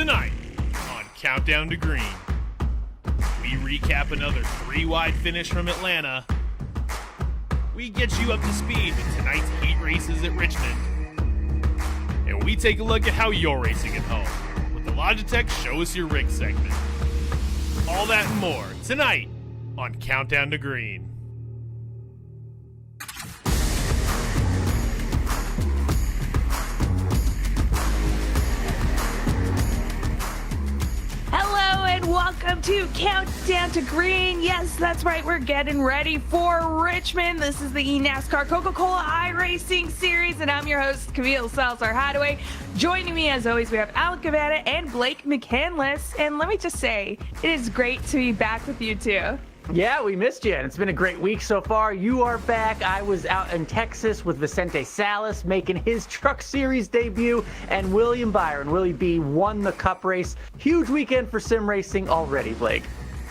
Tonight on Countdown to Green, we recap another 3-wide finish from Atlanta. We get you up to speed with tonight's heat races at Richmond. And we take a look at how you're racing at home with the Logitech Show Us Your Rig segment. All that and more tonight on Countdown to Green. Hello and welcome to Countdown to Green. Yes, that's right. We're getting ready for Richmond. This is the eNASCAR Coca-Cola iRacing series, and I'm your host, Camille Salazar-Hadaway. Joining me, as always, we have Alan Cavada and Blake McCandless. And let me just say, it is great to be back with you two. Yeah, we missed you, and it's been a great week so far. You are back. I was out in Texas with Vicente Salas making his Truck Series debut, and William Byron, Willie B, won the Cup race. Huge weekend for sim racing already, Blake.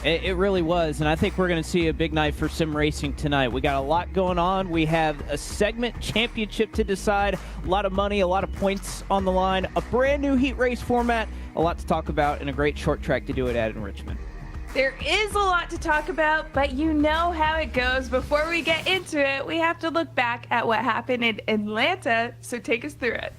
It really was, and I think we're going to see a big night for sim racing tonight. We got a lot going on. We have a segment championship to decide, a lot of money, a lot of points on the line, a brand new heat race format, a lot to talk about, and a great short track to do it at in Richmond. There is a lot to talk about, but you know how it goes. Before we get into it, we have to look back at what happened in Atlanta, so take us through it.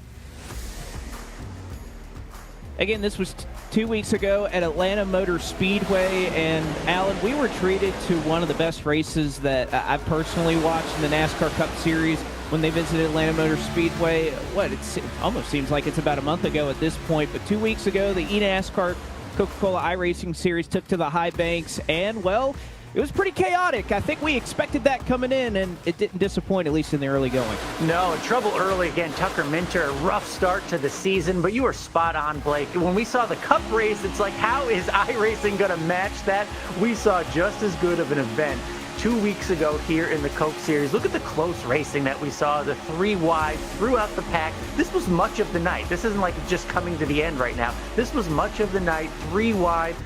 Again, this was 2 weeks ago at Atlanta Motor Speedway, and Alan, we were treated to one of the best races that I've personally watched in the NASCAR Cup Series when they visited Atlanta Motor Speedway. It almost seems like it's about a month ago at this point, but 2 weeks ago, the eNASCAR Coca-Cola iRacing series took to the high banks, and, well, it was pretty chaotic. I think we expected that coming in, and it didn't disappoint, at least in the early going. No, trouble early again. Tucker Minter, a rough start to the season, but you were spot on, Blake. When we saw the Cup race, it's like, how is iRacing going to match that? We saw just as good of an event 2 weeks ago here in the Coke Series. Look at the close racing that we saw, the 3 wide throughout the pack. This was much of the night. This isn't like just coming to the end right now. This was much of the night, 3 wide,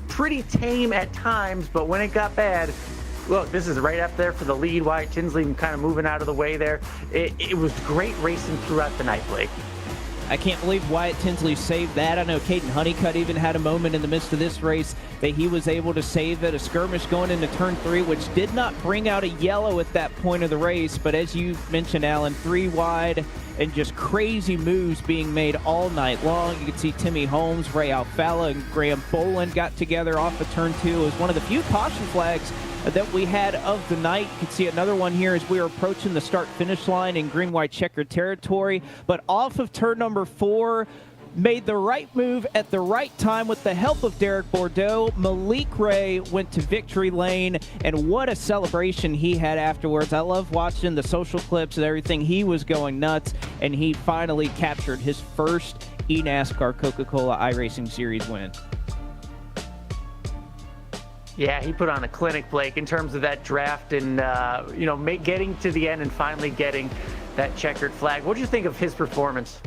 pretty tame at times, but when it got bad, look, this is right up there for the lead. Wyatt Tinsley kind of moving out of the way there. It was great racing throughout the night, Blake. I can't believe Wyatt Tinsley saved that. I know Caden Honeycutt even had a moment in the midst of this race that he was able to save it. A skirmish going into turn 3, which did not bring out a yellow at that point of the race. But as you mentioned, Alan, 3 wide and just crazy moves being made all night long. You could see Timmy Holmes, Ray Alfala, and Graham Boland got together off of turn 2. It was one of the few caution flags that we had of the night. You can see another one here as we are approaching the start-finish line in green-white checkered territory. But off of turn number 4, made the right move at the right time with the help of Derek Bordeaux. Malik Ray went to victory lane, and what a celebration he had afterwards. I love watching the social clips and everything. He was going nuts, and he finally captured his first eNASCAR Coca-Cola iRacing Series win. Yeah, he put on a clinic, Blake, in terms of that draft and, getting to the end and finally getting that checkered flag. What do you think of his performance?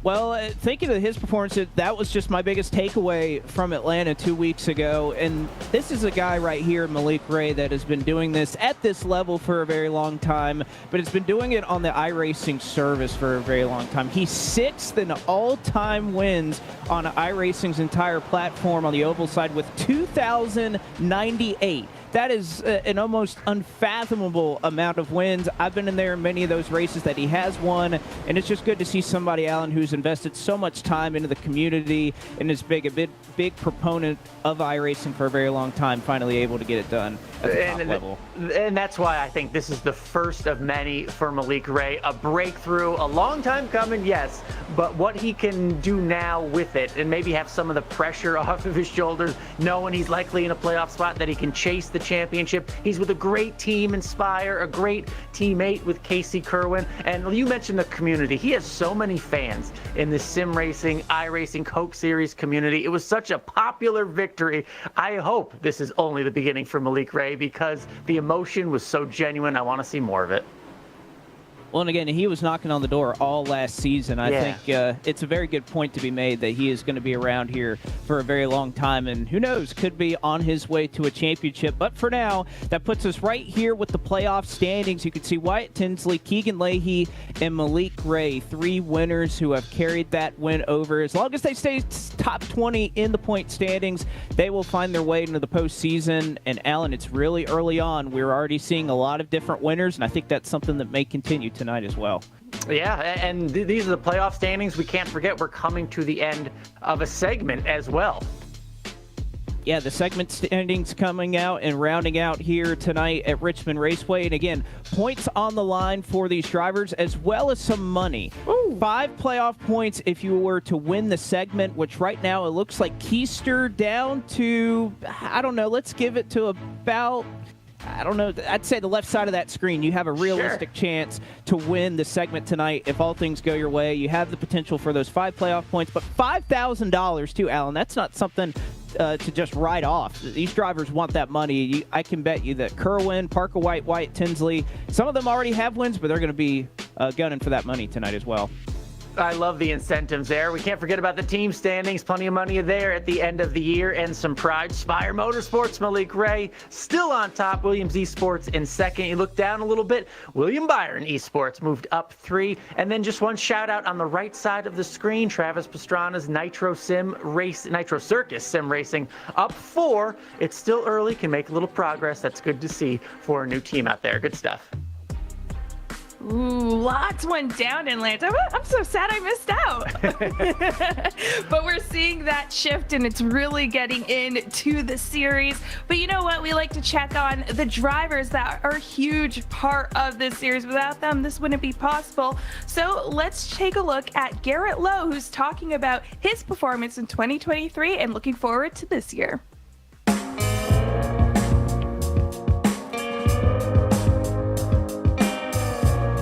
Well, thinking of his performance, that was just my biggest takeaway from Atlanta 2 weeks ago. And this is a guy right here, Malik Ray, that has been doing this at this level for a very long time, but has been doing it on the iRacing service for a very long time. He's 6th in all-time wins on iRacing's entire platform on the oval side with 2,098. That is an almost unfathomable amount of wins. I've been in there in many of those races that he has won, and it's just good to see somebody, Alan, who's invested so much time into the community and is a big proponent of iRacing for a very long time, finally able to get it done at the top level. And that's why I think this is the first of many for Malik Ray. A breakthrough, a long time coming, yes, but what he can do now with it and maybe have some of the pressure off of his shoulders, knowing he's likely in a playoff spot, that he can chase the championship. He's with a great team, Inspire, a great teammate with Casey Kerwin. And you mentioned the community. He has so many fans in the sim racing, iRacing, Coke Series community. It was such a popular victory. I hope this is only the beginning for Malik Ray because the emotion was so genuine. I want to see more of it. Well, and again, he was knocking on the door all last season. I think it's a very good point to be made that he is going to be around here for a very long time, and who knows, could be on his way to a championship. But for now, that puts us right here with the playoff standings. You can see Wyatt Tinsley, Keegan Leahy, and Malik Ray, 3 winners who have carried that win over. As long as they stay top 20 in the point standings, they will find their way into the postseason. And Alan, it's really early on. We're already seeing a lot of different winners, and I think that's something that may continue tonight as well. Yeah, and these are the playoff standings. We can't forget we're coming to the end of a segment as well. Yeah, the segment standings coming out and rounding out here tonight at Richmond Raceway. And again, points on the line for these drivers as well as some money. Ooh. 5 playoff points if you were to win the segment, which right now it looks like Keister down to, I don't know, let's give it to about, I don't know, I'd say the left side of that screen. You have a realistic chance to win the segment tonight if all things go your way. You have the potential for those 5 playoff points, but $5,000 too, Alan. That's not something to just write off. These drivers want that money. I can bet you that Kerwin, Parker White, Wyatt Tinsley, some of them already have wins, but they're going to be gunning for that money tonight as well. I love the incentives there. We can't forget about the team standings. Plenty of money there at the end of the year and some pride. Spire Motorsports, Malik Ray still on top. Williams Esports in second. You look down a little bit. William Byron Esports moved up 3. And then just one shout out on the right side of the screen. Travis Pastrana's Nitro Circus Sim Racing up 4. It's still early. Can make a little progress. That's good to see for a new team out there. Good stuff. Ooh, lots went down in Atlanta. I'm so sad I missed out. But we're seeing that shift, and it's really getting into the series. But you know what? We like to check on the drivers that are a huge part of this series. Without them, this wouldn't be possible. So let's take a look at Garrett Lowe, who's talking about his performance in 2023 and looking forward to this year.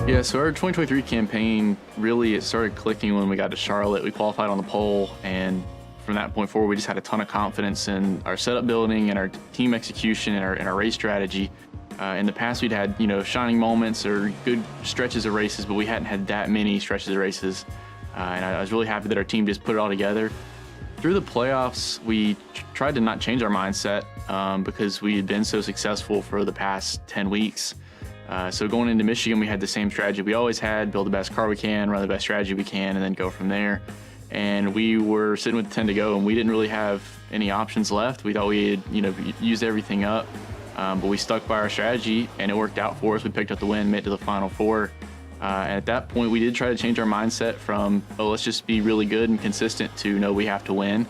Yeah, so our 2023 campaign, really, it started clicking when we got to Charlotte. We qualified on the pole, and from that point forward, we just had a ton of confidence in our setup building and our team execution and our race strategy. In the past, we'd had, shining moments or good stretches of races, but we hadn't had that many stretches of races. And I was really happy that our team just put it all together. Through the playoffs, we tried to not change our mindset because we had been so successful for the past 10 weeks. So going into Michigan, we had the same strategy we always had: build the best car we can, run the best strategy we can, and then go from there. And we were sitting with 10 to go, and we didn't really have any options left. We thought we had, used everything up, but we stuck by our strategy, and it worked out for us. We picked up the win, made it to the Final Four. And at that point, we did try to change our mindset from, let's just be really good and consistent, to, no, we have to win.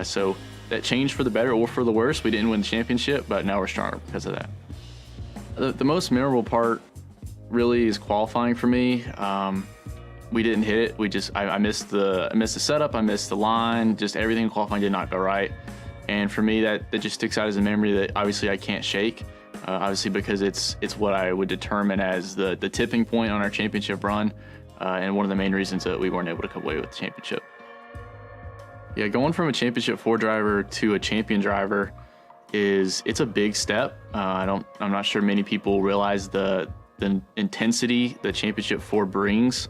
So that changed for the better or for the worse. We didn't win the championship, but now we're stronger because of that. The most memorable part really is qualifying for me. We didn't hit it. I missed the setup. I missed the line. Just everything in qualifying did not go right. And for me, that just sticks out as a memory that obviously I can't shake. Obviously because it's what I would determine as the tipping point on our championship run, and one of the main reasons that we weren't able to come away with the championship. Yeah, going from a championship 4 driver to a champion driver, it's a big step. I'm not sure many people realize the intensity that championship 4 brings.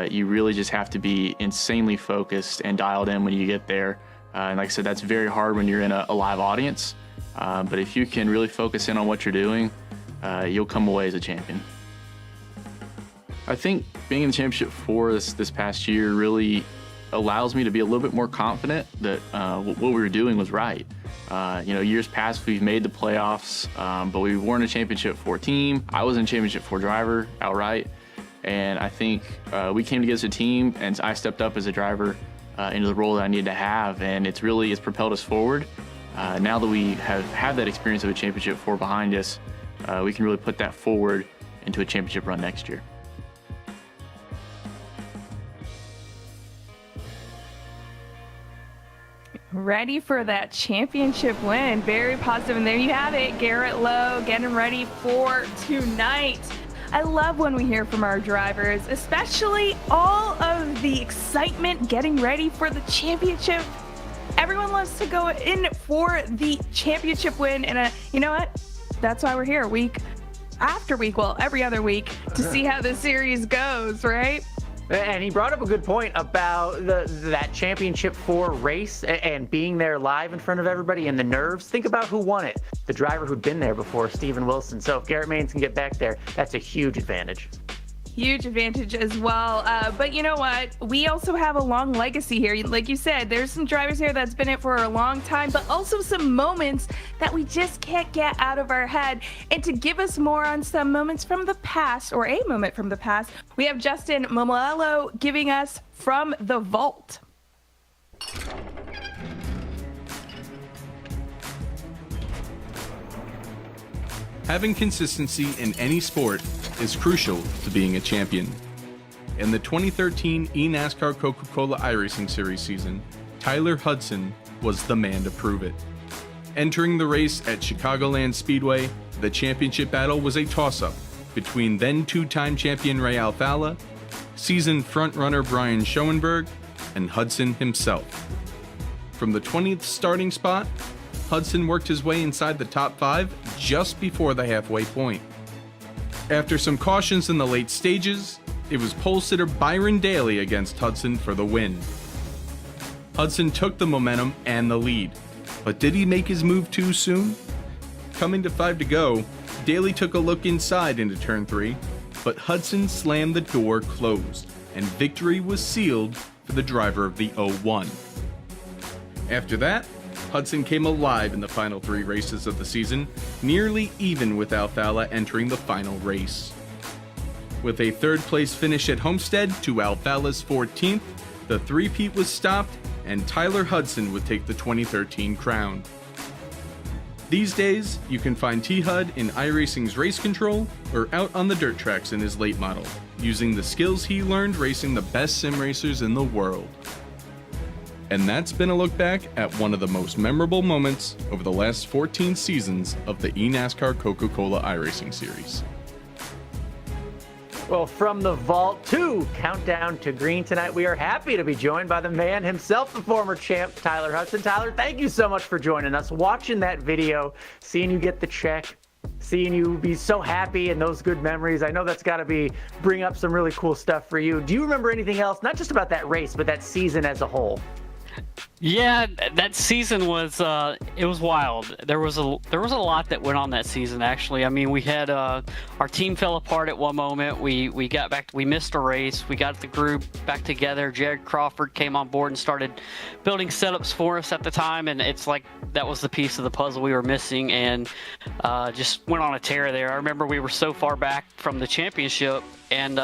You really just have to be insanely focused and dialed in when you get there. And like I said, that's very hard when you're in a live audience. But if you can really focus in on what you're doing, you'll come away as a champion. I think being in the championship 4 this past year really allows me to be a little bit more confident that what we were doing was right. Years past, we've made the playoffs, but we weren't a championship 4 team. I wasn't a championship 4 driver outright. And I think we came together as a team, and I stepped up as a driver into the role that I needed to have. And it's propelled us forward. Now that we have that experience of a championship 4 behind us, we can really put that forward into a championship run next year. Ready for that championship win. Very positive. And there you have it. Garrett Lowe getting ready for tonight. I love when we hear from our drivers, especially all of the excitement getting ready for the championship. Everyone loves to go in for the championship win. And you know what? That's why we're here. Week every other week to see how the series goes, right? And he brought up a good point about that championship 4 race and being there live in front of everybody and the nerves. Think about who won it. The driver who'd been there before, Steven Wilson. So if Garrett Maines can get back there, that's a huge advantage. Huge advantage as well. But you know what? We also have a long legacy here. Like you said, there's some drivers here that's been it for a long time, but also some moments that we just can't get out of our head. And to give us more on some moments from the past, or a moment from the past, we have Justin Momolello giving us From the Vault. Having consistency in any sport is crucial to being a champion. In the 2013 eNASCAR Coca-Cola iRacing Series season, Tyler Hudson was the man to prove it. Entering the race at Chicagoland Speedway, the championship battle was a toss-up between then two-time champion Ray Alfalla, seasoned front-runner Brian Schoenberg, and Hudson himself. From the 20th starting spot, Hudson worked his way inside the top 5 just before the halfway point. After some cautions in the late stages, it was pole sitter Byron Daly against Hudson for the win. Hudson took the momentum and the lead, but did he make his move too soon? Coming to 5 to go, Daly took a look inside into turn 3, but Hudson slammed the door closed, and victory was sealed for the driver of the 01. After that, Hudson came alive in the final 3 races of the season, nearly even with Alfalla entering the final race. With a 3rd place finish at Homestead to Alfalla's 14th, the three-peat was stopped and Tyler Hudson would take the 2013 crown. These days, you can find T-Hud in iRacing's race control or out on the dirt tracks in his late model, using the skills he learned racing the best sim racers in the world. And that's been a look back at one of the most memorable moments over the last 14 seasons of the eNASCAR Coca-Cola iRacing Series. Well, from the vault to Countdown to Green tonight, we are happy to be joined by the man himself, the former champ, Tyler Hudson. Tyler, thank you so much for joining us. Watching that video, seeing you get the check, seeing you be so happy and those good memories, I know that's got to bring up some really cool stuff for you. Do you remember anything else, not just about that race, but that season as a whole? Yeah, that season was it was wild. There was a lot that went on that season, actually. I mean, we had our team fell apart at one moment. We got back, we missed a race. We got the group back together. Jared Crawford came on board and started building setups for us at the time, and it's like that was the piece of the puzzle we were missing, and just went on a tear there. I remember we were so far back from the championship, and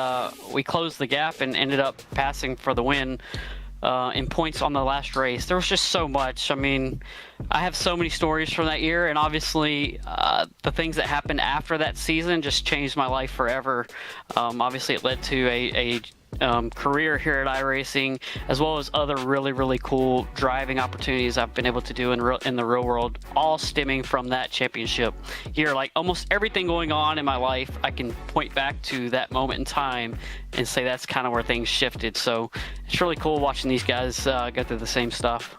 we closed the gap and ended up passing for the win. In points on the last race. There was just so much. I mean, I have so many stories from that year, and obviously the things that happened after that season just changed my life forever. Obviously it led to a career here at iRacing, as well as other really, really cool driving opportunities I've been able to do in the real world, all stemming from that championship year. Like almost everything going on in my life, I can point back to that moment in time and say that's kind of where things shifted. So it's really cool watching these guys go through the same stuff.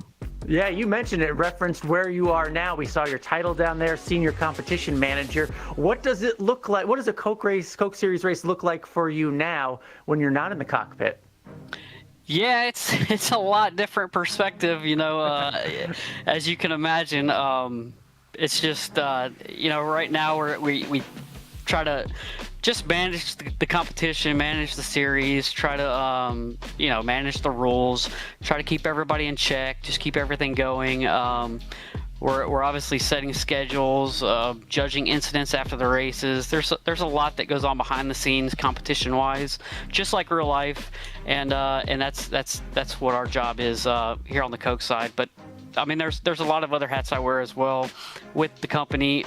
Yeah, you mentioned it, referenced where you are now. We saw your title down there, senior competition manager. What does it look like? What does a Coke Series race look like for you now when you're not in the cockpit? Yeah, it's a lot different perspective, you know, as you can imagine. It's just, you know, right now we try to just manage the competition, manage the series, try to, you know, manage the rules, try to keep everybody in check, just keep everything going. We're obviously setting schedules, judging incidents after the races. There's a lot that goes on behind the scenes, competition-wise, just like real life, and that's what our job is here on the Coke side. But I mean, there's a lot of other hats I wear as well with the company.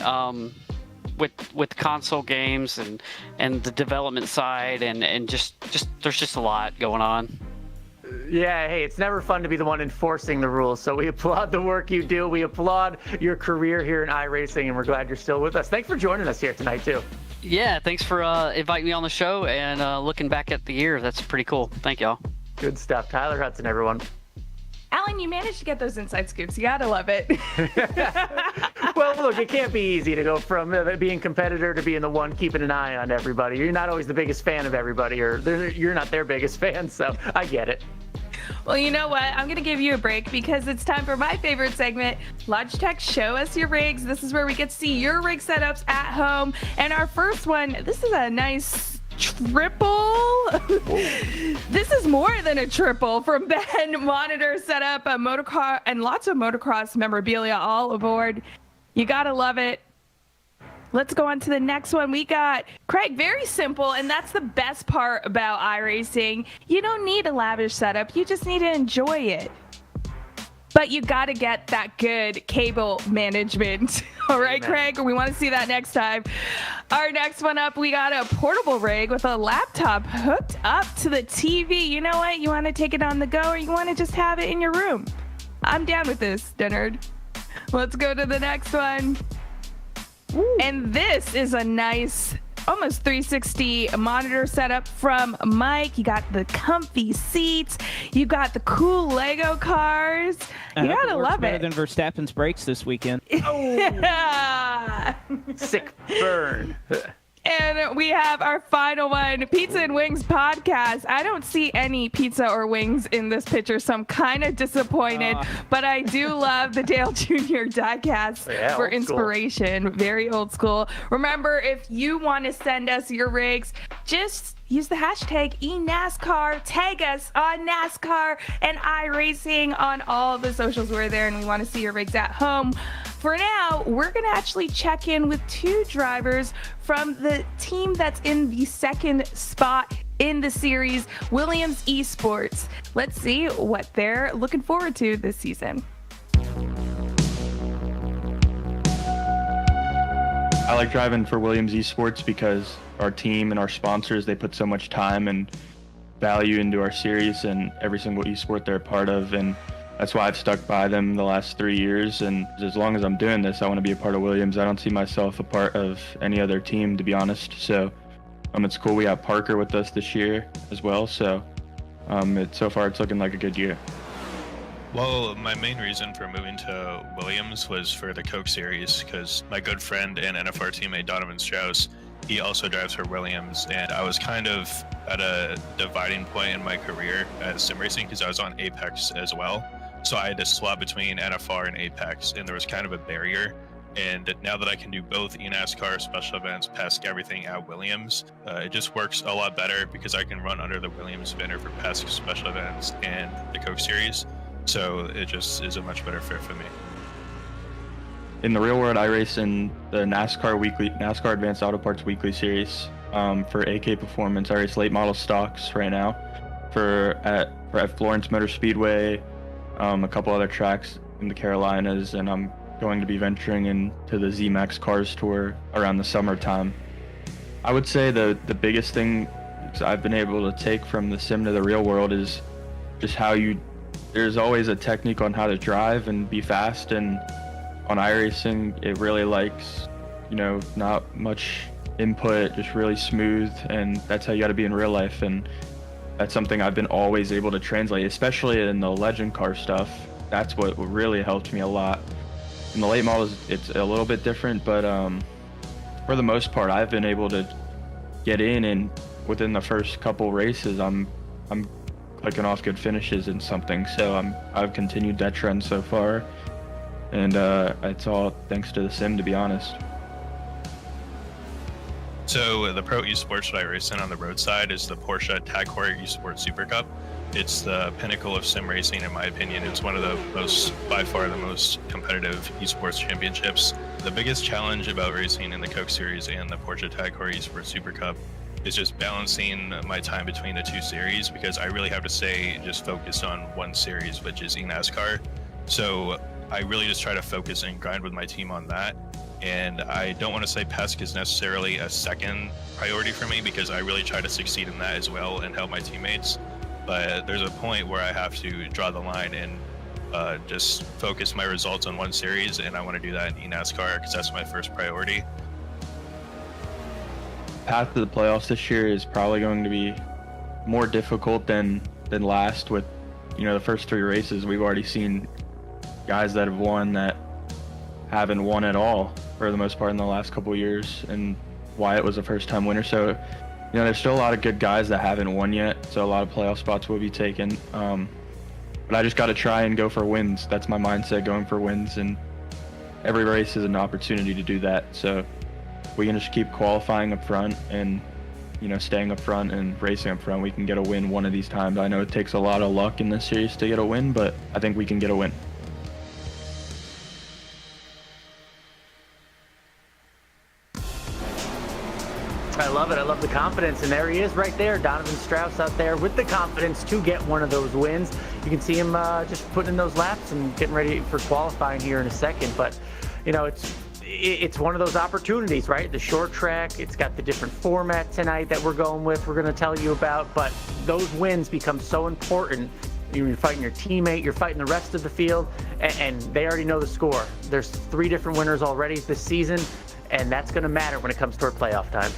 With console games and the development side and just there's just a lot going on. Yeah, hey, it's never fun to be the one enforcing the rules, so we applaud the work you do. We applaud your career here in iRacing, and we're glad you're still with us. Thanks for joining us here tonight, too. Yeah, thanks for inviting me on the show and looking back at the year. That's pretty cool. Thank y'all. Good stuff. Tyler Hudson, everyone. Alan, you managed to get those inside scoops. You gotta love it. Well, Well, look, it can't be easy to go from being competitor to being the one keeping an eye on everybody. You're not always the biggest fan of everybody, or you're not their biggest fan, so I get it. Well, you know what? I'm going to give you a break because it's time for my favorite segment, Logitech Show Us Your Rigs. This is where we get to see your rig setups at home. And our first one, this is a nice triple. This is more than a triple from Ben. Monitor setup, a motorcar, and lots of motocross memorabilia all aboard. You got to love it. Let's go on to the next one. We got Craig, very simple, and that's the best part about iRacing. You don't need a lavish setup. You just need to enjoy it. But you got to get that good cable management. All right, Amen. Craig, we want to see that next time. Our next one up, we got a portable rig with a laptop hooked up to the TV. You know what? You want to take it on the go, or you want to just have it in your room? I'm down with this, Dennard. Let's go to the next one. And this is a nice, almost 360 monitor setup from Mike. You got the comfy seats. You got the cool Lego cars. You gotta love better it. than Verstappen's brakes this weekend. Yeah. Sick burn. And we have our final one, Pizza and Wings podcast. I don't see any pizza or wings in this picture, so I'm kind of disappointed. But I do love the Dale Jr. diecast for old inspiration. school. Very old school. Remember, if you want to send us your rigs, just use the hashtag eNASCAR. Tag us on NASCAR and iRacing on all of the socials. We're there, and we want to see your rigs at home. For now, we're going to actually check in with two drivers from the team that's in the second spot in the series, Williams Esports. Let's see what they're looking forward to this season. I like driving for Williams Esports because our team and our sponsors, they put so much time and value into our series and every single esport they're a part of, and that's why I've stuck by them the last 3 years. And as long as I'm doing this, I want to be a part of Williams. I don't see myself a part of any other team, to be honest. So it's cool. We have Parker with us this year as well. So so far it's looking like a good year. Well, my main reason for moving to Williams was for the Coke Series, because my good friend and NFR teammate Donovan Strauss, he also drives for Williams, and I was kind of at a dividing point in my career at sim racing because I was on Apex as well. So I had to swap between NFR and Apex, and there was kind of a barrier. And now that I can do both eNASCAR special events, PESC, everything at Williams, it just works a lot better because I can run under the Williams banner for PESC special events and the Coke Series. So it just is a much better fit for me. In the real world, I race in the NASCAR Advanced Auto Parts Weekly Series for AK Performance. I race late model stocks right now at Florence Motor Speedway, a couple other tracks in the Carolinas, and I'm going to be venturing into the ZMAX Cars Tour around the summertime. I would say the biggest thing I've been able to take from the sim to the real world is just there's always a technique on how to drive and be fast, and on iRacing it really likes, not much input, just really smooth, and that's how you got to be in real life. And that's something I've been always able to translate, especially in the legend car stuff. That's what really helped me a lot. In the late models, it's a little bit different, but for the most part, I've been able to get in, and within the first couple races, I'm clicking off good finishes in something. So I've continued that trend so far, and it's all thanks to the sim, to be honest. So the Pro Esports that I race in on the road side is the Porsche Tag Heuer Esports Super Cup. It's the pinnacle of sim racing, in my opinion. It's one of the by far the most competitive esports championships. The biggest challenge about racing in the Coke Series and the Porsche Tag Heuer Esports Super Cup is just balancing my time between the two series, because I really have to stay just focused on one series, which is eNASCAR. So I really just try to focus and grind with my team on that. And I don't want to say PESC is necessarily a second priority for me, because I really try to succeed in that as well and help my teammates. But there's a point where I have to draw the line and just focus my results on one series, and I want to do that in eNASCAR because that's my first priority. Path to the playoffs this year is probably going to be more difficult than last. With the first three races, we've already seen guys that have won that haven't won at all for the most part in the last couple of years, and Wyatt was a first-time winner. So, there's still a lot of good guys that haven't won yet, so a lot of playoff spots will be taken. But I just got to try and go for wins. That's my mindset, going for wins, and every race is an opportunity to do that. So we can just keep qualifying up front and, staying up front and racing up front. We can get a win one of these times. I know it takes a lot of luck in this series to get a win, but I think we can get a win. I love it. I love the confidence. And there he is right there, Donovan Strauss out there with the confidence to get one of those wins. You can see him just putting in those laps and getting ready for qualifying here in a second. But, it's one of those opportunities, right? The short track, it's got the different format tonight that we're going with, we're going to tell you about. But those wins become so important. You're fighting your teammate, you're fighting the rest of the field, and they already know the score. There's 3 different winners already this season, and that's going to matter when it comes toward playoff time.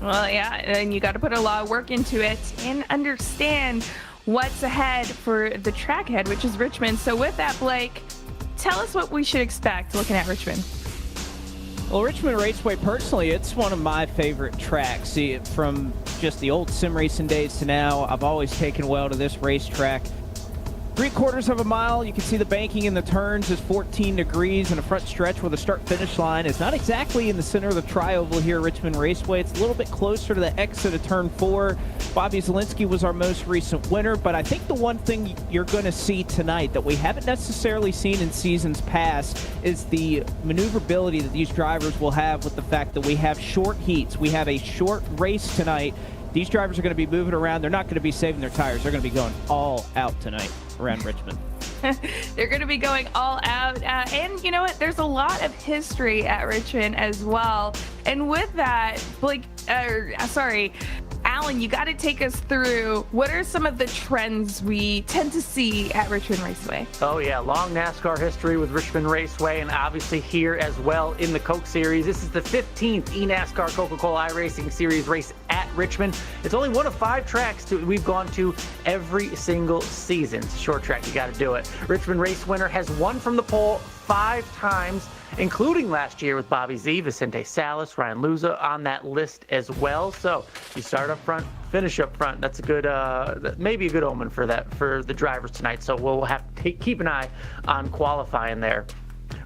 Well, yeah, and you got to put a lot of work into it and understand what's ahead for the track ahead, which is Richmond. So with that, Blake, tell us what we should expect looking at Richmond. Well, Richmond Raceway, personally, it's one of my favorite tracks. See, from just the old sim racing days to now, I've always taken well to this racetrack. 3/4 of a mile, you can see the banking in the turns is 14 degrees, and a front stretch where the start-finish line is not exactly in the center of the tri-oval here at Richmond Raceway. It's a little bit closer to the exit of turn 4. Bobby Zielinski was our most recent winner, but I think the one thing you're going to see tonight that we haven't necessarily seen in seasons past is the maneuverability that these drivers will have with the fact that we have short heats. We have a short race tonight. These drivers are going to be moving around. They're not going to be saving their tires. They're going to be going all out tonight around Richmond. They're going to be going all out. And you know what? There's a lot of history at Richmond as well. And with that, Alan, you got to take us through what are some of the trends we tend to see at Richmond Raceway? Oh, yeah. Long NASCAR history with Richmond Raceway, and obviously here as well in the Coke Series. This is the 15th eNASCAR Coca-Cola iRacing Series race at Richmond. It's only one of 5 tracks we've gone to every single season. It's a short track. You got to do it. Richmond race winner has won from the pole 5 times, including last year with Bobby Z, Vicente Salas, Ryan Luza on that list as well. So you start up front, finish up front. That's a good, maybe a good omen for the drivers tonight. So we'll have to keep an eye on qualifying there.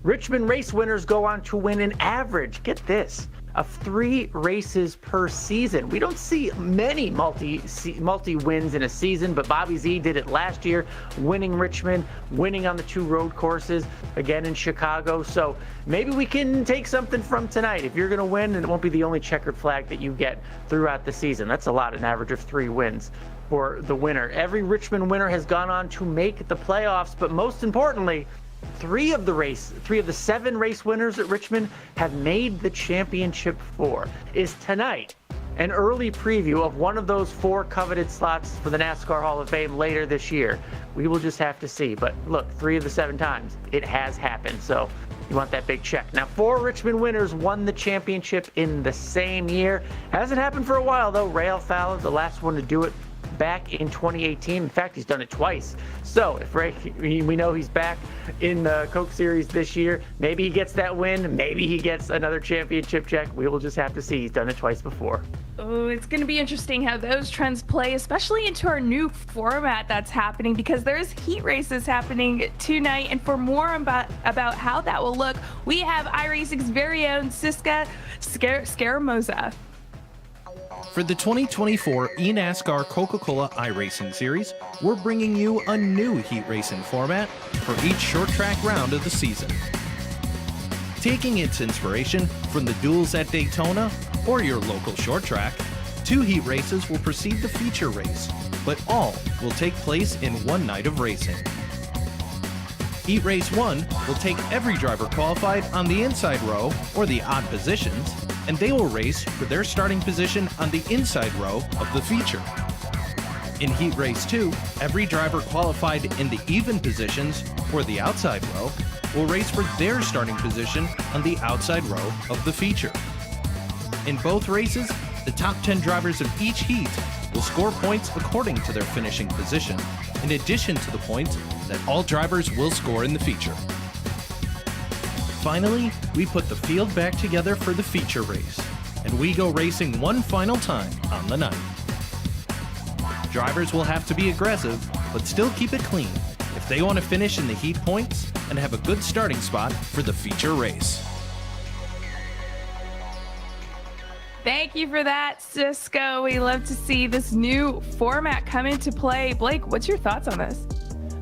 Richmond race winners go on to win an average, get this, of 3 races per season. We don't see many multi-wins in a season, but Bobby Z did it last year, winning Richmond, winning on the 2 road courses, again in Chicago. So maybe we can take something from tonight. If you're going to win, and it won't be the only checkered flag that you get throughout the season. That's a lot, an average of 3 wins for the winner. Every Richmond winner has gone on to make the playoffs, but most importantly, 3 of the 7 race winners at Richmond have made the championship 4. Is tonight an early preview of one of those 4 coveted slots for the NASCAR Hall of Fame later this year? We will just have to see. But look, 3 of the 7 times it has happened. So you want that big check. Now, 4 Richmond winners won the championship in the same year. Hasn't happened for a while, though. Ray Alfaro, the last one to do it back in 2018. In fact, he's done it twice. So if Ray, we know he's back in the Coke Series this year, maybe he gets that win, maybe he gets another championship check. We will just have to see. He's done it twice before. Oh, it's going to be interesting how those trends play, especially into our new format that's happening, because there's heat races happening tonight. And for more about how that will look, we have iRacing's very own Siska Scaramoza. For the 2024 eNASCAR Coca-Cola iRacing Series, we're bringing you a new heat racing format for each short track round of the season. Taking its inspiration from the duels at Daytona or your local short track, 2 heat races will precede the feature race, but all will take place in one night of racing. Heat Race 1 will take every driver qualified on the inside row or the odd positions, and they will race for their starting position on the inside row of the feature. In Heat Race 2, every driver qualified in the even positions or the outside row will race for their starting position on the outside row of the feature. In both races, the top 10 drivers of each heat will score points according to their finishing position, in addition to the points that all drivers will score in the feature. Finally, we put the field back together for the feature race, and we go racing one final time on the night. Drivers will have to be aggressive, but still keep it clean if they want to finish in the heat points and have a good starting spot for the feature race. Thank you for that, Cisco. We love to see this new format come into play. Blake, what's your thoughts on this?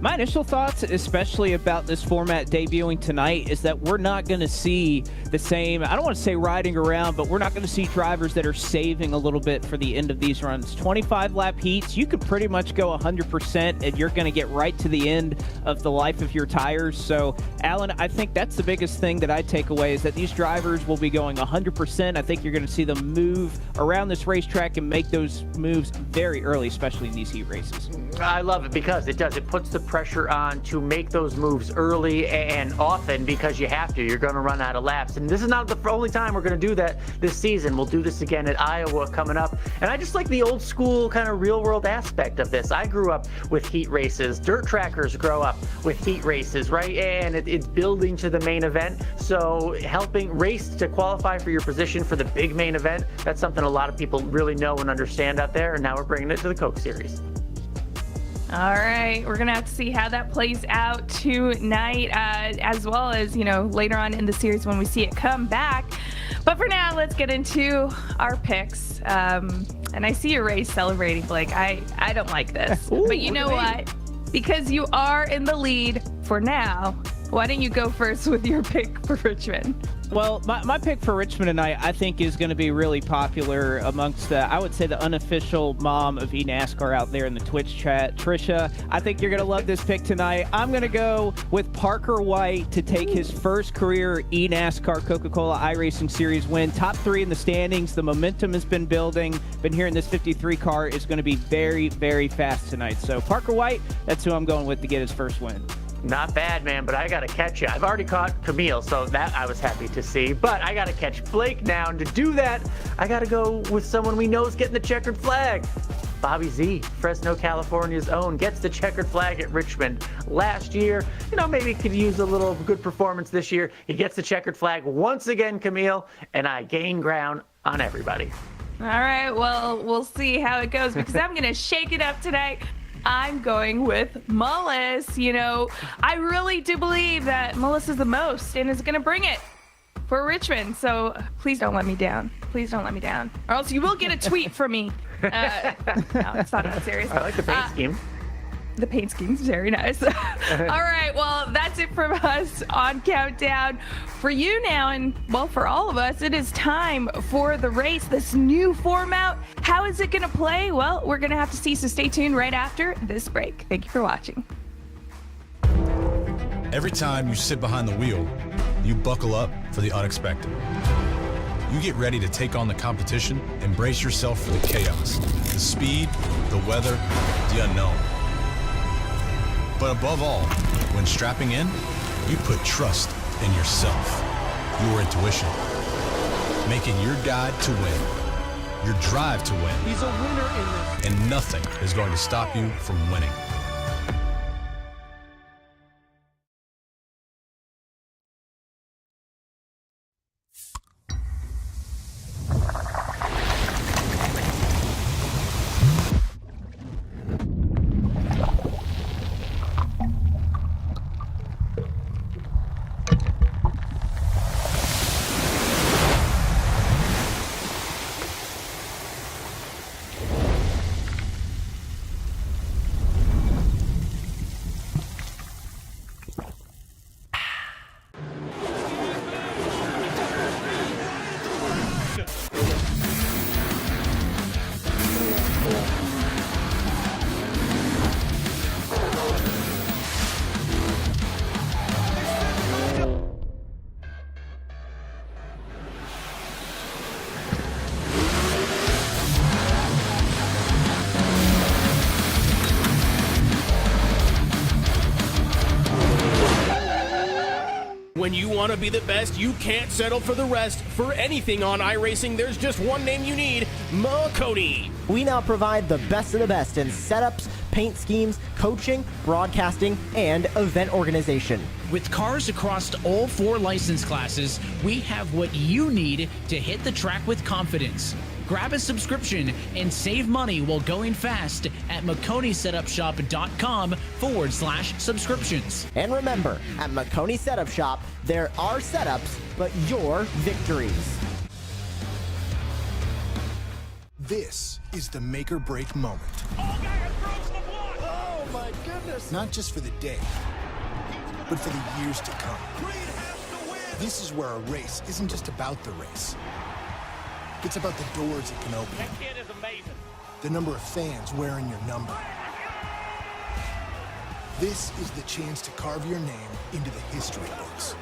My initial thoughts, especially about this format debuting tonight, is that we're not going to see the same, I don't want to say riding around, but we're not going to see drivers that are saving a little bit for the end of these runs. 25-lap heats, you could pretty much go 100% and you're going to get right to the end of the life of your tires. So, Alan, I think that's the biggest thing that I take away is that these drivers will be going 100%. I think you're going to see them move around this racetrack and make those moves very early, especially in these heat races. I love it because it puts the pressure on to make those moves early and often because you have to. You're going to run out of laps. And this is not the only time we're going to do that this season. We'll do this again at Iowa coming up. And I just like the old school kind of real world aspect of this. I grew up with heat races. Dirt trackers grow up with heat races, right? And it's building to the main event. So helping race to qualify for your position for the big main event, that's something a lot of people really know and understand out there. And now we're bringing it to the Coke Series. All right, we're gonna have to see how that plays out tonight, as well as, you know, later on in the series when we see it come back. But for now, let's get into our picks. And I see your race celebrating, Blake. I don't like this. Ooh, but you know what? Because you are in the lead for now, why don't you go first with your pick for Richmond? Well, my pick for Richmond tonight, I think, is going to be really popular amongst the, I would say, the unofficial mom of eNASCAR out there in the Twitch chat. Trisha, I think you're going to love this pick tonight. I'm going to go with Parker White to take his first career eNASCAR Coca-Cola iRacing Series win. Top 3 in the standings. The momentum has been building. Been hearing this 53 car is going to be very, very fast tonight. So Parker White, that's who I'm going with to get his first win. Not bad, man, but I got to catch you. I've already caught Camille, so that I was happy to see. But I got to catch Blake now, and to do that, I got to go with someone we know is getting the checkered flag. Bobby Z, Fresno, California's own, gets the checkered flag at Richmond last year. You know, maybe could use a little good performance this year. He gets the checkered flag once again, Camille, and I gain ground on everybody. All right, well, we'll see how it goes because I'm going to shake it up tonight. I'm going with Mullis. You know, I really do believe that Mullis is the most and is going to bring it for Richmond. So please don't let me down. Please don't let me down. Or else you will get a tweet from me. No, it's not that serious. I like the paint scheme. The paint scheme's very nice. All right, well, that's it from us on Countdown. For you now, and well, for all of us, it is time for the race, this new format. How is it going to play? Well, we're going to have to see, so stay tuned right after this break. Thank you for watching. Every time you sit behind the wheel, you buckle up for the unexpected. You get ready to take on the competition and brace yourself for the chaos, the speed, the weather, the unknown. But above all, when strapping in, you put trust in yourself, your intuition, making your guide to win, your drive to win. He's a winner in this. And nothing is going to stop you from winning. When you want to be the best, you can't settle for the rest. For anything on iRacing, there's just one name you need, Makoni. We now provide the best of the best in setups, paint schemes, coaching, broadcasting, and event organization. With cars across all 4 license classes, we have what you need to hit the track with confidence. Grab a subscription and save money while going fast at McConeySetupShop.com/subscriptions. And remember, at McConey Setup Shop, there are setups, but your victories. This is the make or break moment. Oh my goodness! Not just for the day, but for the years to come. This is where a race isn't just about the race. It's about the doors it can open. That kid is amazing. The number of fans wearing your number. This is the chance to carve your name into the history books.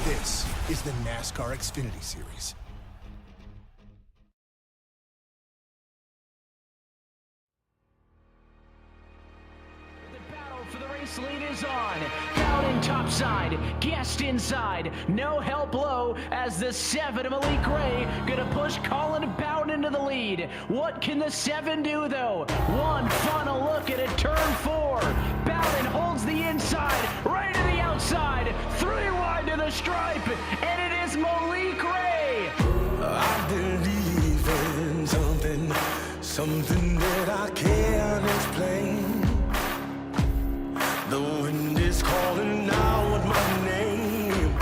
This is the NASCAR Xfinity Series. For the race lead is on. Bowden topside, Guest inside. No help low as the 7 of Malik Ray gonna push Colin Bowden into the lead. What can the 7 do though? One final look at a turn 4. Bowden holds the inside, right to the outside, 3 wide to the stripe, and it is Malik Ray. I believe in something that I can't explain. The wind is calling out my name.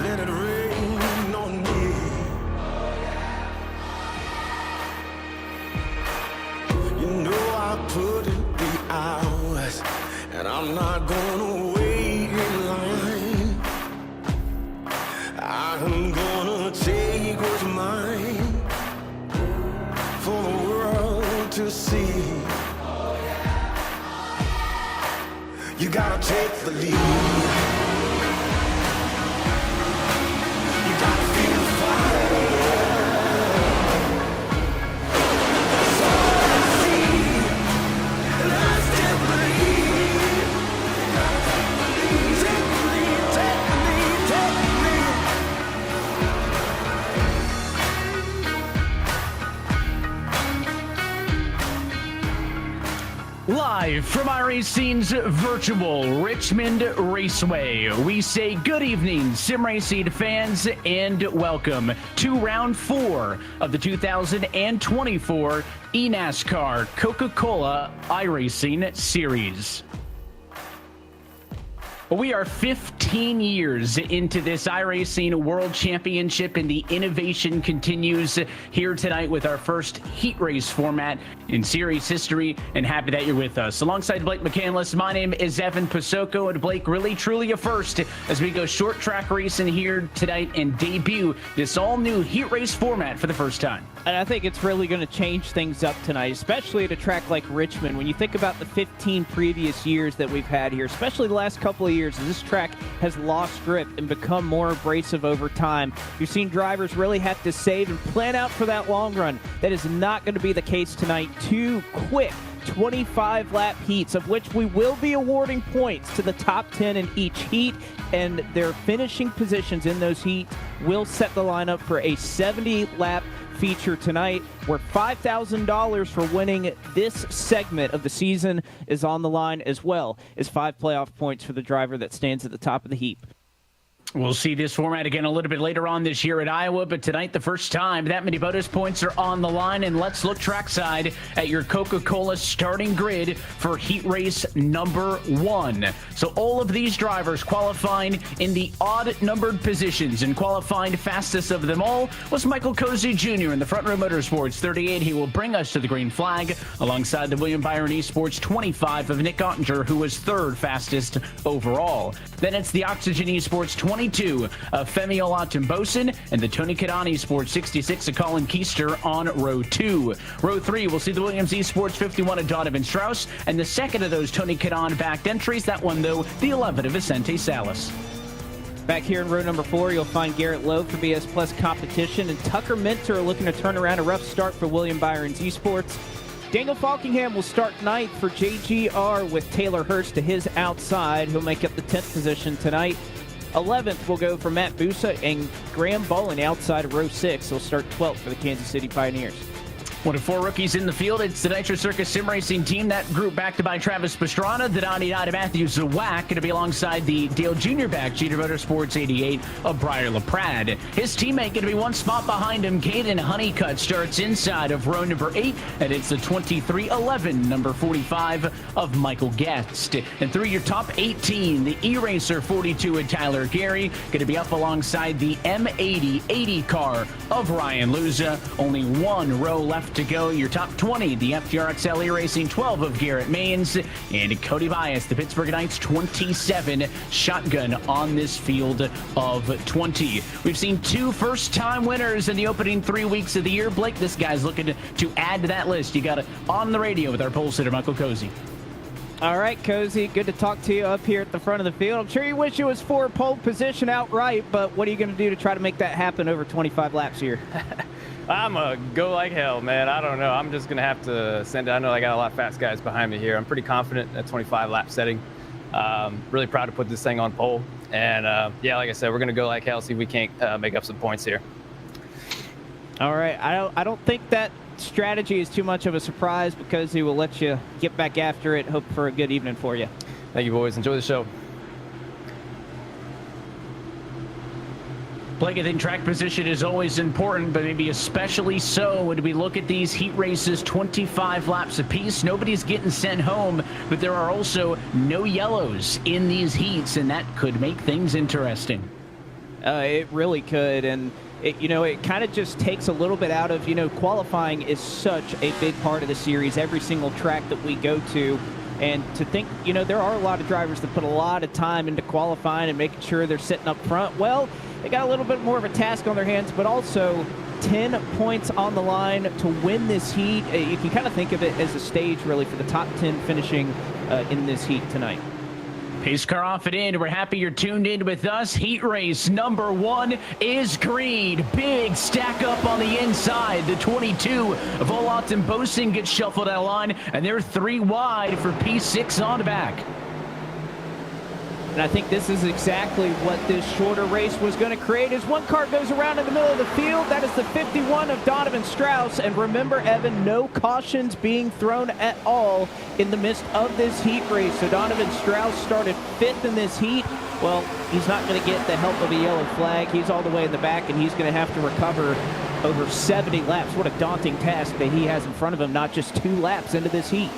Let it rain on me. You know I put in the hours, and I'm not gonna wait in line. I'm gonna take what's mine for the world to see. You gotta take the lead. You gotta feel the fire. That's all I see. And I still believe. Take the lead, take the lead, take the lead. Live from iRacing's virtual Richmond Raceway, we say good evening, sim racing fans, and welcome to round 4 of the 2024 eNASCAR Coca-Cola iRacing Series. We are 15 years into this iRacing World Championship, and the innovation continues here tonight with our first heat race format in series history, and happy that you're with us. Alongside Blake McCandless, my name is Evan Pasoko, and Blake, really truly a first as we go short track racing here tonight and debut this all-new heat race format for the first time. And I think it's really going to change things up tonight, especially at a track like Richmond. When you think about the 15 previous years that we've had here, especially the last couple of years, this track has lost grip and become more abrasive over time. You've seen drivers really have to save and plan out for that long run. That is not going to be the case tonight. 2 quick 25-lap heats, of which we will be awarding points to the top 10 in each heat, and their finishing positions in those heats will set the lineup for a 70-lap feature tonight, where $5,000 for winning this segment of the season is on the line, as well as 5 playoff points for the driver that stands at the top of the heap. We'll see this format again a little bit later on this year at Iowa, but tonight, the first time that many bonus points are on the line. And let's look trackside at your Coca-Cola starting grid for heat race number 1. So all of these drivers qualifying in the odd-numbered positions, and qualifying fastest of them all was Michael Cozy Jr. in the Front Row Motorsports 38. He will bring us to the green flag alongside the William Byron Esports 25 of Nick Ottinger, who was 3rd fastest overall. Then it's the Oxygen Esports 22 of Femi Olatunbosin, and the Tony Kadan Esports 66 of Colin Keister on row 2. Row 3 will see the Williams Esports 51 of Donovan Strauss, and the second of those Tony Kadan backed entries, that one though, the 11 of Vicente Salas. Back here in row number 4, you'll find Garrett Lowe for BS Plus Competition, and Tucker Minter looking to turn around a rough start for William Byron's Esports. Daniel Falkingham will start tonight for JGR with Taylor Hurst to his outside. He'll make up the 10th position tonight. 11th will go for Matt Busa, and Graham Bolling outside of row 6. He'll start 12th for the Kansas City Pioneers. One of 4 rookies in the field. It's the Nitro Circus Sim Racing team. That group backed by Travis Pastrana, the 99 Matthews Zawack, going to be alongside the Dale Jr. back, Junior Motorsports 88 of Briar LaPrade. His teammate going to be one spot behind him. Caden Honeycutt starts inside of row number 8, and it's the 23-11, number 45 of Michael Guest. And through your top 18, the E-Racer 42 and Tyler Gary going to be up alongside the M80 80 car of Ryan Luza. Only 1 row left to go. Your top 20, the FTRXL E-Racing 12 of Garrett Maines, and Cody Bias, the Pittsburgh Knights 27 shotgun on this field of 20. We've seen 2 first-time winners in the opening 3 weeks of the year. Blake, this guy's looking to add to that list. You got it on the radio with our pole sitter, Michael Cozy. All right, Cozy, good to talk to you up here at the front of the field. I'm sure you wish it was for pole position outright, but what are you going to do to try to make that happen over 25 laps here? I'm going to go like hell, man. I don't know. I'm just going to have to send it. I know I got a lot of fast guys behind me here. I'm pretty confident at 25 lap setting. Really proud to put this thing on pole. And, yeah, like I said, we're going to go like hell, see if we can't make up some points here. All right. I don't think that strategy is too much of a surprise because he will let you get back after it. Hope for a good evening for you. Thank you, boys. Enjoy the show. Blake, I think track position is always important, but maybe especially so when we look at these heat races, 25 laps apiece. Nobody's getting sent home, but there are also no yellows in these heats, and that could make things interesting. It really could, and it kind of just takes a little bit out of, qualifying is such a big part of the series, every single track that we go to. And to think, there are a lot of drivers that put a lot of time into qualifying and making sure they're sitting up front. Well, they got a little bit more of a task on their hands, but also 10 points on the line to win this heat. You can kind of think of it as a stage, really, for the top 10 finishing in this heat tonight. Pace car off and in. We're happy you're tuned in with us. Heat race number 1 is green. Big stack up on the inside. The 22 of Olot and Boasting gets shuffled out of line, and they're 3 wide for P6 on the back. And I think this is exactly what this shorter race was going to create as one car goes around in the middle of the field. That is the 51 of Donovan Strauss. And remember, Evan, no cautions being thrown at all in the midst of this heat race. So Donovan Strauss started 5th in this heat. Well, he's not going to get the help of a yellow flag. He's all the way in the back, and he's going to have to recover over 70 laps. What a daunting task that he has in front of him, not just 2 laps into this heat.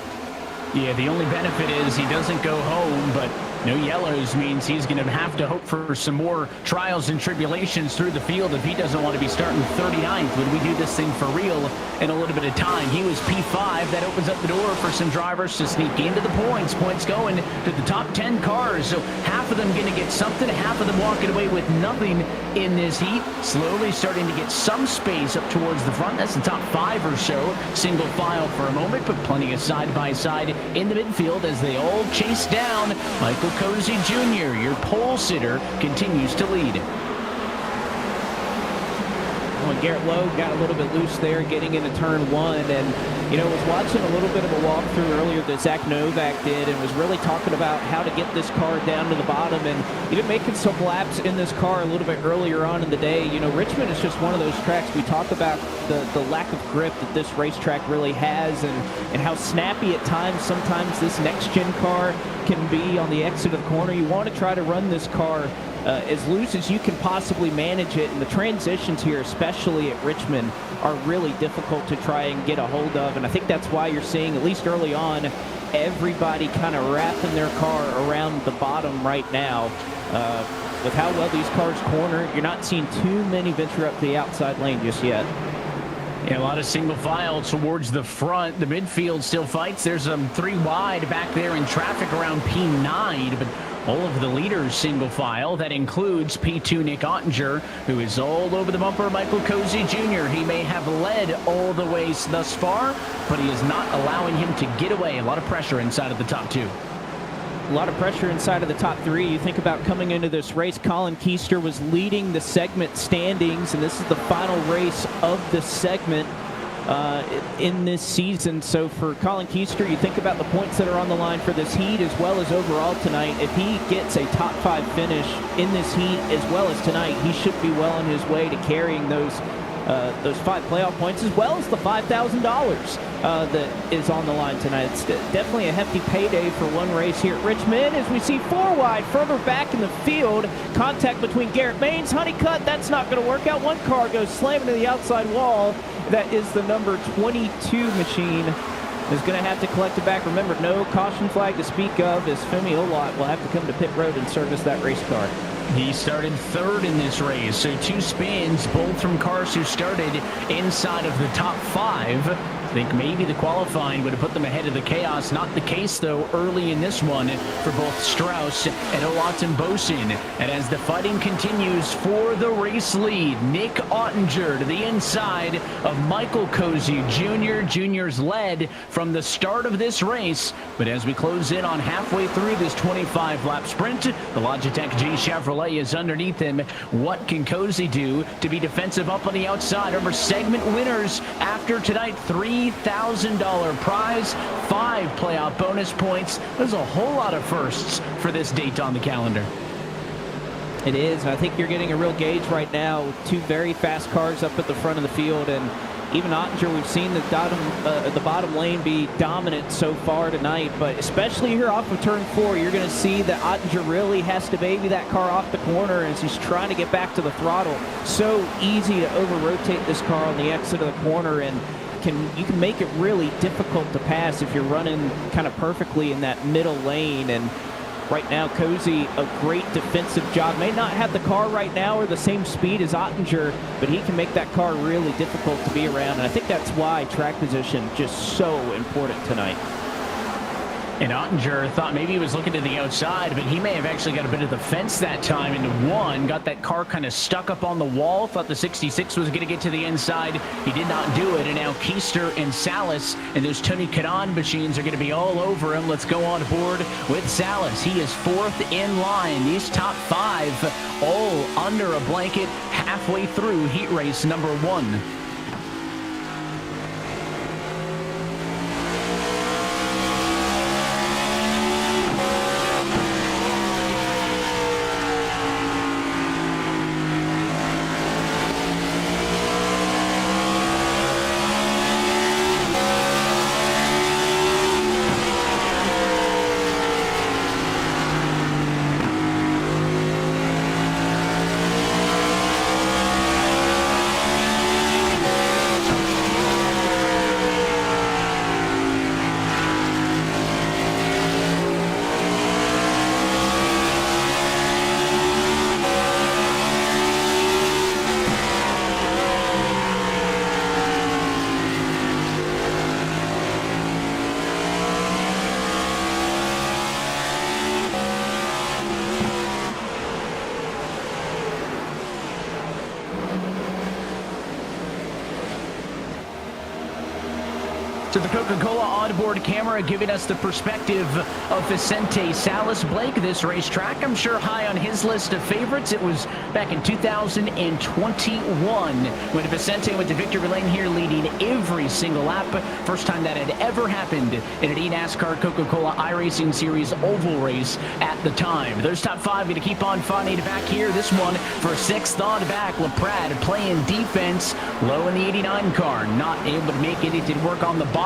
Yeah, the only benefit is he doesn't go home, but no yellows means he's going to have to hope for some more trials and tribulations through the field if he doesn't want to be starting 39th when we do this thing for real in a little bit of time. He was P5. That opens up the door for some drivers to sneak into the points. Points going to the top 10 cars. So half of them going to get something, half of them walking away with nothing in this heat. Slowly starting to get some space up towards the front. That's the top 5 or so. Single file for a moment, but plenty of side-by-side in the midfield as they all chase down Michael Cozy Jr., your pole sitter, continues to lead. Well, Garrett Lowe got a little bit loose there getting into turn 1, and was watching a little bit of a walkthrough earlier that Zach Novak did and was really talking about how to get this car down to the bottom, and even making some laps in this car a little bit earlier on in the day. Richmond is just one of those tracks. We talk about the lack of grip that this racetrack really has, and how snappy at times sometimes this next-gen car can be on the exit of the corner. You want to try to run this car as loose as you can possibly manage it, and the transitions here, especially at Richmond, are really difficult to try and get a hold of, and I think that's why you're seeing, at least early on, everybody kind of wrapping their car around the bottom right now. With how well these cars corner, you're not seeing too many venture up the outside lane just yet. Yeah, a lot of single file towards the front. The midfield still fights. There's 3 wide back there in traffic around P9, but all of the leaders single file. That includes P2 Nick Ottinger, who is all over the bumper. Michael Cozy Jr. He may have led all the way thus far, but he is not allowing him to get away. A lot of pressure inside of the top 2. A lot of pressure inside of the top 3. You think about coming into this race, Colin Keister was leading the segment standings, and this is the final race of the segment in this season. So for Colin Keister, you think about the points that are on the line for this heat as well as overall tonight. If he gets a top 5 finish in this heat as well as tonight, he should be well on his way to carrying those those 5 playoff points, as well as the $5,000 that is on the line tonight. It's definitely a hefty payday for one race here at Richmond, as we see 4 wide further back in the field. Contact between Garrett Maines, Honeycutt, that's not going to work out. One car goes slamming to the outside wall. That is the number 22 machine. Is going to have to collect it back. Remember, no caution flag to speak of, as Femi Olot will have to come to pit road and service that race car. He started 3rd in this race, so 2 spins, both from cars who started inside of the top 5. I think maybe the qualifying would have put them ahead of the chaos. Not the case, though, early in this one for both Strauss and Olot and Boson. And as the fighting continues for the race lead, Nick Ottinger to the inside of Michael Cozy Jr. Jr.'s led from the start of this race. But as we close in on halfway through this 25-lap sprint, the Logitech G Chevrolet is underneath him. What can Cozy do to be defensive up on the outside? Remember, segment winners after tonight, $3,000 prize, 5 playoff bonus points. There's a whole lot of firsts for this date on the calendar. It is. I think you're getting a real gauge right now with 2 very fast cars up at the front of the field, and even Ottinger, we've seen the bottom lane be dominant so far tonight, but especially here off of turn 4, you're going to see that Ottinger really has to baby that car off the corner as he's trying to get back to the throttle. So easy to over-rotate this car on the exit of the corner, and you can make it really difficult to pass if you're running kind of perfectly in that middle lane. And right now, Cozy, a great defensive job. May not have the car right now or the same speed as Ottinger, but he can make that car really difficult to be around. And I think that's why track position just so important tonight. And Ottinger thought maybe he was looking to the outside, but he may have actually got a bit of the fence that time into 1. Got that car kind of stuck up on the wall. Thought the 66 was going to get to the inside. He did not do it. And now Keister and Salas and those Tony Kanaan machines are going to be all over him. Let's go on board with Salas. He is 4th in line. These top 5 all under a blanket halfway through heat race number 1. to the Coca-Cola onboard camera, giving us the perspective of Vicente Salas. Blake, this racetrack, I'm sure high on his list of favorites. It was back in 2021 when Vicente went to victory lane here, leading every single lap. First time that had ever happened in an eNASCAR Coca-Cola iRacing Series oval race at the time. Those top five going to keep on finding it back here. This one for sixth on back. LaPrade playing defense low in the 89 car, not able to make it. It did work on the bottom.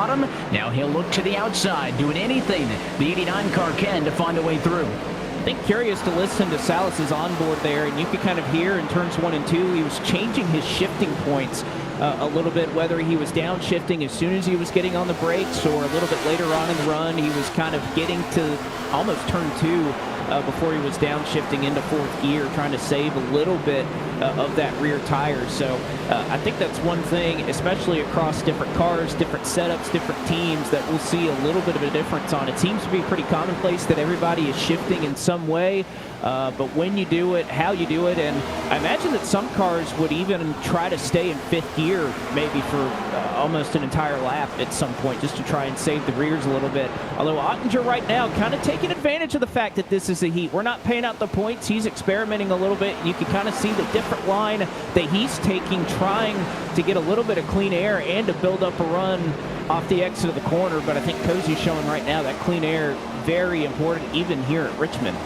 Now he'll look to the outside, doing anything the 89 car can to find a way through. I think curious to listen to Salas's onboard there, and you could kind of hear in turns 1 and 2, he was changing his shifting points a little bit, whether he was downshifting as soon as he was getting on the brakes or a little bit later on in the run. He was kind of getting to almost turn 2 before he was downshifting into fourth gear, trying to save a little bit of that rear tire. So I think that's one thing, especially across different cars, different setups, different teams, that we'll see a little bit of a difference on. It seems to be pretty commonplace that everybody is shifting in some way, but when you do it, how you do it, and I imagine that some cars would even try to stay in fifth gear maybe for almost an entire lap at some point, just to try and save the rears a little bit. Although Ottinger right now kind of taking advantage of the fact that this is a heat. We're not paying out the points. He's experimenting a little bit. You can kind of see the different line that he's taking, trying to get a little bit of clean air and to build up a run off the exit of the corner. But I think Cozy's showing right now that clean air, very important even here at Richmond.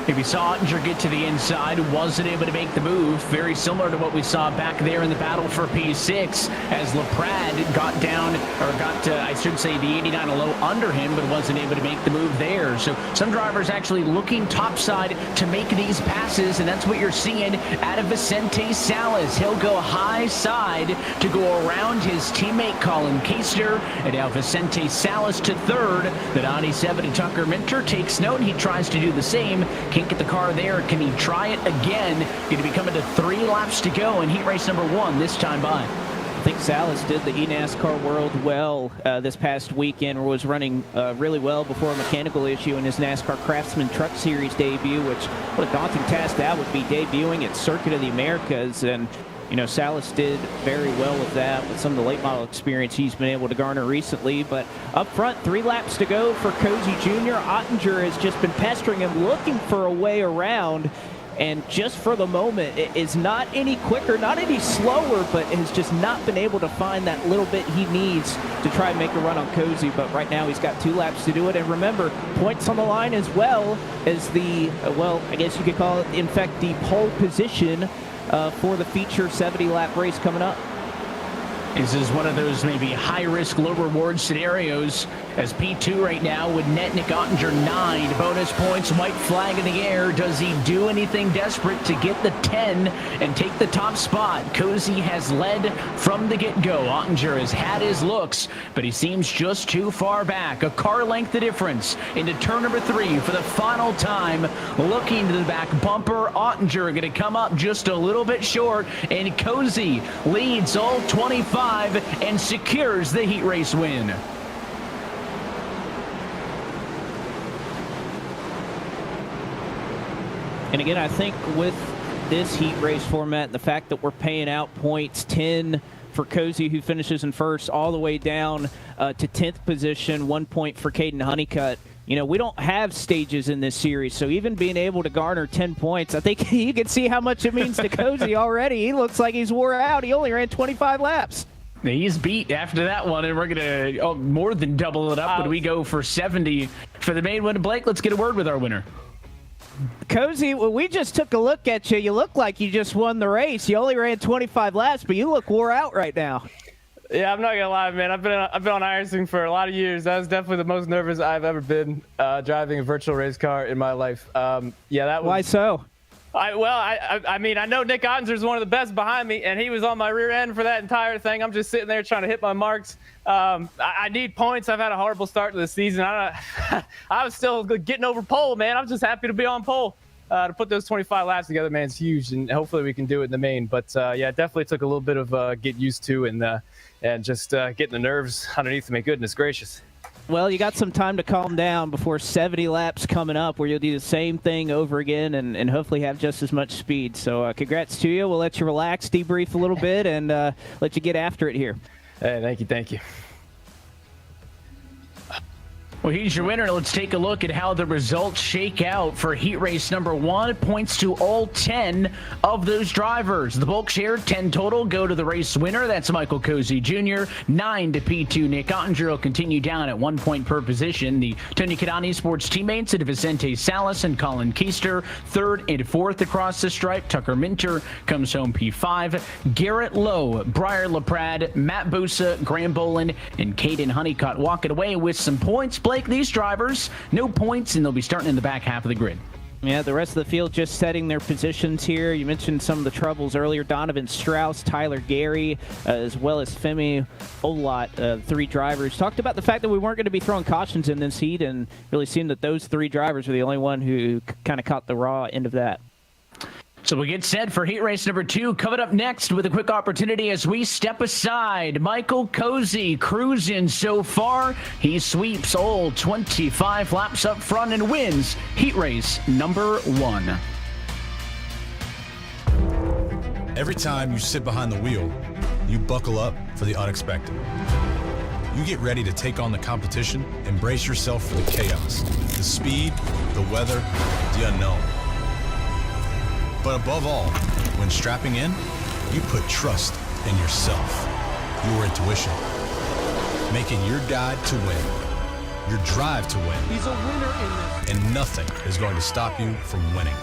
If you saw Ottinger get to the inside, wasn't able to make the move. Very similar to what we saw back there in the battle for P6 as LaPrade got down, or got, I should say, the 89 low under him, but wasn't able to make the move there. So some drivers actually looking topside to make these passes, and that's what you're seeing out of Vicente Salas. He'll go high side to go around his teammate Colin Keister, and now Vicente Salas to third. The 97 to Tucker Minter takes note. He tries to do the same. Can't get the car there. Can he try it again? Going to be coming to 3 laps to go in heat race number 1 this time by. I think Salas did the eNASCAR World well this past weekend, or was running really well before a mechanical issue in his NASCAR Craftsman Truck Series debut, which, what a daunting task that would be, debuting at Circuit of the Americas. And you know, Salas did very well with that, with some of the late model experience he's been able to garner recently. But up front, 3 laps to go for Cozy Jr. Ottinger has just been pestering him, looking for a way around. And just for the moment, it is not any quicker, not any slower, but has just not been able to find that little bit he needs to try and make a run on Cozy. But right now, he's got 2 laps to do it. And remember, points on the line as well as the, well, I guess you could call it, in fact, the pole position for the feature 70-lap race coming up. This is one of those maybe high-risk, low-reward scenarios, as P2 right now would net Nick Ottinger 9 bonus points, white flag in the air. Does he do anything desperate to get the 10 and take the top spot? Cozy has led from the get-go. Ottinger has had his looks, but he seems just too far back. A car length of difference into turn number 3 for the final time. Looking to the back bumper, Ottinger going to come up just a little bit short, and Cozy leads all 25 and secures the heat race win. And again, I think with this heat race format, the fact that we're paying out points, 10 for Cozy, who finishes in first, all the way down to 10th position, 1 point for Caden Honeycutt. You know, we don't have stages in this series, so even being able to garner 10 points, I think you can see how much it means to Cozy already. He looks like he's wore out. He only ran 25 laps. He's beat after that one, and we're going to more than double it up when we go for 70 for the main win. Blake, let's get a word with our winner. Cozy, well, we just took a look at you. You look like you just won the race. You only ran 25 laps, but you look wore out right now. Yeah, I'm not gonna lie, man. I've been on iRacing for a lot of years. That was definitely the most nervous I've ever been driving a virtual race car in my life. Yeah, that was. Why so? I mean, I know Nick Ottinger's one of the best behind me, and he was on my rear end for that entire thing. I'm just sitting there trying to hit my marks. I need points. I've had a horrible start to the season. I was still getting over pole, man. I'm just happy to be on pole. To put those 25 laps together, man, it's huge, and hopefully we can do it in the main. But yeah, it definitely took a little bit of get used to and just getting the nerves underneath me. Goodness gracious. Well, you got some time to calm down before 70 laps coming up, where you'll do the same thing over again and hopefully have just as much speed. So congrats to you. We'll let you relax, debrief a little bit, and let you get after it here. Hey, thank you. Well, here's your winner. Let's take a look at how the results shake out for heat race number 1. Points to all 10 of those drivers. The bulk share, 10 total, go to the race winner. That's Michael Cozy Jr. 9 to P2. Nick Ottinger will continue down at 1 point per position. The Tony Kadani Esports teammates at Vicente Salas and Colin Keister, 3rd and 4th across the stripe. Tucker Minter comes home P5. Garrett Lowe, Briar LaPrade, Matt Bosa, Graham Boland, and Caden Honeycutt walking away with some points. Blake, these drivers, no points, and they'll be starting in the back half of the grid. Yeah, the rest of the field just setting their positions here. You mentioned some of the troubles earlier. Donovan Strauss, Tyler Gary, as well as Femi Olot, 3 drivers. Talked about the fact that we weren't going to be throwing cautions in this heat, and really seemed that those 3 drivers were the only one who kind of caught the raw end of that. So we get set for heat race number 2. Coming up next with a quick opportunity as we step aside. Michael Cozy cruising so far. He sweeps all 25 laps up front and wins heat race number 1. Every time you sit behind the wheel, you buckle up for the unexpected. You get ready to take on the competition and brace yourself for the chaos, the speed, the weather, the unknown. But above all, when strapping in, you put trust in yourself, your intuition, making your guide to win. your drive to win. He's a winner in this. And nothing is going to stop you from winning.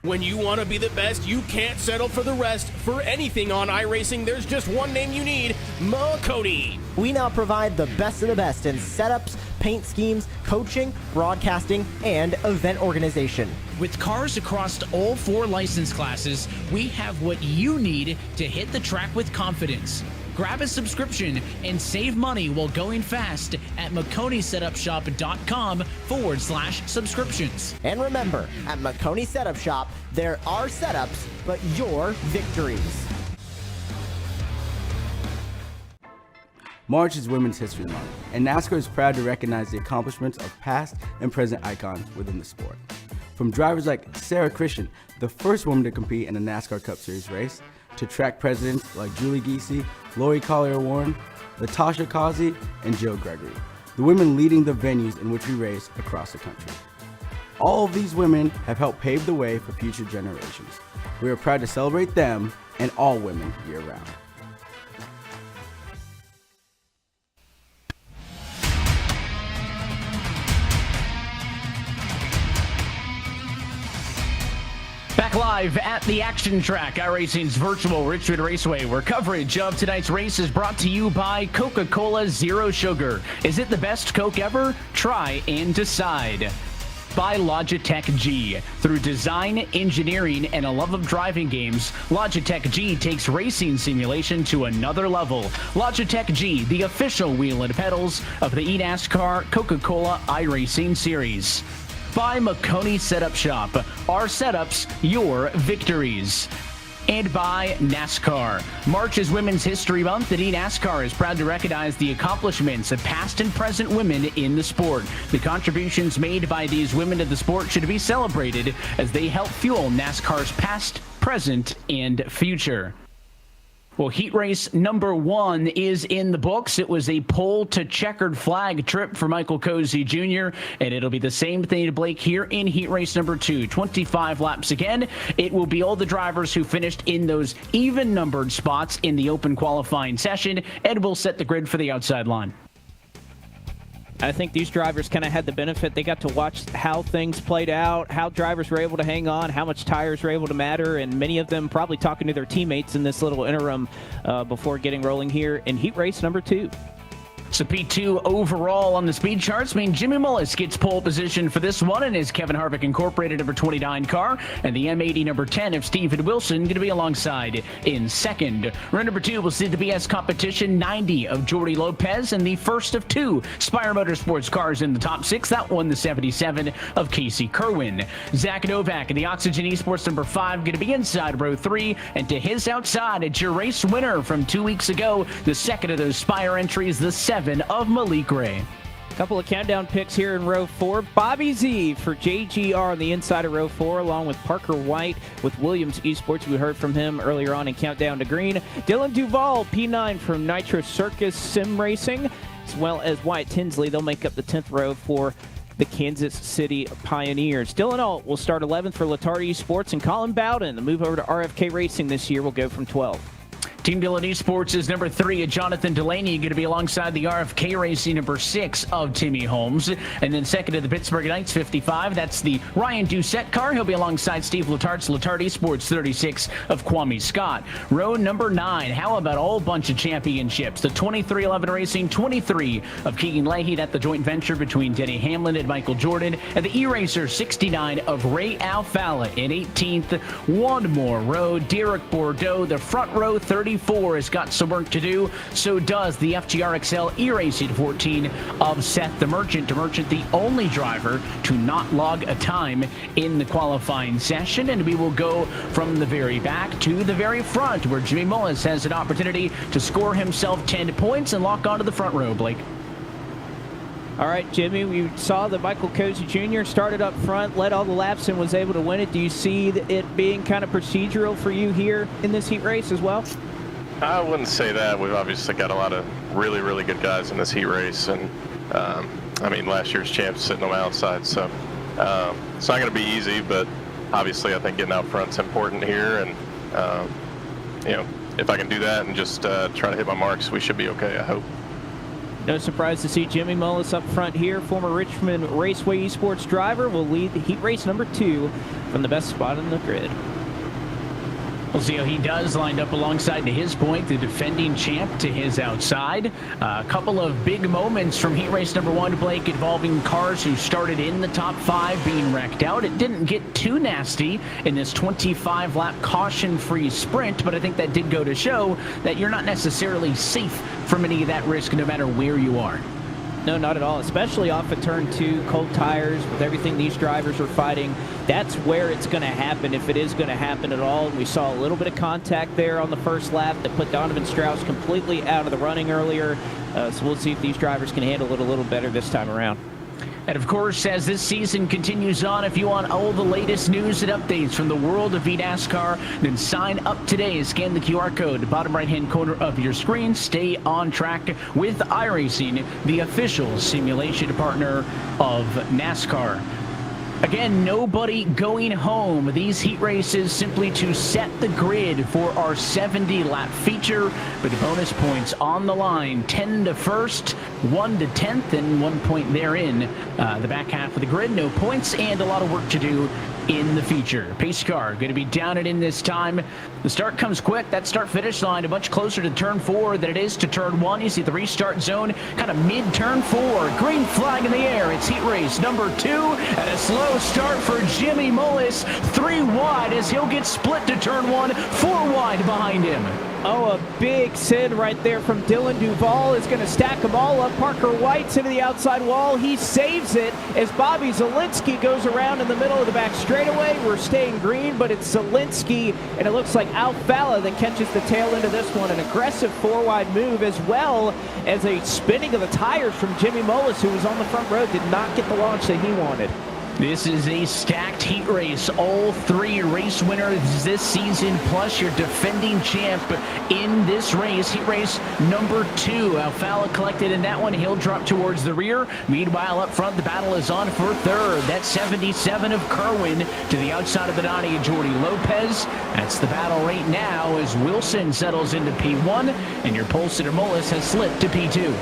When you want to be the best, you can't settle for the rest. For anything on iRacing, there's just one name you need, Makoni. We now provide the best of the best in setups, paint schemes, coaching, broadcasting, and event organization. With cars across all 4 license classes, we have what you need to hit the track with confidence. Grab a subscription and save money while going fast at McConeySetupShop.com/subscriptions. And remember, at Makoni Setup Shop, there are setups, but your victories. March is Women's History Month, and NASCAR is proud to recognize the accomplishments of past and present icons within the sport. From drivers like Sarah Christian, the first woman to compete in a NASCAR Cup Series race, to track presidents like Julie Giese, Lori Collier-Warren, Latasha Causey, and Joe Gregory, the women leading the venues in which we race across the country. All of these women have helped pave the way for future generations. We are proud to celebrate them and all women year-round. Back live at the action track, iRacing's virtual Richmond Raceway, where coverage of tonight's race is brought to you by Coca-Cola Zero Sugar. Is it the best Coke ever? Try and decide. By Logitech G. Through design, engineering, and a love of driving games, Logitech G takes racing simulation to another level. Logitech G, the official wheel and pedals of the eNASCAR Coca-Cola iRacing Series. By Makoni Setup Shop. Our setups, your victories. And by NASCAR. March is Women's History Month, and eNASCAR is proud to recognize the accomplishments of past and present women in the sport. The contributions made by these women to the sport should be celebrated as they help fuel NASCAR's past, present, and future. Well, heat race number 1 is in the books. It was a pole to checkered flag trip for Michael Cozy Jr., and it'll be the same thing to Blake here in heat race number 2. 25 laps again. It will be all the drivers who finished in those even-numbered spots in the open qualifying session, and will set the grid for the outside line. I think these drivers kind of had the benefit. They got to watch how things played out, how drivers were able to hang on, how much tires were able to matter, and many of them probably talking to their teammates in this little interim before getting rolling here in heat race number 2. So P2 overall on the speed charts mean Jimmy Mullis gets pole position for this one in his Kevin Harvick Incorporated number 29 car, and the M80 number 10 of Stephen Wilson going to be alongside in second. Round number 2 will see the BS competition 90 of Jordy Lopez, and the first of 2 Spire Motorsports cars in the top 6. That one, the 77 of Casey Kerwin. Zach Novak in the Oxygen Esports number 5 going to be inside row 3, and to his outside, it's your race winner from 2 weeks ago, the second of those Spire entries, the 7 of Malik Ray. Couple of countdown picks here in row 4. Bobby Z for JGR on the inside of row 4, along with Parker White with Williams Esports. We heard from him earlier on in Countdown to Green. Dylan Duvall, P9 from Nitro Circus Sim Racing, as well as Wyatt Tinsley. They'll make up the 10th row for the Kansas City Pioneers. Dylan Alt will start 11th for Latardi Esports, and Colin Bowden, the move over to RFK Racing this year, will go from 12th. Team Dillon Esports is number 3 at Jonathan Delaney, going to be alongside the RFK Racing number 6 of Timmy Holmes. And then second to the Pittsburgh Knights 55, that's the Ryan Doucette car. He'll be alongside Steve Latart's Latart Esports 36 of Kwame Scott. Row number 9, how about a whole bunch of championships? The 2311 Racing 23 of Keegan Leahy, that's the joint venture between Denny Hamlin and Michael Jordan. And the E-Racer 69 of Ray Alfala in 18th. One more row, Derek Bordeaux, the front row 30 34 has got some work to do. So does the FGRXL eRacing 14 of Seth the Merchant. The Merchant, the only driver to not log a time in the qualifying session. And we will go from the very back to the very front, where Jimmy Mullis has an opportunity to score himself 10 points and lock onto the front row, Blake. All right, Jimmy, we saw that Michael Cozy Jr. started up front, led all the laps, and was able to win it. Do you see it being kind of procedural for you here in this heat race as well? I wouldn't say that. We've obviously got a lot of really, really good guys in this heat race. And, I mean, last year's champs sitting on the outside. So it's not going to be easy, but obviously I think getting out front's important here. And, you know, if I can do that and just try to hit my marks, we should be okay, I hope. No surprise to see Jimmy Mullis up front here. Former Richmond Raceway Esports driver will lead the heat race number 2 from the best spot in the grid. We'll see how he does, lined up alongside, to his point, the defending champ to his outside. A couple of big moments from heat race number 1, Blake, involving cars who started in the top 5 being wrecked out. It didn't get too nasty in this 25-lap caution-free sprint, but I think that did go to show that you're not necessarily safe from any of that risk no matter where you are. No, not at all, especially off of turn 2, cold tires, with everything these drivers are fighting. That's where it's going to happen, if it is going to happen at all. We saw a little bit of contact there on the first lap that put Donovan Strauss completely out of the running earlier. So we'll see if these drivers can handle it a little better this time around. And of course, as this season continues on, if you want all the latest news and updates from the world of eNASCAR, then sign up today. Scan the QR code, bottom right-hand corner of your screen. Stay on track with iRacing, the official simulation partner of NASCAR. Again, nobody going home. These heat races simply to set the grid for our 70-lap feature, with the bonus points on the line. 10 to first, 1 to 10th, and 1 point therein. The back half of the grid, no points, and a lot of work to do in the feature. Pace car going to be down and in this time. The start comes quick. That start-finish line a much closer to turn 4 than it is to turn 1. You see the restart zone kind of mid-turn 4. Green flag in the air. It's heat race number 2, and a slow start for Jimmy Mullis. 3 wide as he'll get split to turn 1. 4 wide behind him. Oh, a big sin right there from Dylan Duvall is going to stack them all up. Parker White's into the outside wall. He saves it as Bobby Zielinski goes around in the middle of the back straightaway. We're staying green, but it's Zielinski, and it looks like Alfala that catches the tail end of this one. An aggressive 4-wide move, as well as a spinning of the tires from Jimmy Mullis, who was on the front row, did not get the launch that he wanted. This is a stacked heat race. All 3 race winners this season, plus your defending champ in this race. Heat race number 2. Alfala collected in that one. He'll drop towards the rear. Meanwhile, up front, the battle is on for 3rd. That's 77 of Kerwin to the outside of the Donnie and Jordy Lopez. That's the battle right now as Wilson settles into P1, and your pole sitter Mullis has slipped to P2.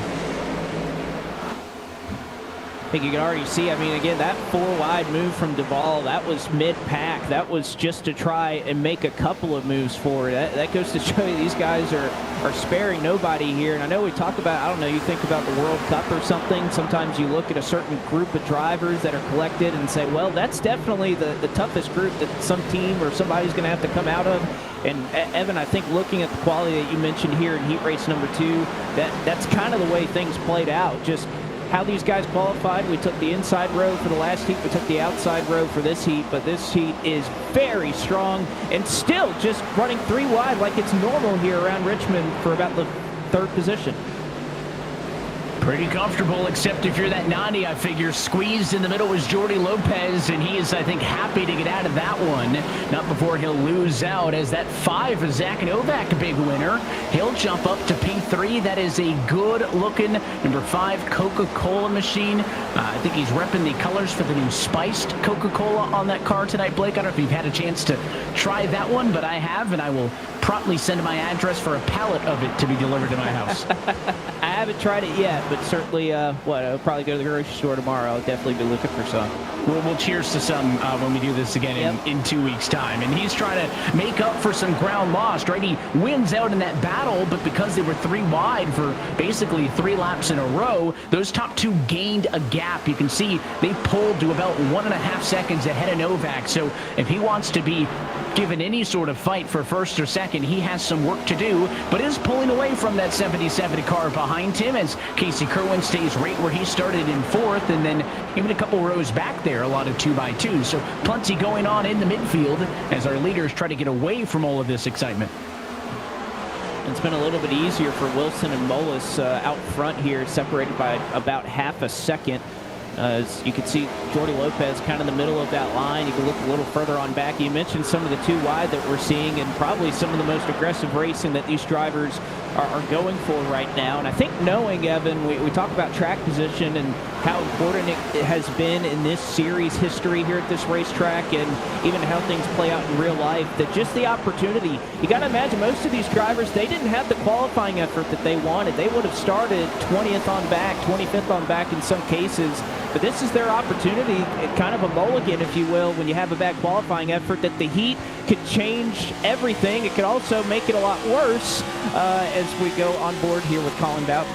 I think you can already see, I mean, again, that 4-wide move from Duvall, that was mid-pack. That was just to try and make a couple of moves forward. That goes to show you these guys are sparing nobody here. And I know we talk about, I don't know, you think about the World Cup or something. Sometimes you look at a certain group of drivers that are collected and say, well, that's definitely the toughest group that some team or somebody's going to have to come out of. And Evan, I think looking at the quality that you mentioned here in heat race number 2, that's kind of the way things played out. Just how these guys qualified. We took the inside row for the last heat. We took the outside row for this heat. But this heat is very strong and still just running 3 wide like it's normal here around Richmond for about the 3rd position. Pretty comfortable, except if you're that 90, I figure. Squeezed in the middle was Jordy Lopez, and he is, I think, happy to get out of that one. Not before he'll lose out, as that 5 is Zach Novak, a big winner. He'll jump up to P3. That is a good-looking number 5 Coca-Cola machine. I think he's repping the colors for the new spiced Coca-Cola on that car tonight, Blake. I don't know if you've had a chance to try that one, but I have, and I will promptly send my address for a pallet of it to be delivered to my house. I haven't tried it yet, but certainly, I'll probably go to the grocery store tomorrow. I'll definitely be looking for some. We'll cheers to some when we do this again in 2 weeks' time. And he's trying to make up for some ground lost, right? He wins out in that battle, but because they were 3 wide for basically 3 laps in a row, those top 2 gained a gap. You can see they pulled to about 1.5 seconds ahead of Novak. So if he wants to be given any sort of fight for first or second. He has some work to do, but is pulling away from that 77 car behind him as Casey Kerwin stays right where he started in 4th, and then even a couple rows back there, a lot of 2x2. So plenty going on in the midfield as our leaders try to get away from all of this excitement. It's been a little bit easier for Wilson and Mullis out front here, separated by about half a second. As you can see, Jordy Lopez kind of in the middle of that line. You can look a little further on back. You mentioned some of the 2 wide that we're seeing, and probably some of the most aggressive racing that these drivers are going for right now. And I think knowing, Evan, we talk about track position and how important it has been in this series history here at this racetrack, and even how things play out in real life, that just the opportunity, you got to imagine most of these drivers, they didn't have the qualifying effort that they wanted. They would have started 20th on back, 25th on back in some cases. But this is their opportunity, kind of a mulligan, if you will, when you have a bad qualifying effort, that the heat could change everything. It could also make it a lot worse as we go on board here with Colin Bowden.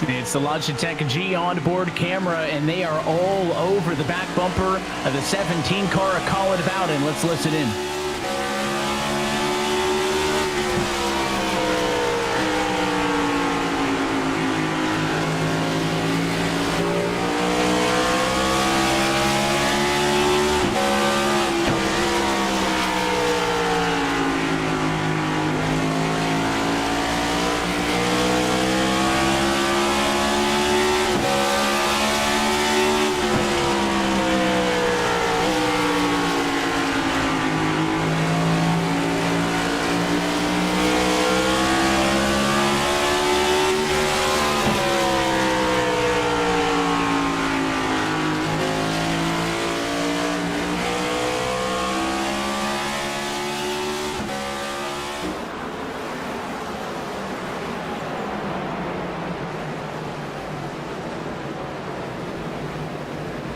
It's the Logitech G onboard camera, and they are all over the back bumper of the 17 car of Colin Bowden. Let's listen in.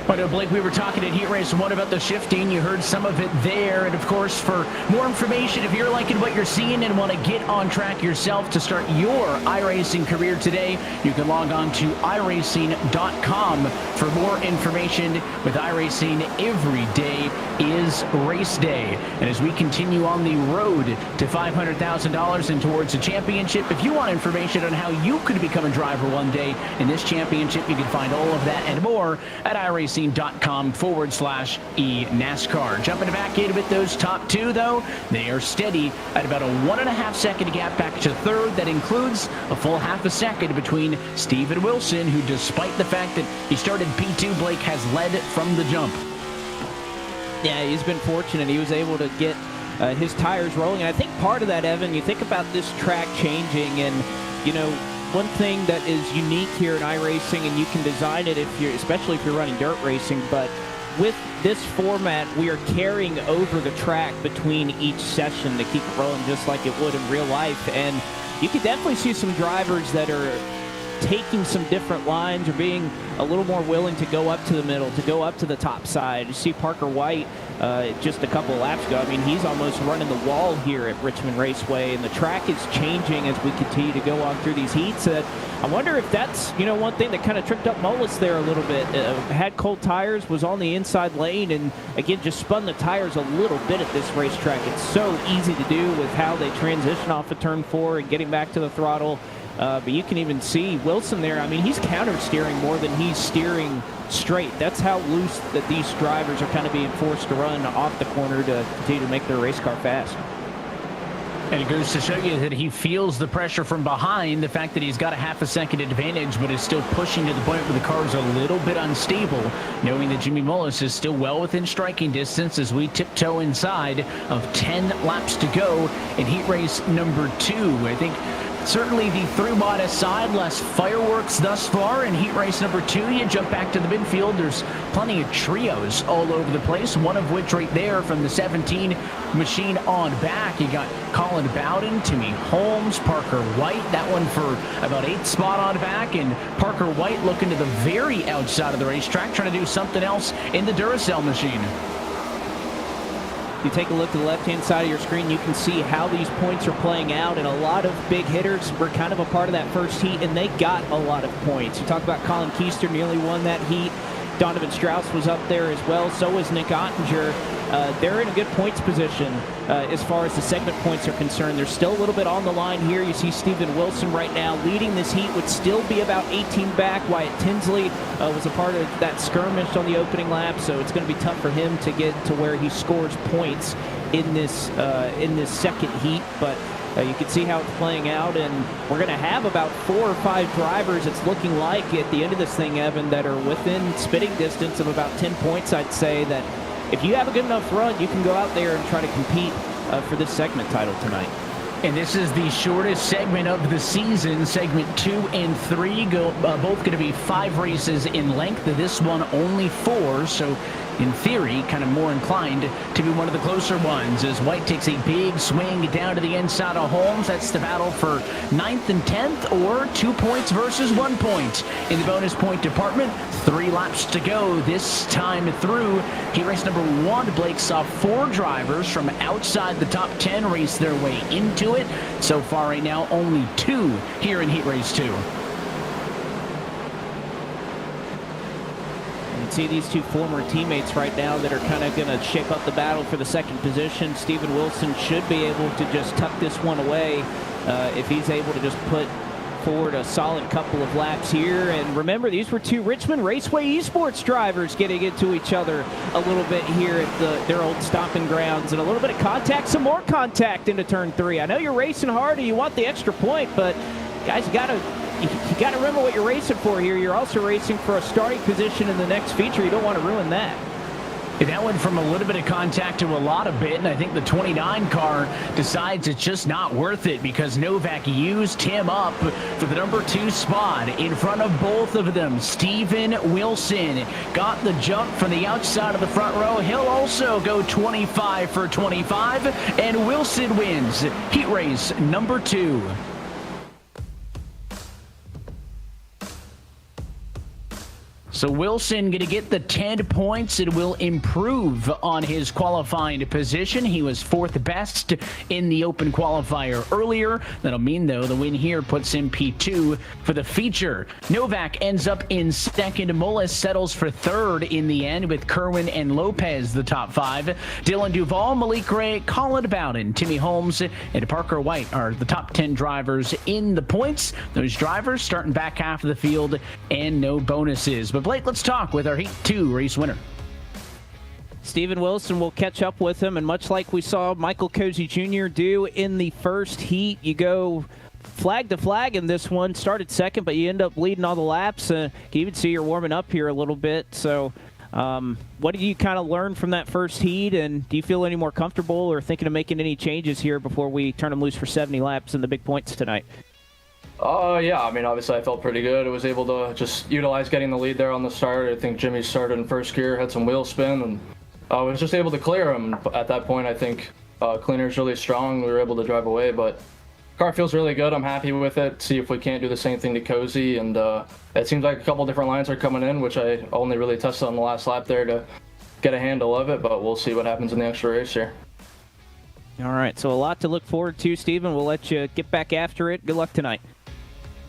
I know, Blake, we were talking at Heat Race 1 about the shifting. You heard some of it there. And, of course, for more information, if you're liking what you're seeing and want to get on track yourself to start your iRacing career today, you can log on to iRacing.com for more information. With iRacing, every day is race day. And as we continue on the road to $500,000 and towards a championship, if you want information on how you could become a driver one day in this championship, you can find all of that and more at iRacing.com/eNASCAR. Jumping back in with those top 2, though, they are steady at about a 1.5 second gap back to 3rd. That includes a full half a second between Steven Wilson, who, despite the fact that he started P2, Blake, has led from the jump. Yeah, he's been fortunate. He was able to get his tires rolling. And I think part of that, Evan, you think about this track changing, and, you know, one thing that is unique here in iRacing, and you can design it especially if you're running dirt racing, but with this format, we are carrying over the track between each session to keep it rolling just like it would in real life. And you can definitely see some drivers that are taking some different lines or being a little more willing to go up to the middle, to go up to the top side. You see Parker White just a couple of laps ago. I mean, he's almost running the wall here at Richmond Raceway, and the track is changing as we continue to go on through these heats. I wonder if that's, you know, one thing that kind of tripped up Mullis there a little bit. Had cold tires, was on the inside lane, and again, just spun the tires a little bit at this racetrack. It's so easy to do with how they transition off of turn 4 and getting back to the throttle. But you can even see Wilson there. I mean, he's counter-steering more than he's steering straight. That's how loose that these drivers are kind of being forced to run off the corner to continue to make their race car fast. And it goes to show you that he feels the pressure from behind, the fact that he's got a half a second advantage, but is still pushing to the point where the car is a little bit unstable, knowing that Jimmy Mullis is still well within striking distance as we tiptoe inside of 10 laps to go in heat race number 2. I think certainly the through-mod aside, less fireworks thus far. In heat race number 2, you jump back to the midfield. There's plenty of trios all over the place, one of which right there from the 17 machine on back. You got Colin Bowden, Timmy Holmes, Parker White, that one for about 8th spot on back, and Parker White looking to the very outside of the racetrack, trying to do something else in the Duracell machine. If you take a look to the left-hand side of your screen, you can see how these points are playing out, and a lot of big hitters were kind of a part of that first heat, and they got a lot of points. You talk about Colin Keister, nearly won that heat. Donovan Strauss was up there as well. So was Nick Ottinger. they're in a good points position as far as the segment points are concerned. They're still a little bit on the line here. You see Steven Wilson right now leading this heat, would still be about 18 back. Wyatt Tinsley was a part of that skirmish on the opening lap, so it's going to be tough for him to get to where he scores points in this second heat. But you can see how it's playing out, and we're going to have about 4 or 5 drivers, it's looking like, at the end of this thing, Evan, that are within spitting distance of about 10 points, I'd say, that if you have a good enough run, you can go out there and try to compete for this segment title tonight. And this is the shortest segment of the season. Segment 2 and 3 both going to be 5 races in length. This one only 4, so in theory, kind of more inclined to be one of the closer ones as White takes a big swing down to the inside of Holmes. That's the battle for 9th and 10th, or 2 points versus 1 point. In the bonus point department, 3 laps to go this time through. Heat race number 1, Blake saw 4 drivers from outside the top 10 race their way into it. So far right now, only 2 here in heat race 2. See these 2 former teammates right now that are kind of going to shape up the battle for the second position. Steven Wilson should be able to just tuck this one away if he's able to just put forward a solid couple of laps here. And remember, these were 2 Richmond Raceway Esports drivers getting into each other a little bit here at their old stomping grounds, and a little bit of contact, some more contact into turn 3. I know you're racing hard and you want the extra point, but guys, you got to remember what you're racing for here. You're also racing for a starting position in the next feature. You don't want to ruin that. That went from a little bit of contact to a lot of bit, and I think the 29 car decides it's just not worth it because Novak used him up for the number 2 spot in front of both of them. Steven Wilson got the jump from the outside of the front row. He'll also go 25 for 25, and Wilson wins heat race number 2. So Wilson going to get the 10 points. It will improve on his qualifying position. He was 4th best in the open qualifier earlier. That'll mean, though, the win here puts him P2 for the feature. Novak ends up in 2nd. Mullis settles for 3rd in the end with Kerwin and Lopez the top 5. Dylan Duvall, Malik Ray, Colin Bowden, Timmy Holmes, and Parker White are the top 10 drivers in the points. Those drivers starting back half of the field and no bonuses. But Blake, let's talk with our Heat 2 race winner. Steven Wilson will catch up with him, and much like we saw Michael Cozy Jr. do in the first heat, you go flag to flag in this one. Started 2nd, but you end up leading all the laps. You can even see you're warming up here a little bit. So what did you kind of learn from that first heat, and do you feel any more comfortable or thinking of making any changes here before we turn them loose for 70 laps in the big points tonight? Yeah, I mean, obviously I felt pretty good. I was able to just utilize getting the lead there on the start. I think Jimmy started in first gear, had some wheel spin, and I was just able to clear him. At that point, I think cleaner's really strong. We were able to drive away, but car feels really good. I'm happy with it. See if we can't do the same thing to Cozy, and it seems like a couple different lines are coming in, which I only really tested on the last lap there to get a handle of it, but we'll see what happens in the extra race here. All right, so a lot to look forward to, Steven. We'll let you get back after it. Good luck tonight.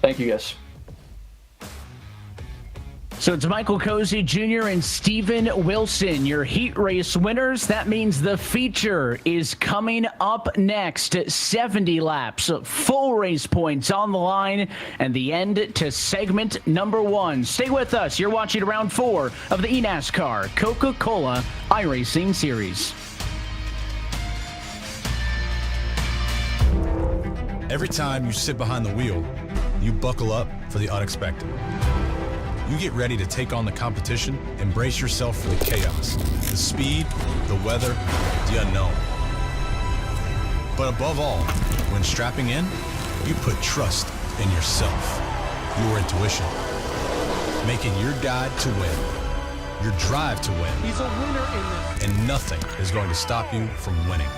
Thank you, guys. So it's Michael Cozy Jr. and Steven Wilson, your heat race winners. That means the feature is coming up next. 70 laps, full race points on the line, and the end to segment number 1. Stay with us. You're watching round 4 of the eNASCAR Coca-Cola iRacing Series. Every time you sit behind the wheel, you buckle up for the unexpected. You get ready to take on the competition and brace yourself for the chaos, the speed, the weather, the unknown. But above all, when strapping in, you put trust in yourself, your intuition. Make it your guide to win, your drive to win. He's a winner in this. And nothing is going to stop you from winning.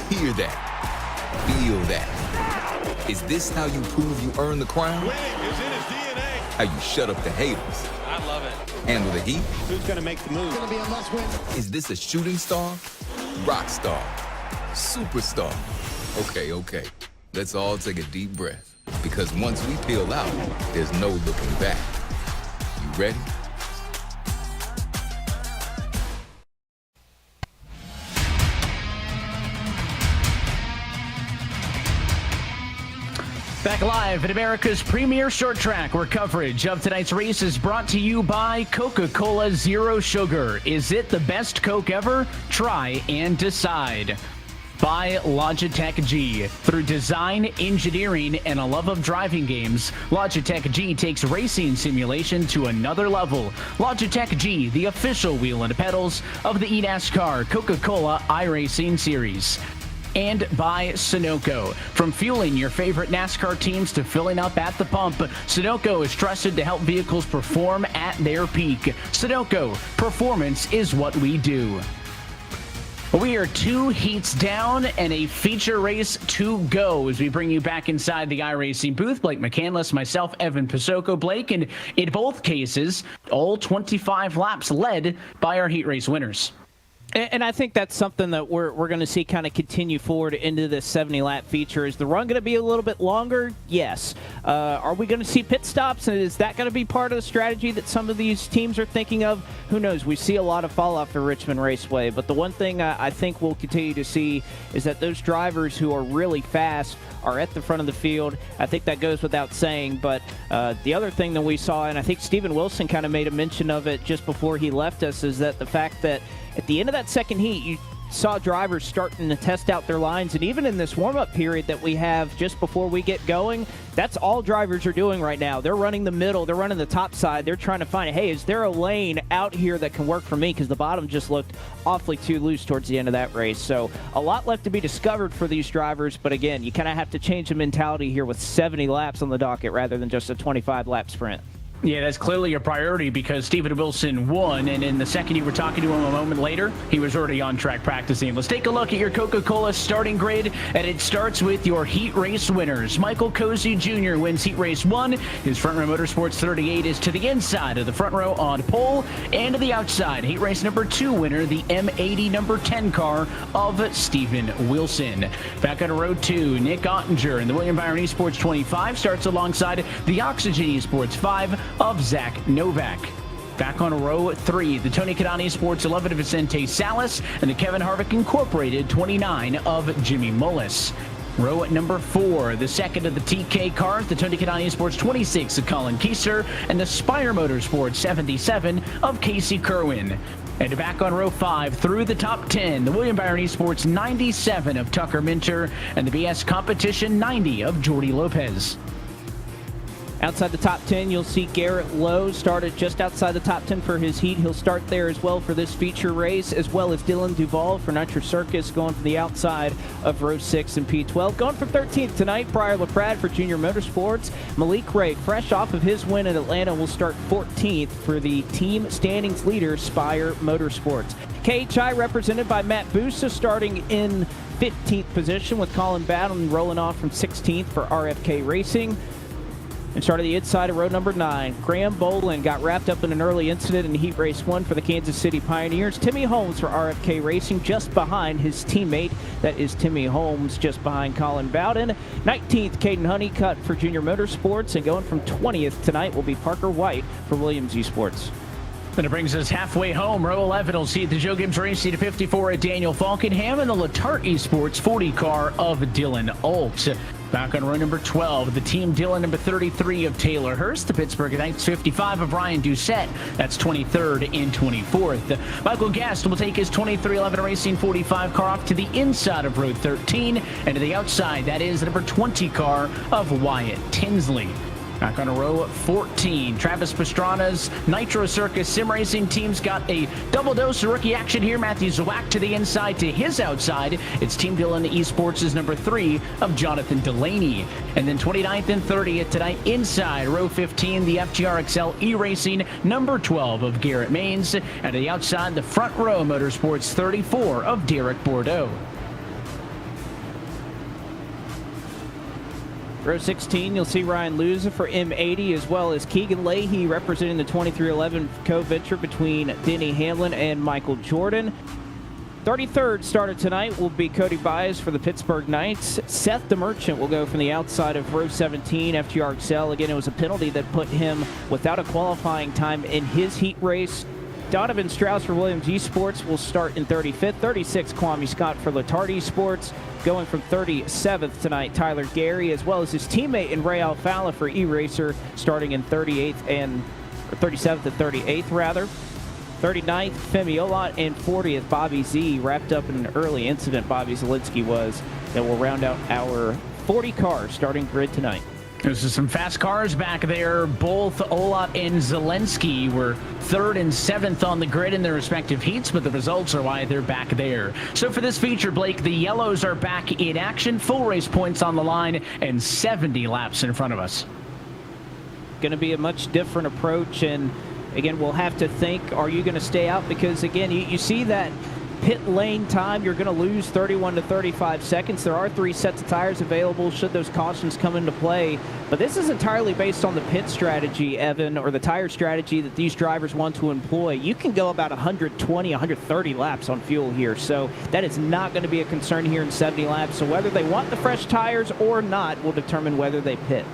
Hear that. Feel that. Is this how you prove you earn the crown? Winning is in his DNA. How you shut up the haters? I love it. Handle the heat? Who's going to make the move? It's going to be a must-win. Is this a shooting star? Rock star? Superstar? Okay. Let's all take a deep breath. Because once we peel out, there's no looking back. You ready? Back live at America's premier short track, where coverage of tonight's race is brought to you by Coca-Cola Zero Sugar. Is it the best Coke ever? Try and decide. By Logitech G. Through design, engineering, and a love of driving games, Logitech G takes racing simulation to another level. Logitech G, the official wheel and pedals of the eNASCAR Coca-Cola iRacing Series. And by Sunoco. From fueling your favorite NASCAR teams to filling up at the pump, Sunoco is trusted to help vehicles perform at their peak. Sunoco, performance is what we do. We are 2 heats down and a feature race to go as we bring you back inside the iRacing booth. Blake McCandless, myself, Evan Pasoko. Blake, and in both cases, all 25 laps led by our heat race winners. And I think that's something that we're going to see kind of continue forward into this 70-lap feature. Is the run going to be a little bit longer? Yes. Are we going to see pit stops? And is that going to be part of the strategy that some of these teams are thinking of? Who knows? We see a lot of fall-off for Richmond Raceway. But the one thing I think we'll continue to see is that those drivers who are really fast are at the front of the field. I think that goes without saying. But the other thing that we saw, and I think Steven Wilson kind of made a mention of it just before he left us, is that the fact that at the end of that second heat, you saw drivers starting to test out their lines. And even in this warm-up period that we have just before we get going, that's all drivers are doing right now. They're running the middle. They're running the top side. They're trying to find, hey, is there a lane out here that can work for me? Because the bottom just looked awfully too loose towards the end of that race. So a lot left to be discovered for these drivers. But again, you kind of have to change the mentality here with 70 laps on the docket rather than just a 25-lap sprint. Yeah, that's clearly a priority because Steven Wilson won, and in the second you were talking to him a moment later, he was already on track practicing. Let's take a look at your Coca-Cola starting grid, and it starts with your heat race winners. Michael Cozy Jr. wins heat race 1. His front row Motorsports 38 is to the inside of the front row on pole, and to the outside, heat race number 2 winner, the M80 number 10 car of Steven Wilson. Back on row 2, Nick Ottinger and the William Byron Esports 25 starts alongside the Oxygen Esports 5 of Zach Novak. Back on row 3, the Tony Kadani Sports 11 of Vicente Salas and the Kevin Harvick Incorporated 29 of Jimmy Mullis. Row at number 4, the second of the TK cars, the Tony Kadani Sports 26 of Colin Keister and the Spire Motorsports 77 of Casey Kerwin. And back on row 5, through the top 10, the William Byron Esports 97 of Tucker Minter and the BS Competition 90 of Jordy Lopez. Outside the top 10, you'll see Garrett Lowe started just outside the top 10 for his heat. He'll start there as well for this feature race, as well as Dylan Duval for Nitro Circus going from the outside of row 6 and P12. Going for 13th tonight, Briar LaPrade for Junior Motorsports. Malik Ray, fresh off of his win in Atlanta, will start 14th for the team standings leader, Spire Motorsports. KHI represented by Matt Busa starting in 15th position, with Colin Bowden rolling off from 16th for RFK Racing. And started the inside of row number 9. Graham Bolin got wrapped up in an early incident in heat race 1 for the Kansas City Pioneers. Timmy Holmes for RFK Racing, just behind his teammate. That is Timmy Holmes, just behind Colin Bowden. 19th, Caden Honeycutt for Junior Motorsports. And going from 20th tonight will be Parker White for Williams Esports. And it brings us halfway home. Row 11 will see the Joe Gibbs Race Seat of 54 at Daniel Falkenham and the Letarte Esports 40 car of Dylan Alt. Back on row number 12, the Team Dillon number 33 of Taylor Hurst, the Pittsburgh Knights 55 of Ryan Doucette. That's 23rd and 24th. Michael Guest will take his 2311 Racing 45 car off to the inside of row 13, and to the outside, that is the number 20 car of Wyatt Tinsley. Back on a row 14. Travis Pastrana's Nitro Circus Sim Racing team's got a double dose of rookie action here. Matthew Zwack to the inside, to his outside. It's Team Dillon Esports' number 3 of Jonathan Delaney. And then 29th and 30th tonight inside row 15, the FGRXL E-Racing number 12 of Garrett Maines. And to the outside, the front row Motorsports 34 of Derek Bordeaux. Row 16, you'll see Ryan Luza for M80, as well as Keegan Leahy representing the 2311 co-venture between Denny Hamlin and Michael Jordan. 33rd starter tonight will be Cody Bias for the Pittsburgh Knights. Seth the Merchant will go from the outside of row 17, FGRXL. Again, it was a penalty that put him without a qualifying time in his heat race. Donovan Strauss for Williams Esports will start in 35th. 36th, Kwame Scott for Letard Esports. Going from 37th tonight, Tyler Gary, as well as his teammate in Ray Alfala for E-Racer, starting in 37th and 38th, rather. 39th, Femi Olot, and 40th, Bobby Z. Wrapped up in an early incident, Bobby Zielinski was, that will round out our 40 cars starting grid tonight. This is some fast cars back there. Both Olot and Zelensky were 3rd and 7th on the grid in their respective heats, but the results are why they're back there. So for this feature, Blake, the yellows are back in action. Full race points on the line and 70 laps in front of us. Going to be a much different approach, and again, we'll have to think, are you going to stay out? Because again, you see that pit lane time, you're going to lose 31 to 35 seconds. There are 3 sets of tires available should those cautions come into play. But this is entirely based on the pit strategy, Evan, or the tire strategy that these drivers want to employ. You can go about 120, 130 laps on fuel here. So that is not going to be a concern here in 70 laps. So whether they want the fresh tires or not will determine whether they pit.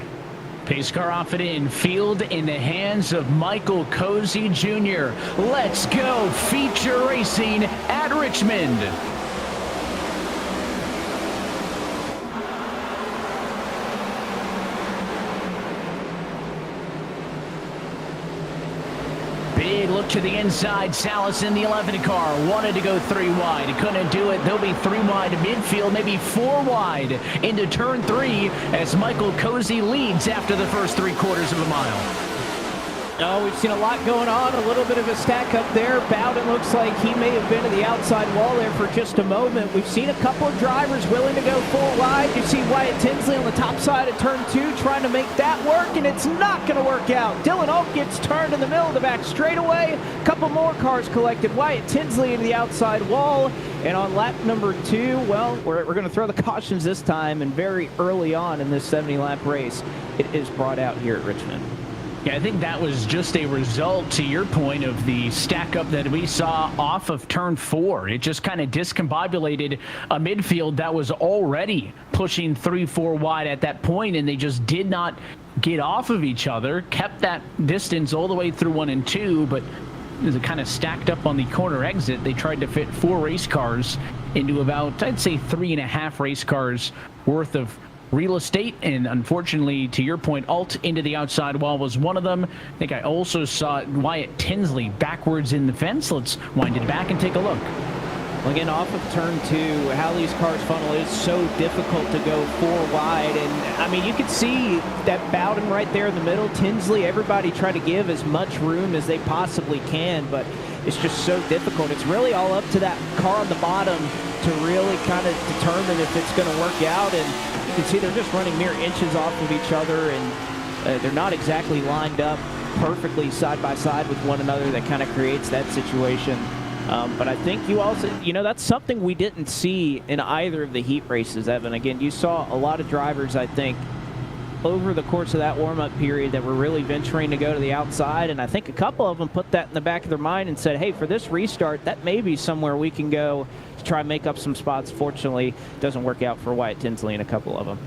Pace car off it in field in the hands of Michael Cozy Jr. Let's go feature racing at Richmond. Big look to the inside. Salas in the 11 car. Wanted to go 3 wide. Couldn't do it. They'll be 3 wide midfield, maybe 4 wide into turn 3 as Michael Cozy leads after the first 3/4 of a mile. Oh, we've seen a lot going on. A little bit of a stack up there. Bowden looks like he may have been to the outside wall there for just a moment. We've seen a couple of drivers willing to go 4 wide. You see Wyatt Tinsley on the top side of turn 2 trying to make that work, and it's not going to work out. Dylan Oak gets turned in the middle of the back straightaway. A couple more cars collected. Wyatt Tinsley into the outside wall. And on lap number 2, well, we're going to throw the cautions this time, and very early on in this 70-lap race, it is brought out here at Richmond. Yeah, I think that was just a result, to your point, of the stack up that we saw off of turn 4. It just kind of discombobulated a midfield that was already pushing 3-4 wide at that point, and they just did not get off of each other, kept that distance all the way through 1 and 2, but as it kind of stacked up on the corner exit, they tried to fit 4 race cars into about, I'd say, 3.5 race cars worth of real estate, and unfortunately, to your point, Alt into the outside wall was one of them. I think I also saw Wyatt Tinsley backwards in the fence. Let's wind it back and take a look. Well, again, off of turn 2, how these cars funnel is so difficult to go 4 wide. And, I mean, you can see that Bowden right there in the middle. Tinsley, everybody try to give as much room as they possibly can, but it's just so difficult. It's really all up to that car on the bottom to really kind of determine if it's going to work out. And you can see they're just running mere inches off of each other, and they're not exactly lined up perfectly side by side with one another. That kind of creates that situation. But I think you also, that's something we didn't see in either of the heat races, Evan. Again, you saw a lot of drivers, I think, over the course of that warm-up period that were really venturing to go to the outside, and I think a couple of them put that in the back of their mind and said, hey, for this restart, that may be somewhere we can go to try and make up some spots. Fortunately, it doesn't work out for Wyatt Tinsley and a couple of them.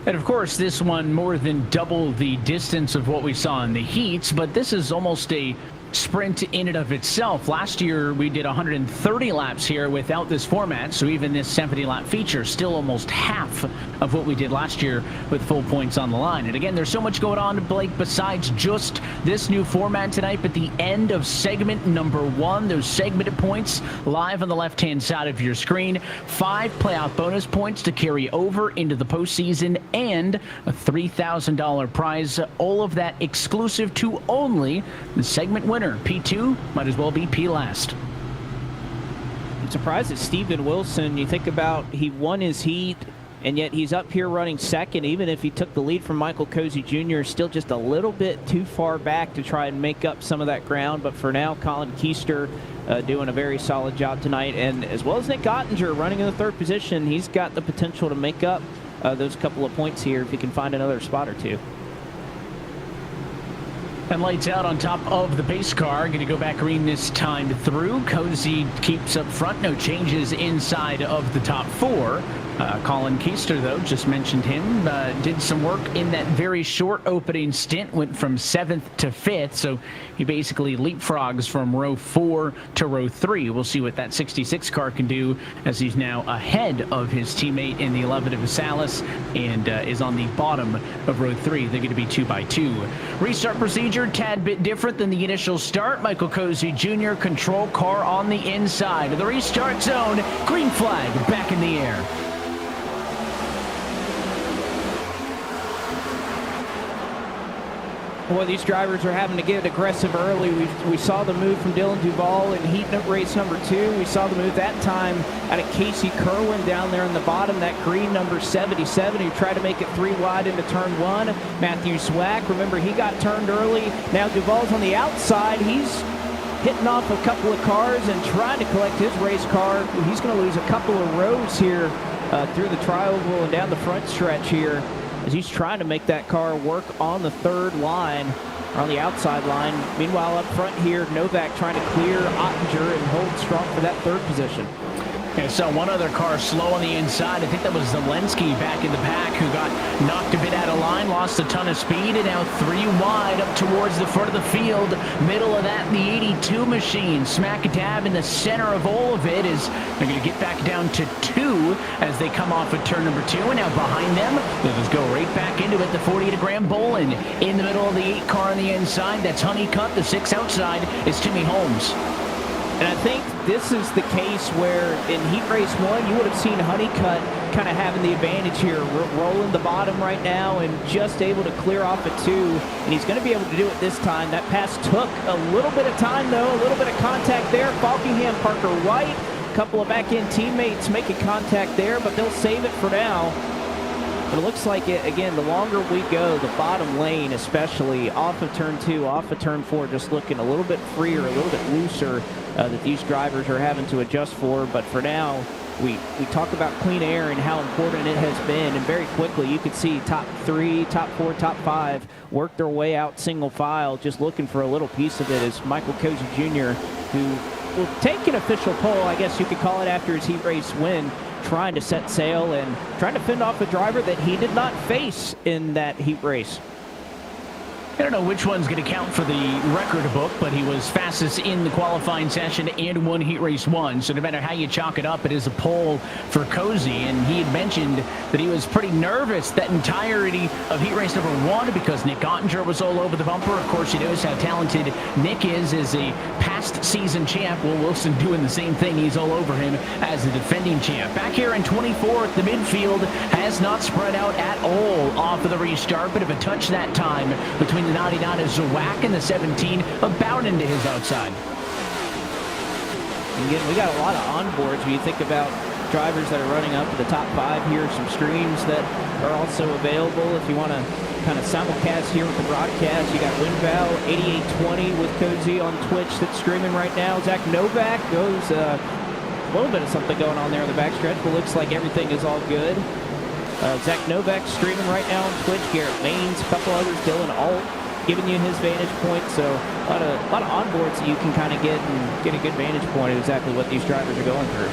And of course, this one more than double the distance of what we saw in the heats, but this is almost a sprint in and of itself. Last year, we did 130 laps here without this format, so even this 70-lap feature, still almost half of what we did last year with full points on the line. And again, there's so much going on, Blake, besides just this new format tonight, but the end of segment number 1, those segmented points live on the left-hand side of your screen, 5 playoff bonus points to carry over into the postseason, and a $3,000 prize, all of that exclusive to only the segment winner. P2 might as well be P last. I'm surprised at Steven Wilson. You think about he won his heat, and yet he's up here running second. Even if he took the lead from Michael Cozy Jr., still just a little bit too far back to try and make up some of that ground. But for now, Colin Keister doing a very solid job tonight. And as well as Nick Ottinger running in the 3rd position, he's got the potential to make up those couple of points here if he can find another spot or two. And lights out on top of the pace car. Going to go back green this time through. Cozy keeps up front. No changes inside of the top 4. Colin Keister, though, just mentioned him, did some work in that very short opening stint, went from 7th to 5th, so he basically leapfrogs from row 4 to row 3. We'll see what that 66 car can do, as he's now ahead of his teammate in the 11 of Visalis and is on the bottom of row 3. They're going to be 2x2. Restart procedure, tad bit different than the initial start. Michael Cozy Jr., control car on the inside of the restart zone. Green flag back in the air. Boy, these drivers are having to get aggressive early. We saw the move from Dylan Duvall in heat race number 2. We saw the move that time out of Casey Kerwin down there in the bottom, that green number 77, who tried to make it 3 wide into turn 1. Matthew Swack, remember, he got turned early. Now Duvall's on the outside. He's hitting off a couple of cars and trying to collect his race car. He's going to lose a couple of rows here through the tri-oval and down the front stretch here, as he's trying to make that car work on the 3rd line, or on the outside line. Meanwhile, up front here, Novak trying to clear Ottinger and hold strong for that 3rd position. And so one other car slow on the inside. I think that was Zelensky back in the pack, who got knocked a bit out of line, lost a ton of speed, and now 3 wide up towards the front of the field. Middle of that, the 82 machine, smack dab in the center of all of it, is they're going to get back down to 2 as they come off of turn number 2. And now behind them, they'll just go right back into it. The 40 to Graham Bolin in the middle of the 8 car on the inside. That's Honeycutt. The 6 outside is Timmy Holmes. And I think this is the case where in heat race 1, you would have seen Honeycutt kind of having the advantage here, rolling the bottom right now and just able to clear off at 2. And he's going to be able to do it this time. That pass took a little bit of time, though, a little bit of contact there. Falkingham, Parker White, a couple of back-end teammates making contact there, but they'll save it for now. But it looks like, again, the longer we go, the bottom lane, especially off of turn 2, off of turn 4, just looking a little bit freer, a little bit looser, that these drivers are having to adjust for. But for now, we talk about clean air and how important it has been. And very quickly, you could see top 3, top 4, top 5 work their way out single file, just looking for a little piece of it, as Michael Cozy Jr., who will take an official pole, I guess you could call it, after his heat race win, trying to set sail and trying to fend off a driver that he did not face in that heat race. I don't know which one's going to count for the record book, but he was fastest in the qualifying session and won heat race 1. So no matter how you chalk it up, it is a pole for Cozy. And he had mentioned that he was pretty nervous that entirety of heat race number 1 because Nick Ottinger was all over the bumper. Of course, he knows how talented Nick is as a past season champ. Will Wilson doing the same thing. He's all over him as the defending champ. Back here in 24th, the midfield has not spread out at all off of the restart, but if a touch that time between the 99 is Zawak and the 17 about into his outside. Again, we got a lot of onboards when you think about drivers that are running up to the top 5 here. Some streams that are also available if you want to kind of simulcast here with the broadcast. You got WinVal 8820 with Cozy on Twitch that's streaming right now. Zach Novak goes a little bit of something going on there in the backstretch, but looks like everything is all good. Zach Novak streaming right now on Twitch. Garrett Maines, a couple others, Dylan Alt giving you his vantage point. So a lot of onboards that you can kind of get and get a good vantage point of exactly what these drivers are going through.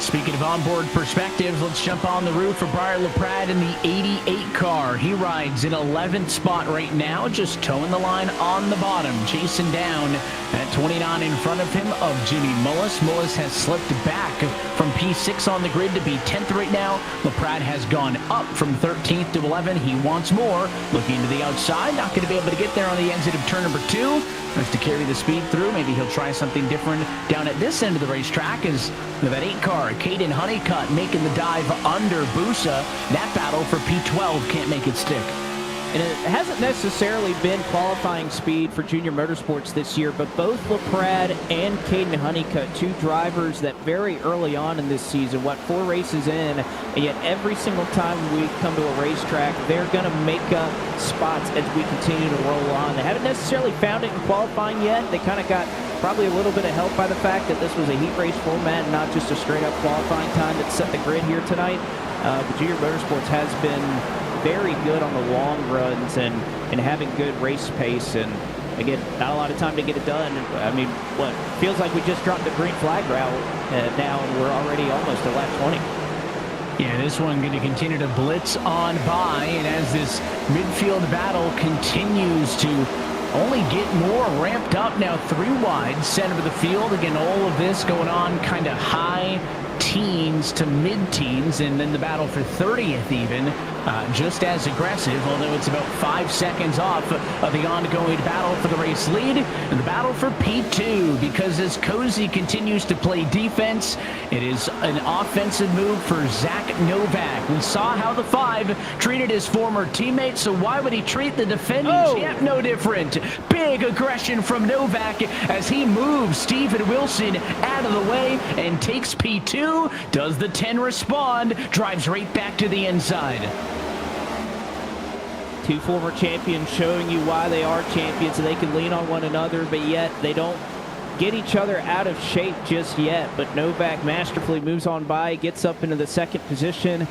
Speaking of onboard perspectives, let's jump on the roof for Brian LaPrade in the 88 car. He rides in 11th spot right now, just towing the line on the bottom, chasing down at 29 in front of him of Jimmy Mullis. Mullis has slipped back from P6 on the grid to be 10th right now. LaPrade has gone up from 13th to 11th. He wants more. Looking to the outside, not going to be able to get there on the exit of turn number 2. Has to carry the speed through. Maybe he'll try something different down at this end of the racetrack as that 8 car, Caden Honeycutt, making the dive under Busa. That battle for P12 can't make it stick. And it hasn't necessarily been qualifying speed for Junior Motorsports this year, but both LaPrade and Caden Honeycutt, 2 drivers that very early on in this season, 4 races in, and yet every single time we come to a racetrack, they're going to make up spots as we continue to roll on. They haven't necessarily found it in qualifying yet. They kind of got probably a little bit of help by the fact that this was a heat race format and not just a straight-up qualifying time that set the grid here tonight. But Junior Motorsports has been very good on the long runs and having good race pace, and again, not a lot of time to get it done. I mean, what feels like we just dropped the green flag route now, and we're already almost at lap 20. Yeah, this one going to continue to blitz on by, and as this midfield battle continues to only get more ramped up now, 3 wide, center of the field. Again, all of this going on kind of high teens to mid-teens, and then the battle for 30th even, just as aggressive, although it's about 5 seconds off of the ongoing battle for the race lead and the battle for P2, because as Cozy continues to play defense, it is an offensive move for Zach Novak. We saw how the 5 treated his former teammate, so why would he treat the defending champ no different? Big aggression from Novak as he moves Steven Wilson out of the way and takes P2. Does the 10 respond? Drives right back to the inside. 2 former champions showing you why they are champions, so they can lean on one another, but yet they don't get each other out of shape just yet. But Novak masterfully moves on by, gets up into the 2nd position.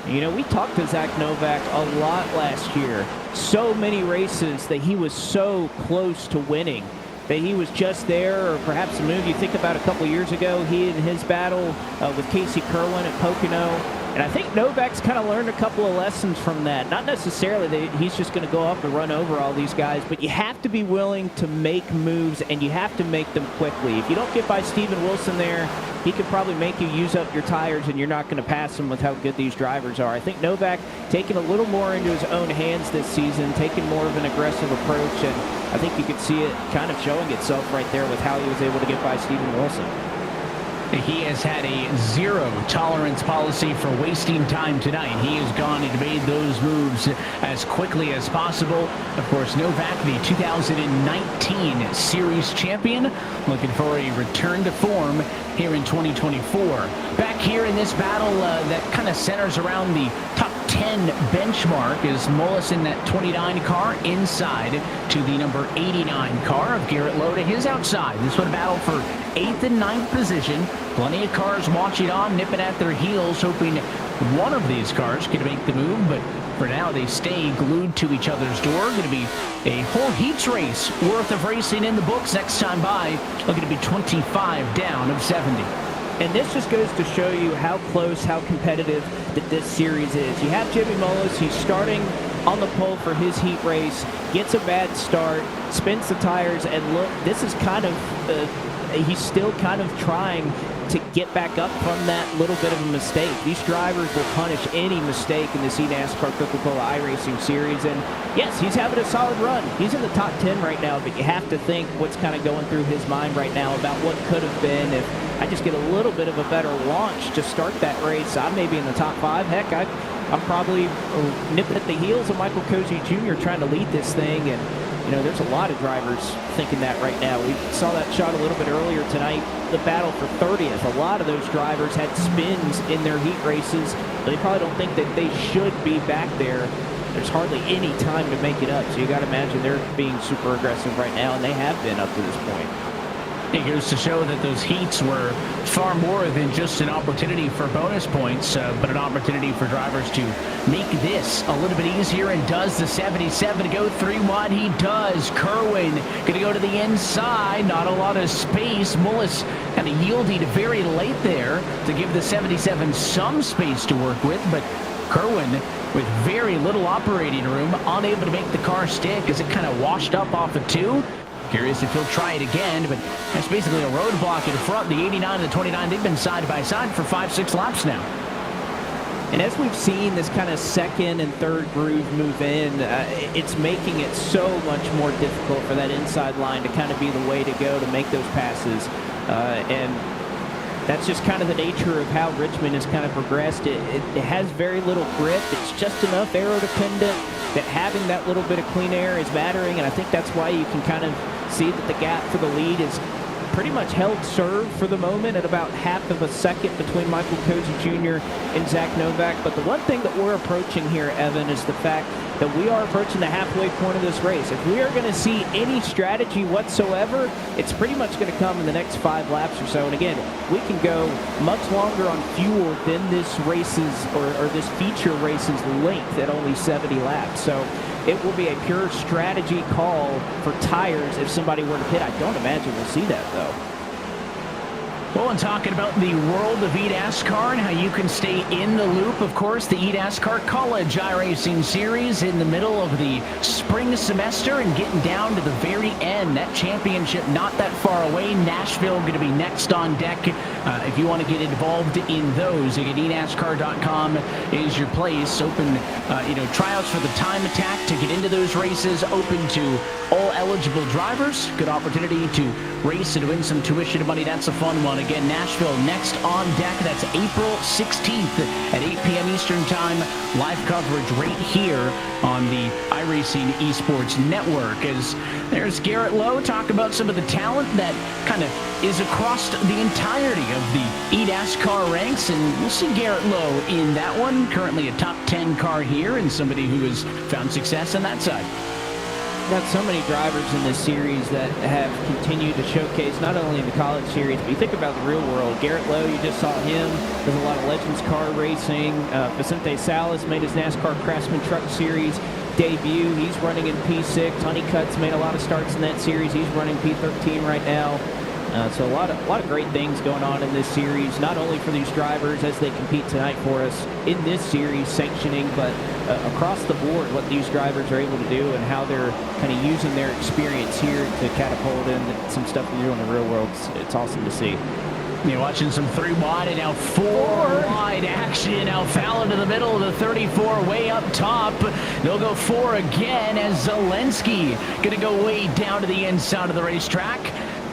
You know, we talked to Zach Novak a lot last year. So many races that he was so close to winning, that he was just there, or perhaps a move you think about a couple years ago, he and his battle with Casey Kerwin at Pocono. And I think Novak's kind of learned a couple of lessons from that. Not necessarily that he's just going to go up and run over all these guys, but you have to be willing to make moves, and you have to make them quickly. If you don't get by Steven Wilson there, he could probably make you use up your tires, and you're not going to pass him with how good these drivers are. I think Novak taking a little more into his own hands this season, taking more of an aggressive approach, and I think you could see it kind of showing itself right there with how he was able to get by Steven Wilson. He has had a zero tolerance policy for wasting time tonight. He has gone and made those moves as quickly as possible. Of course, Novak, the 2019 Series champion, looking for a return to form here in 2024. Back here in this battle that kind of centers around the top 10 benchmark is Mullis in that 29 car inside to the number 89 car of Garrett Lowe to his outside. This one battle for 8th and 9th position. Plenty of cars watching on, nipping at their heels, hoping one of these cars can make the move, but for now they stay glued to each other's door. Going to be a whole heats race worth of racing in the books next time by. Looking to be 25 down of 70. And this just goes to show you how close, how competitive that this series is. You have Jimmy Mullis, he's starting on the pole for his heat race, gets a bad start, spins the tires, and look, this is kind of, he's still kind of trying to get back up from that little bit of a mistake. These drivers will punish any mistake in this eNASCAR Coca-Cola iRacing series, and yes, he's having a solid run. He's in the top 10 right now, but you have to think what's kind of going through his mind right now about what could have been if I just get a little bit of a better launch to start that race. I may be in the top 5. Heck, I'm probably nipping at the heels of Michael Cozy Jr. trying to lead this thing, and you know, there's a lot of drivers thinking that right now. We saw that shot a little bit earlier tonight, the battle for 30th. A lot of those drivers had spins in their heat races, but they probably don't think that they should be back there. There's hardly any time to make it up, so you got to imagine they're being super aggressive right now, and they have been up to this point. It goes to show that those heats were far more than just an opportunity for bonus points, but an opportunity for drivers to make this a little bit easier. And does the 77 go 3 wide? He does. Kerwin going to go to the inside. Not a lot of space. Mullis kind of yielding very late there to give the 77 some space to work with, but Kerwin with very little operating room, unable to make the car stick as it kind of washed up off of 2. Curious if he'll try it again, but that's basically a roadblock in front. The 89 and the 29, they've been side by side for 5-6 laps now. And as we've seen this kind of second and third groove move in, it's making it so much more difficult for that inside line to kind of be the way to go to make those passes. And that's just kind of the nature of how Richmond has kind of progressed. It has very little grip. It's just enough aero dependent that having that little bit of clean air is mattering, and I think that's why you can kind of see that the gap for the lead is pretty much held serve for the moment at about half of a second between Michael Cozy Jr. and Zach Novak. But the one thing that we're approaching here, Evan, is the fact that we are approaching the halfway point of this race. If we are going to see any strategy whatsoever, it's pretty much going to come in the next 5 laps or so. And again, we can go much longer on fuel than this race's or this feature race's length at only 70 laps. So it will be a pure strategy call for tires if somebody were to pit. I don't imagine we'll see that, though. Well, and talking about the world of eNASCAR and how you can stay in the loop, of course, the eNASCAR College iRacing Series in the middle of the spring semester and getting down to the very end. That championship not that far away. Nashville going to be next on deck. If you want to get involved in those, again, eNASCAR.com is your place. Open, tryouts for the time attack to get into those races. Open to all eligible drivers. Good opportunity to race and win some tuition money. That's a fun one. Again, Nashville next on deck. That's April 16th at 8 p.m. Eastern Time. Live coverage right here on the iRacing Esports Network. As there's Garrett Lowe talk about some of the talent that kind of is across the entirety of the eNASCAR ranks, and we'll see Garrett Lowe in that one. Currently a top 10 car here and somebody who has found success on that side. Got so many drivers in this series that have continued to showcase not only in the college series, but you think about the real world. Garrett Lowe, you just saw him. There's a lot of Legends car racing. Vicente Salas made his NASCAR Craftsman Truck Series debut. He's running in P6. Honeycutt's made a lot of starts in that series. He's running P13 right now. So a lot of great things going on in this series, not only for these drivers as they compete tonight for us in this series sanctioning, but across the board what these drivers are able to do and how they're kind of using their experience here to catapult in some stuff we do in the real world. It's awesome to see. You're watching some 3 wide and now 4 wide action. Now Fallon to the middle of the 34, way up top. They'll go 4 again as Zelensky going to go way down to the inside of the racetrack.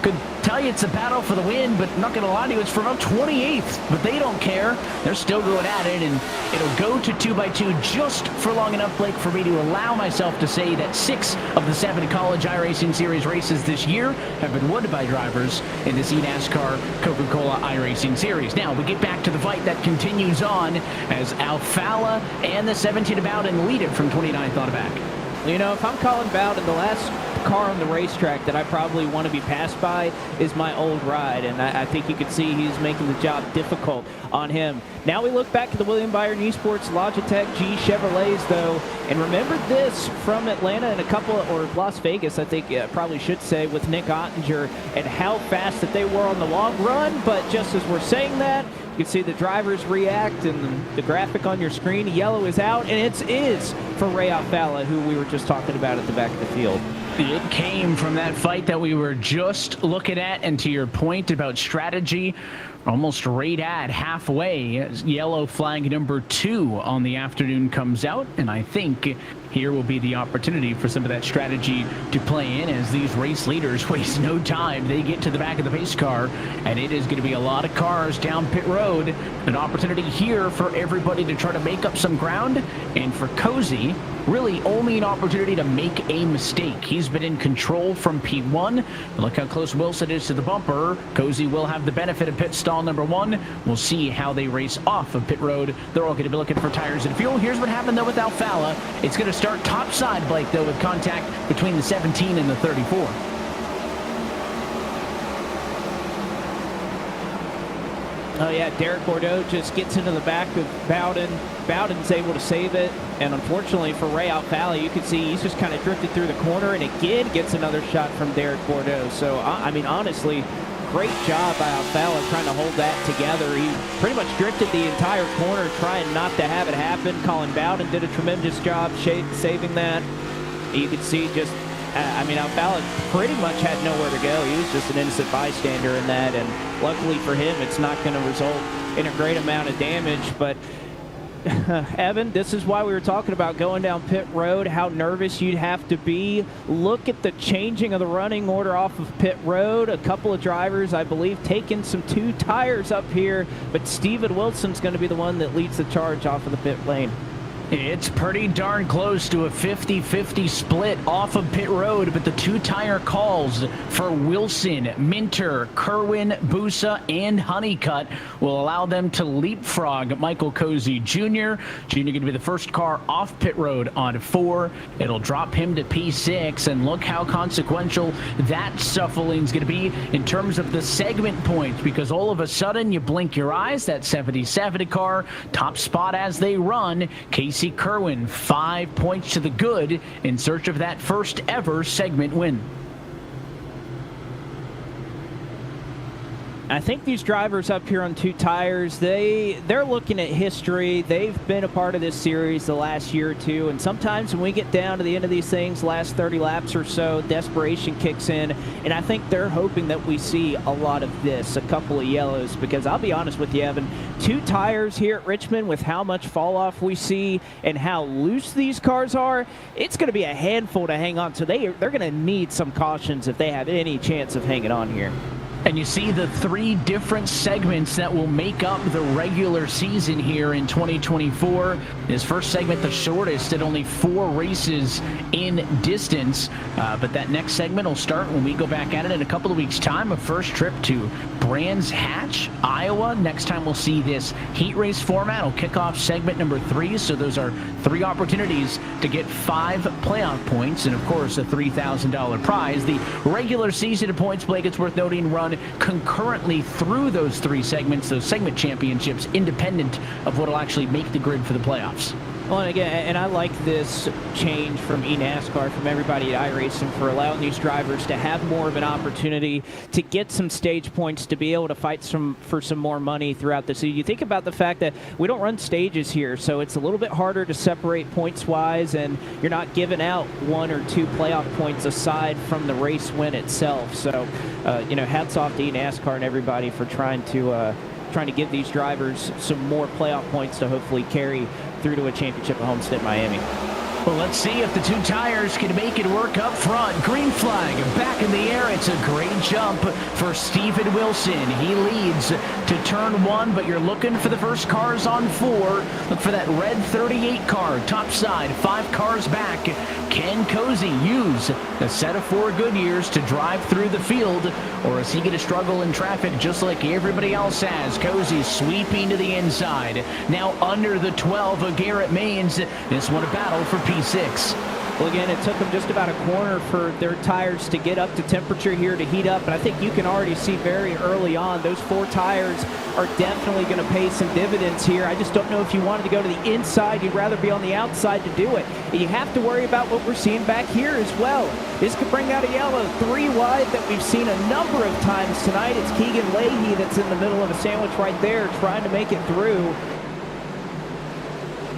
Could tell you it's a battle for the win, but not going to lie to you, it's for about 28th. But they don't care. They're still going at it, and it'll go to 2x2 just for long enough, Blake, for me to allow myself to say that 6 of the 7 college iRacing Series races this year have been won by drivers in this eNASCAR Coca-Cola iRacing Series. Now, we get back to the fight that continues on as Alfala and the 17 Bowden lead it from 29th on back. You know, if I'm calling Bowden, the last car on the racetrack that I probably want to be passed by is my old ride, and I think you can see he's making the job difficult on him. Now we look back at the William Byron Esports Logitech G Chevrolets, though, and remember this from Atlanta and or Las Vegas, I think probably should say, with Nick Ottinger and how fast that they were on the long run. But just as we're saying that, you can see the drivers react, and the graphic on your screen, yellow is out, and it is for Ray Alfala, who we were just talking about at the back of the field. It came from that fight that we were just looking at, and to your point about strategy, almost right at halfway. Yellow flag number 2 on the afternoon comes out, and I think here will be the opportunity for some of that strategy to play in as these race leaders waste no time. They get to the back of the pace car, and it is going to be a lot of cars down pit road. An opportunity here for everybody to try to make up some ground, and for Cozy, really only an opportunity to make a mistake. He's been in control from P1. Look how close Wilson is to the bumper. Cozy will have the benefit of pit stall number 1. We'll see how they race off of pit road. They're all going to be looking for tires and fuel. Here's what happened, though, with Alfala. It's going to start top side, Blake, though, with contact between the 17 and the 34. Oh, yeah, Derek Bordeaux just gets into the back of Bowden. Bowden's able to save it, and unfortunately for Ray Alfala, you can see he's just kind of drifted through the corner, and again gets another shot from Derek Bordeaux. So, I mean, honestly, great job by Alfala trying to hold that together. He pretty much drifted the entire corner trying not to have it happen. Colin Bowden did a tremendous job saving that. You could see just, I mean, Alfala pretty much had nowhere to go. He was just an innocent bystander in that, and luckily for him, it's not going to result in a great amount of damage. But Evan, this is why we were talking about going down pit road, how nervous you'd have to be. Look at the changing of the running order off of pit road. A couple of drivers, I believe, taking some 2 tires up here, but Steven Wilson's going to be the one that leads the charge off of the pit lane. It's pretty darn close to a 50-50 split off of pit road, but the 2-tire calls for Wilson, Minter, Kerwin, Busa, and Honeycutt will allow them to leapfrog Michael Cozy Jr. Jr. going to be the first car off pit road on 4. It'll drop him to P6, and look how consequential that shuffling's going to be in terms of the segment points, because all of a sudden you blink your eyes, that 70-70 car, top spot as they run, Casey Kerwin, 5 points to the good in search of that first ever segment win. I think these drivers up here on 2 tires, they're looking at history. They've been a part of this series the last year or 2, and sometimes when we get down to the end of these things, last 30 laps or so, desperation kicks in, and I think they're hoping that we see a lot of this, a couple of yellows, because I'll be honest with you, Evan, 2 tires here at Richmond with how much fall off we see and how loose these cars are, it's going to be a handful to hang on. So they're going to need some cautions if they have any chance of hanging on here. And you see the 3 different segments that will make up the regular season here in 2024. This first segment, the shortest at only 4 races in distance. But that next segment will start when we go back at it in a couple of weeks' time. A first trip to Brands Hatch, Iowa. Next time we'll see this heat race format. Will kick off segment number 3. So those are 3 opportunities to get 5 playoff points. And, of course, a $3,000 prize. The regular season points, Blake, it's worth noting, run concurrently through those 3 segments, those segment championships, independent of what will actually make the grid for the playoffs. Well, and again, and I like this change from eNASCAR, from everybody at iRacing, for allowing these drivers to have more of an opportunity to get some stage points, to be able to fight for some more money throughout the season. You think about the fact that we don't run stages here, so it's a little bit harder to separate points-wise, and you're not giving out 1 or 2 playoff points aside from the race win itself. So, you know, hats off to eNASCAR and everybody for trying to give these drivers some more playoff points to hopefully carry through to a championship at Homestead, Miami. Well, let's see if the 2 tires can make it work up front. Green flag back in the air. It's a great jump for Steven Wilson. He leads to turn 1, but you're looking for the first cars on 4. Look for that red 38 car, top side, 5 cars back. Can Cozy use a set of 4 Goodyears to drive through the field, or is he going to struggle in traffic just like everybody else has? Cozy sweeping to the inside. Now under the 12 of Garrett Maines. This one a battle for P6. Well, again, it took them just about a corner for their tires to get up to temperature here to heat up, but I think you can already see very early on those 4 tires are definitely going to pay some dividends here. I just don't know if you wanted to go to the inside. You'd rather be on the outside to do it. And you have to worry about what we're seeing back here as well. This could bring out a yellow 3 wide that we've seen a number of times tonight. It's Keegan Leahy that's in the middle of a sandwich right there trying to make it through.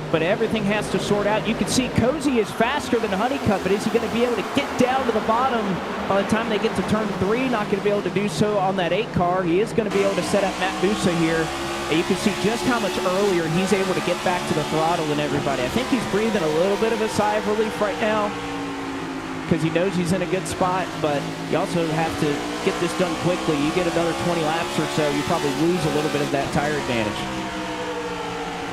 But everything has to sort out. You can see Cozy is faster than Honeycutt, but is he going to be able to get down to the bottom by the time they get to turn 3? Not going to be able to do so on that 8 car. He is going to be able to set up Matt Busa here. And you can see just how much earlier he's able to get back to the throttle than everybody. I think he's breathing a little bit of a sigh of relief right now because he knows he's in a good spot, but you also have to get this done quickly. You get another 20 laps or so, you probably lose a little bit of that tire advantage.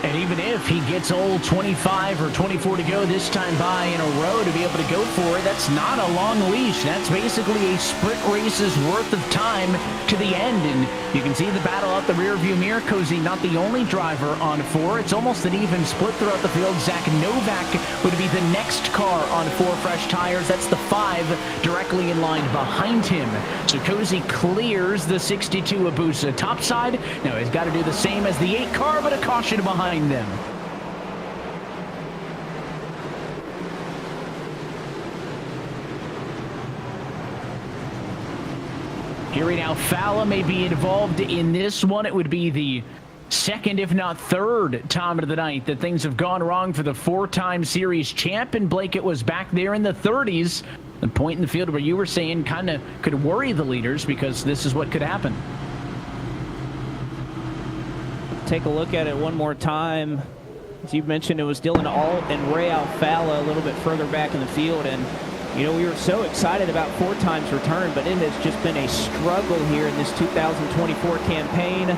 And even if he gets old 25 or 24 to go this time by in a row to be able to go for it, that's not a long leash. That's basically a sprint race's worth of time to the end. And You can see the battle out the rearview mirror. Cozy not the only driver on 4. It's almost an even split throughout the field. Zach Novak would be the next car on 4 fresh tires. That's the 5 directly in line behind him. So Cozy clears the 62 Abusa topside. Now he's got to do the same as the 8 car, but a caution behind them. Hearing Alfala may be involved in this one. It would be the second, if not third, time of the night that things have gone wrong for the 4-time series champ. And Blake, it was back there in the 30s, the point in the field where you were saying kind of could worry the leaders because this is what could happen. Take a look at it one more time. As you mentioned, it was Dylan Alt and Ray Alfala a little bit further back in the field. And you know, we were so excited about 4-time's return, but it has just been a struggle here in this 2024 campaign.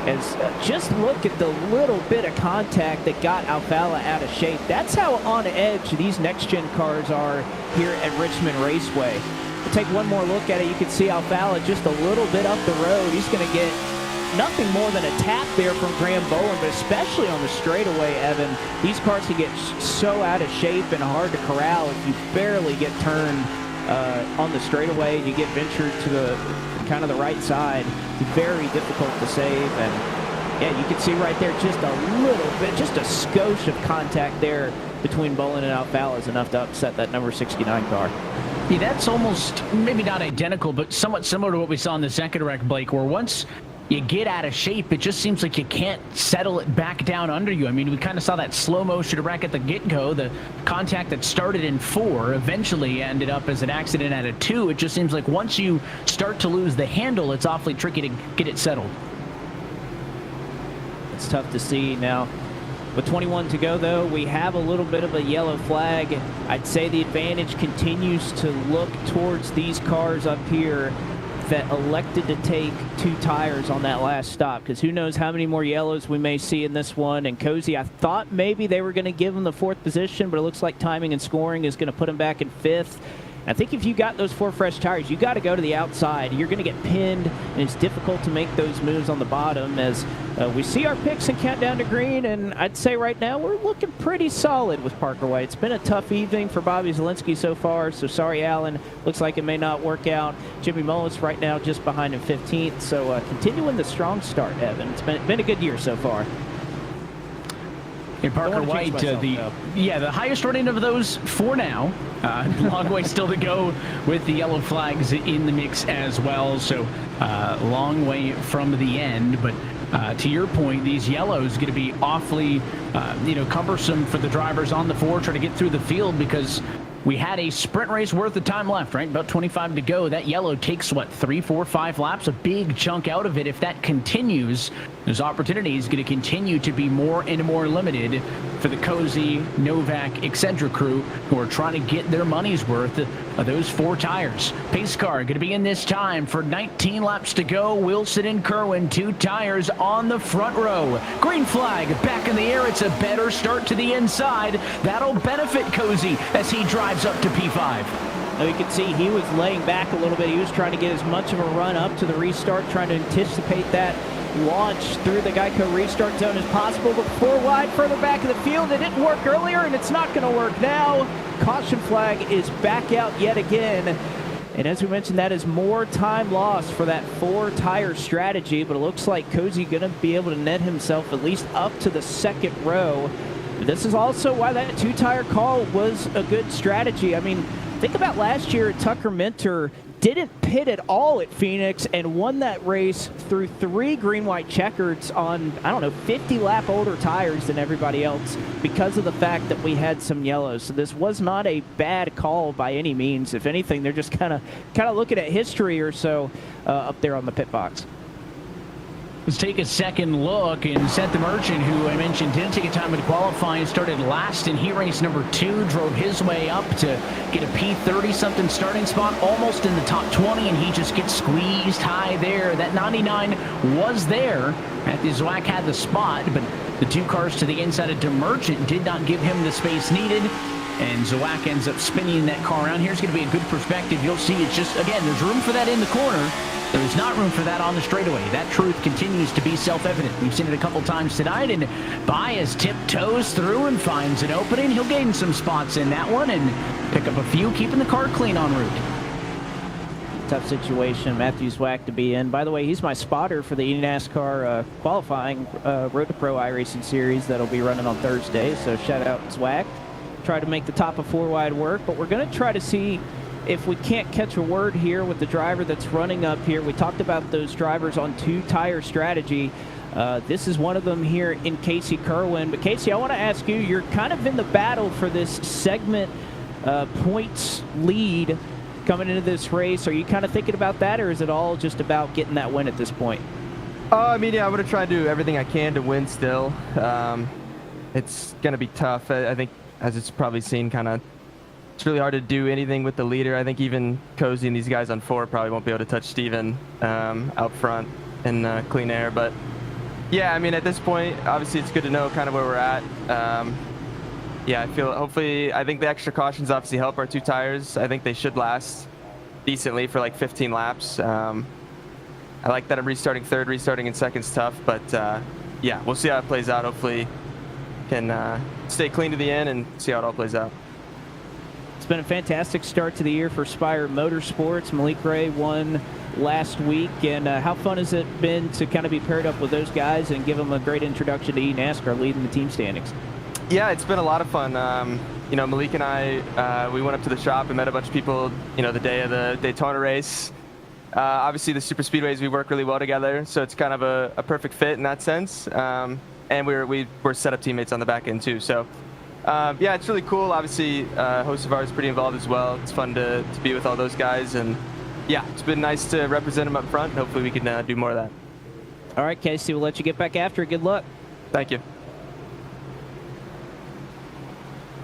As just look at the little bit of contact that got Alfala out of shape. That's how on edge these next-gen cars are here at Richmond Raceway. We'll take one more look at it. You can see Alfala just a little bit up the road. He's going to get nothing more than a tap there from Graham Bowen, but especially on the straightaway, Evan, these cars can get so out of shape and hard to corral if you barely get turned on the straightaway and you get ventured to the kind of the right side. It's very difficult to save. And yeah, you can see right there just a little bit, just a skosh of contact there between Bowen and Alfala is enough to upset that number 69 car. Yeah, that's almost, maybe not identical, but somewhat similar to what we saw in the second wreck, Blake, where once you get out of shape, it just seems like you can't settle it back down under you. I mean, we kind of saw that slow motion wreck at the get-go. The contact that started in 4 eventually ended up as an accident at a 2. It just seems like once you start to lose the handle, it's awfully tricky to get it settled. It's tough to see now. With 21 to go, though, we have a little bit of a yellow flag. I'd say the advantage continues to look towards these cars up here that elected to take 2 tires on that last stop, because who knows how many more yellows we may see in this one. And Cozy, I thought maybe they were going to give him the 4th position, but it looks like timing and scoring is going to put him back in 5th. I think if you got those 4 fresh tires, you got to go to the outside. You're going to get pinned, and it's difficult to make those moves on the bottom. As we see our picks and countdown to green, and I'd say right now we're looking pretty solid with Parker White. It's been a tough evening for Bobby Zielinski so far, so sorry, Alan. Looks like it may not work out. Jimmy Mullis right now just behind him 15th, so continuing the strong start, Evan. It's been a good year so far. And Parker White, the highest running of those for now. Long way still to go with the yellow flags in the mix as well. So long way from the end. But to your point, these yellows going to be awfully, cumbersome for the drivers on the 4 trying to get through the field, because we had a sprint race worth of time left, right? About 25 to go. That yellow takes, 3, 4, 5 laps? A big chunk out of it. If that continues, those opportunities going to continue to be more and more limited for the Cozy, Novak, etc. crew who are trying to get their money's worth of those 4 tires. Pace car going to be in this time for 19 laps to go. Wilson and Kerwin, 2 tires on the front row. Green flag back in the air. It's a better start to the inside. That'll benefit Cozy as he drives up to P5. Now you can see he was laying back a little bit. He was trying to get as much of a run up to the restart, trying to anticipate that launch through the Geico restart zone as possible, but 4 wide further back in the field. It didn't work earlier, and it's not going to work now. Caution flag is back out yet again. And as we mentioned, that is more time lost for that 4-tire strategy, but it looks like Cozy going to be able to net himself at least up to the 2nd row. This is also why that 2-tire call was a good strategy. I mean, think about last year, Tucker Minter didn't pit at all at Phoenix and won that race through 3 green-white checkers on, 50-lap older tires than everybody else because of the fact that we had some yellows. So this was not a bad call by any means. If anything, they're just kind of looking at history or so up there on the pit box. Let's take a second look, and Seth the Merchant, who I mentioned didn't take a time to qualify and started last in heat race number 2, drove his way up to get a P30-something starting spot, almost in the top 20, and he just gets squeezed high there. That 99 was there. Matthew Zwack had the spot, but the 2 cars to the inside of DeMerchant did not give him the space needed. And Zawak ends up spinning that car around. Here's going to be a good perspective. You'll see it's just, again, there's room for that in the corner. There's not room for that on the straightaway. That truth continues to be self-evident. We've seen it a couple times tonight, and Baez tiptoes through and finds an opening. He'll gain some spots in that one and pick up a few, keeping the car clean en route. Tough situation, Matthew Zwack to be in. By the way, he's my spotter for the eNASCAR qualifying Road to Pro iRacing series that'll be running on Thursday, so shout out Zwack. Try to make the top of 4 wide work, but we're going to try to see if we can't catch a word here with the driver that's running up here. We talked about those drivers on 2-tire strategy. This is one of them here in Casey Kerwin. But Casey, I want to ask you, you're kind of in the battle for this segment points lead coming into this race. Are you kind of thinking about that, or is it all just about getting that win at this point? I mean, yeah, I'm going to try to do everything I can to win still. It's going to be tough. I think, as it's probably seen, it's really hard to do anything with the leader. I think even Cozy and these guys on 4 probably won't be able to touch Steven out front in clean air. But yeah, I mean, at this point, obviously it's good to know kind of where we're at. Yeah, I think the extra cautions obviously help our 2 tires. I think they should last decently for like 15 laps. I like that I'm restarting 3rd, restarting in 2nd's tough, but yeah, we'll see how it plays out. Hopefully can stay clean to the end and see how it all plays out. It's been a fantastic start to the year for Spire Motorsports. Malik Ray won last week, and how fun has it been to kind of be paired up with those guys and give them a great introduction to eNASCAR leading the team standings? Yeah, it's been a lot of fun. You know, Malik and I, we went up to the shop and met a bunch of people, you know, the day of the Daytona race. Obviously, the super speedways, we work really well together, so it's kind of a perfect fit in that sense. And we're set-up teammates on the back end, too. So, yeah, it's really cool. Obviously, host of ours is pretty involved as well. It's fun to be with all those guys. And, yeah, it's been nice to represent them up front. Hopefully, we can do more of that. All right, Casey, we'll let you get back after it. Good luck. Thank you.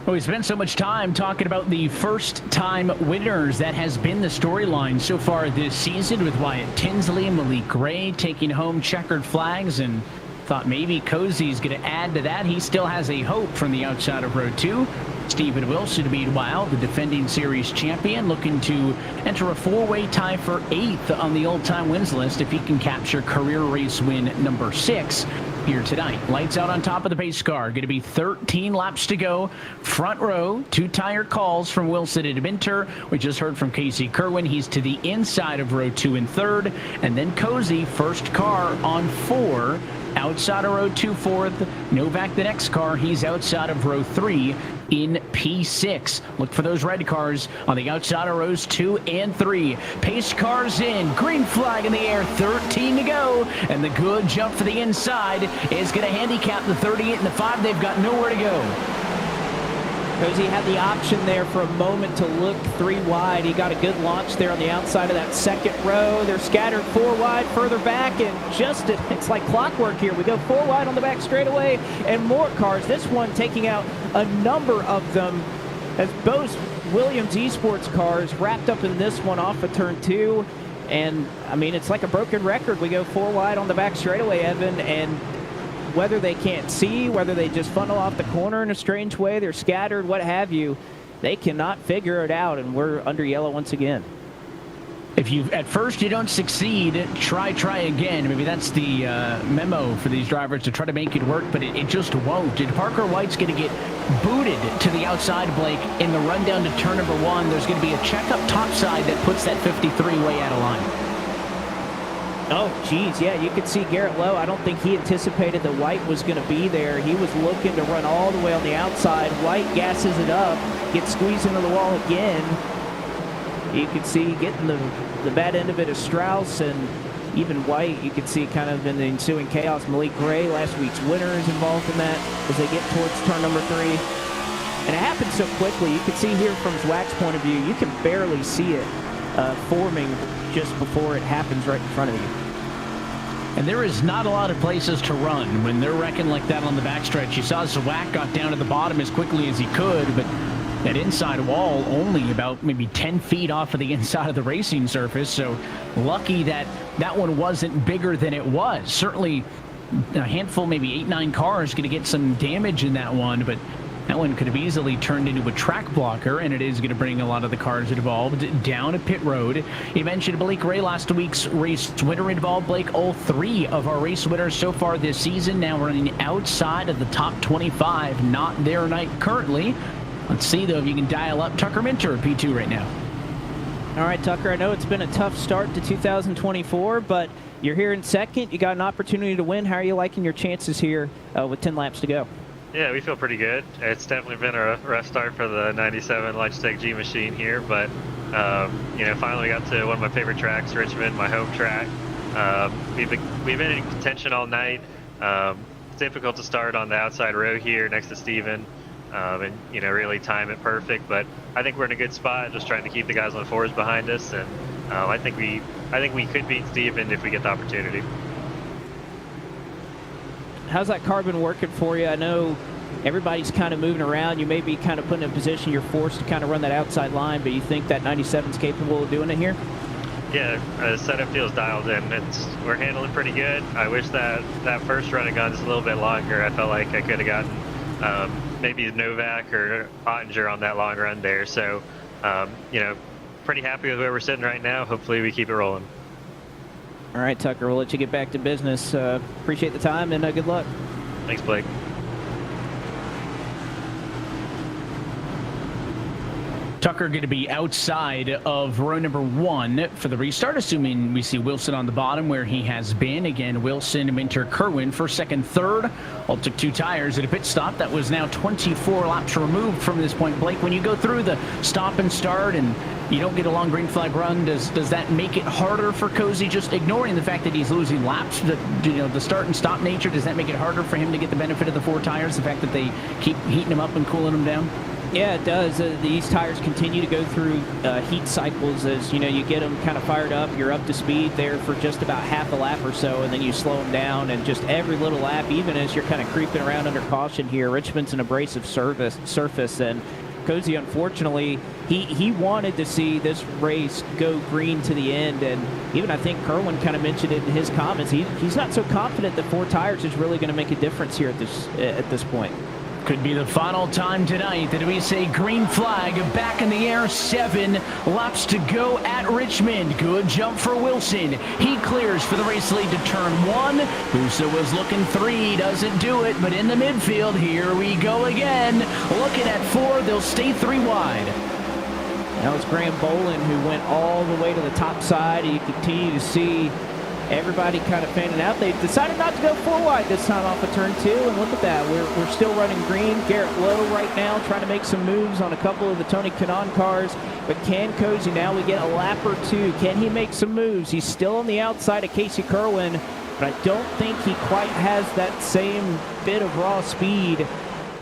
Well, we spent so much time talking about the first-time winners. That has been the storyline so far this season, with Wyatt Tinsley and Malik Ray taking home checkered flags, and thought maybe Cozy's going to add to that. He still has a hope from the outside of row 2. Stephen Wilson, meanwhile, the defending series champion, looking to enter a 4-way tie for 8th on the all-time wins list if he can capture career race win number 6 here tonight. Lights out on top of the pace car. Going to be 13 laps to go. Front row, 2-tire calls from Wilson and Minter. We just heard from Casey Kerwin. He's to the inside of row 2 and 3rd. And then Cozy, first car on 4. Outside of row 2, 4th. Novak, the next car. He's outside of row 3 in P6. Look for those red cars on the outside of rows 2 and 3. Pace cars in. Green flag in the air. 13 to go. And the good jump for the inside is going to handicap the 38 and the 5. They've got nowhere to go. Cozy had the option there for a moment to look 3 wide. He got a good launch there on the outside of that 2nd row. They're scattered 4 wide further back, and just it's like clockwork here. We go 4 wide on the back straightaway, and more cars. This one taking out a number of them as both Williams Esports cars wrapped up in this one off of turn 2. And, I mean, it's like a broken record. We go 4 wide on the back straightaway, Evan, and whether they can't see, whether they just funnel off the corner in a strange way, they're scattered, what have you, they cannot figure it out, and we're under yellow once again. If you at first you don't succeed, try again. Maybe that's the memo for these drivers, to try to make it work, but it just won't. And Parker White's going to get booted to the outside, Blake, in the run down to turn number 1. There's going to be a checkup topside that puts that 53 way out of line. Oh, geez, yeah, you could see Garrett Lowe. I don't think he anticipated that White was going to be there. He was looking to run all the way on the outside. White gasses it up, gets squeezed into the wall again. You could see getting the bad end of it is Strauss, and even White, you could see kind of in the ensuing chaos. Malik Ray, last week's winner, is involved in that as they get towards turn number 3. And it happened so quickly. You could see here from Zwack's point of view, you can barely see it forming just before it happens right in front of you. And there is not a lot of places to run when they're wrecking like that on the backstretch. You saw Zwack got down to the bottom as quickly as he could, but that inside wall only about maybe 10 feet off of the inside of the racing surface. So lucky that that one wasn't bigger than it was. Certainly a handful, maybe 8-9 cars going to get some damage in that one, but That one could have easily turned into a track blocker, and it is going to bring a lot of the cars involved down a pit road. You mentioned Malik Ray, last week's race winner involved. Blake, all 3 of our race winners so far this season now running outside of the top 25. Not their night currently. Let's see, though, if you can dial up Tucker Minter at P2 right now. All right, Tucker, I know it's been a tough start to 2024, but you're here in second. You got an opportunity to win. How are you liking your chances here with 10 laps to go? Yeah, we feel pretty good. It's definitely been a rough start for the 97 Logitech G machine here, but finally got to one of my favorite tracks, Richmond, my home track. We've been in contention all night. It's difficult to start on the outside row here next to Steven, and really time it perfect. But I think we're in a good spot, just trying to keep the guys on the fours behind us, and I think we could beat Steven if we get the opportunity. How's that car been working for you? I know everybody's kind of moving around. You may be kind of put in a position you're forced to kind of run that outside line, but you think that 97's capable of doing it here? Yeah, the setup feels dialed in. We're handling pretty good. I wish that first run had gone just a little bit longer. I felt like I could have gotten maybe Novak or Ottinger on that long run there. So, pretty happy with where we're sitting right now. Hopefully we keep it rolling. All right, Tucker, we'll let you get back to business. Appreciate the time, and good luck. Thanks, Blake. Tucker going to be outside of row number 1 for the restart, assuming we see Wilson on the bottom where he has been. Again, Wilson, Minter, Kerwin for second, third. All took 2 tires at a pit stop. That was now 24 laps removed from this point. Blake, when you go through the stop and start and you don't get a long green flag run, does that make it harder for Cozy, just ignoring the fact that he's losing laps, the start and stop nature? Does that make it harder for him to get the benefit of the 4 tires, the fact that they keep heating him up and cooling him down? Yeah, it does. These tires continue to go through heat cycles as, you get them kind of fired up. You're up to speed there for just about half a lap or so, and then you slow them down. And just every little lap, even as you're kind of creeping around under caution here, Richmond's an abrasive surface. And Cozy, unfortunately, he wanted to see this race go green to the end. And even I think Kerwin kind of mentioned it in his comments. He's not so confident that 4 tires is really going to make a difference here at this point. Could be the final time tonight that we say green flag back in the air. 7 laps to go at Richmond. Good jump for Wilson. He clears for the race lead to turn 1. Husa was looking 3, doesn't do it, but in the midfield, here we go again. Looking at 4, they'll stay 3 wide. That was Graham Bolin who went all the way to the top side. You continue to see everybody kind of fanning out. They decided not to go 4 wide this time off of turn 2, and look at that. We're still running green. Garrett Lowe right now trying to make some moves on a couple of the Tony Kanaan cars, but can Cozy, now we get a lap or 2. Can he make some moves? He's still on the outside of Casey Kerwin, but I don't think he quite has that same bit of raw speed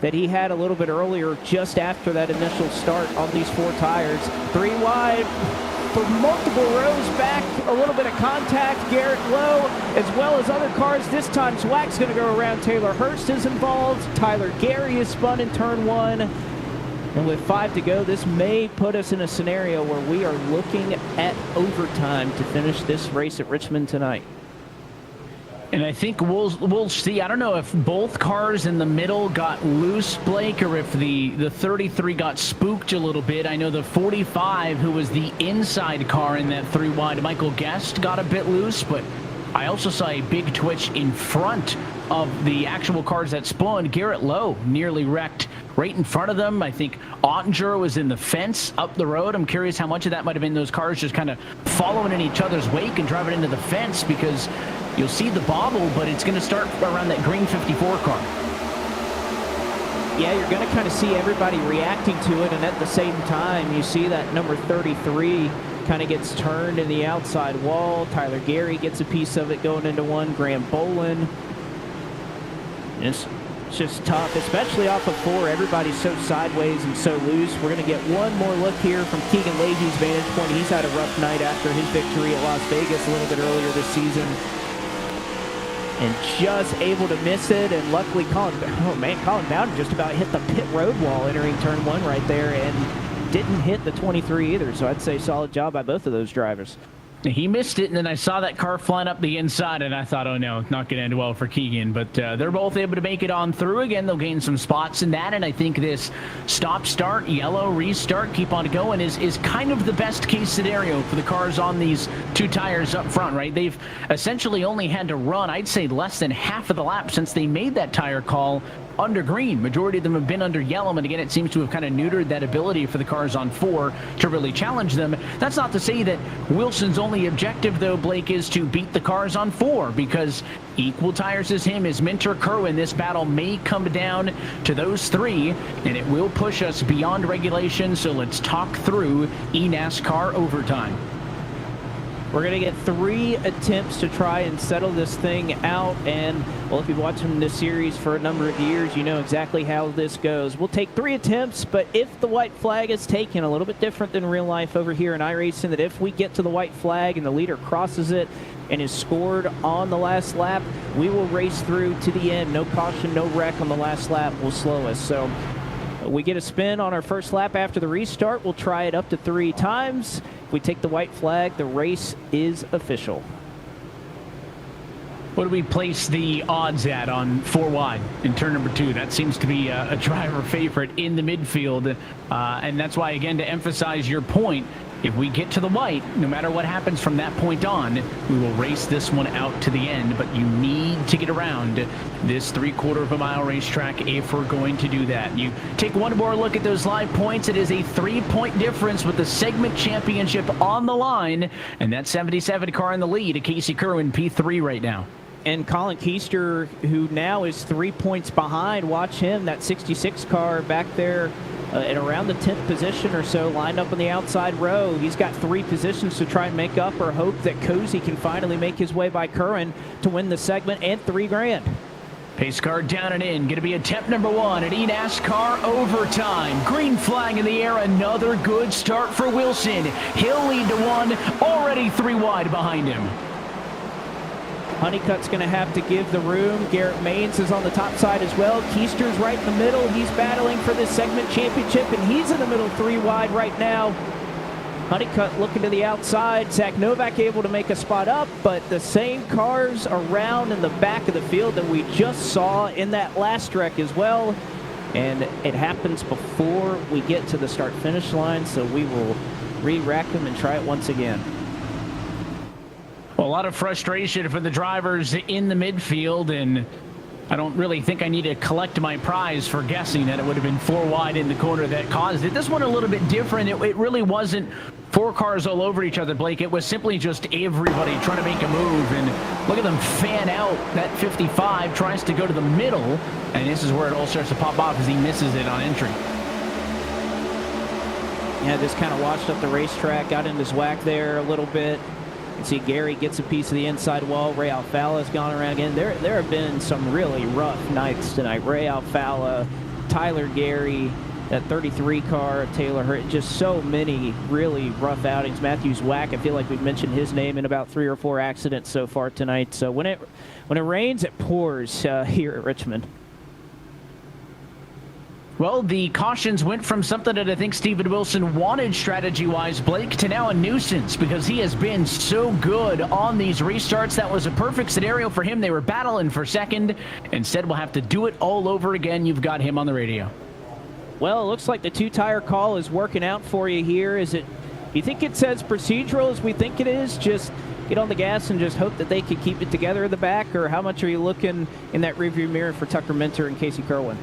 that he had a little bit earlier just after that initial start on these 4 tires. 3 wide. For multiple rows back, a little bit of contact. Garrett Lowe, as well as other cars. This time, Swack's going to go around. Taylor Hurst is involved. Tyler Gary is spun in turn 1. And with 5 to go, this may put us in a scenario where we are looking at overtime to finish this race at Richmond tonight. And I think we'll see. I don't know if both cars in the middle got loose, Blake, or if the 33 got spooked a little bit. I know the 45, who was the inside car in that 3 wide, Michael Guest, got a bit loose, but I also saw a big twitch in front of the actual cars that spun. Garrett Lowe nearly wrecked right in front of them. I think Ottinger was in the fence up the road. I'm curious how much of that might have been those cars just kind of following in each other's wake and driving into the fence, because you'll see the bobble, but it's going to start around that green 54 car. Yeah, you're going to kind of see everybody reacting to it, and at the same time, you see that number 33 kind of gets turned in the outside wall. Tyler Gary gets a piece of it going into 1. Graham Bolin. It's just tough, especially off of 4. Everybody's so sideways and so loose. We're going to get one more look here from Keegan Leahy's vantage point. He's had a rough night after his victory at Las Vegas a little bit earlier this season. And just able to miss it, and luckily Colin Bowden just about hit the pit road wall entering turn 1 right there, and didn't hit the 23 either, so I'd say solid job by both of those drivers. He missed it, and then I saw that car flying up the inside, and I thought, oh no, not going to end well for Keegan. But they're both able to make it on through. Again, they'll gain some spots in that, and I think this stop-start, yellow, restart, keep on going is kind of the best-case scenario for the cars on these two tires up front, right? They've essentially only had to run, I'd say, less than half of the lap since they made that tire call under green. Majority of them have been under yellow, and again, it seems to have kind of neutered that ability for the cars on 4 to really challenge them. That's not to say that Wilson's only objective, though, Blake, is to beat the cars on 4, because equal tires as him, as Minter, Kerwin, this battle may come down to those 3, and it will push us beyond regulation. So let's talk through eNASCAR overtime. We're going to get 3 attempts to try and settle this thing out. And, well, if you've watched this series for a number of years, you know exactly how this goes. We'll take 3 attempts, but if the white flag is taken, a little bit different than real life over here in iRacing, that if we get to the white flag and the leader crosses it and is scored on the last lap, we will race through to the end. No caution, no wreck on the last lap will slow us. So we get a spin on our first lap after the restart. We'll try it up to 3 times. If we take the white flag, the race is official. What do we place the odds at on 4 wide in turn number 2? That seems to be a driver favorite in the midfield. And that's why, again, to emphasize your point, if we get to the white, no matter what happens from that point on, we will race this one out to the end. But you need to get around this 3/4 of a mile racetrack if we're going to do that. You take one more look at those live points. It is a 3-point difference with the segment championship on the line. And that 77 car in the lead, Casey Kerwin, P3 right now. And Colin Keister, who now is 3 points behind, watch him, that 66 car back there in around the 10th position or so, lined up on the outside row. He's got 3 positions to try and make up, or hope that Cozy can finally make his way by Curran to win the segment and $3 grand. Pace car down and in. Going to be attempt number 1 at eNASCAR overtime. Green flag in the air. Another good start for Wilson. He'll lead to 1. Already 3 wide behind him. Honeycutt's going to have to give the room. Garrett Maines is on the top side as well. Keister's right in the middle. He's battling for this segment championship, and he's in the middle 3 wide right now. Honeycutt looking to the outside. Zach Novak able to make a spot up, but the same cars around in the back of the field that we just saw in that last wreck as well. And it happens before we get to the start-finish line, so we will re-rack them and try it once again. Well, a lot of frustration for the drivers in the midfield, and I don't really think I need to collect my prize for guessing that it would have been 4 wide in the corner that caused it. This one a little bit different. It really wasn't 4 cars all over each other, Blake. It was simply just everybody trying to make a move, and look at them fan out. That 55 tries to go to the middle, and this is where it all starts to pop off as he misses it on entry. Yeah, just kind of washed up the racetrack, got into his whack there a little bit. You can see Gary gets a piece of the inside wall. Ray Alfala has gone around again. There have been some really rough nights tonight. Ray Alfala, Tyler Gary, that 33 car, Taylor Hurt, just so many really rough outings. Matthews Whack, I feel like we've mentioned his name in about 3 or 4 accidents so far tonight. So when it rains, it pours here at Richmond. Well, the cautions went from something that I think Steven Wilson wanted strategy-wise, Blake, to now a nuisance because he has been so good on these restarts. That was a perfect scenario for him. They were battling for second. Instead, we'll have to do it all over again. You've got him on the radio. Well, it looks like the 2-tire call is working out for you here. You think it's as procedural as we think it is? Just get on the gas and just hope that they can keep it together in the back? Or how much are you looking in that rearview mirror for Tucker Minter and Casey Kerwin?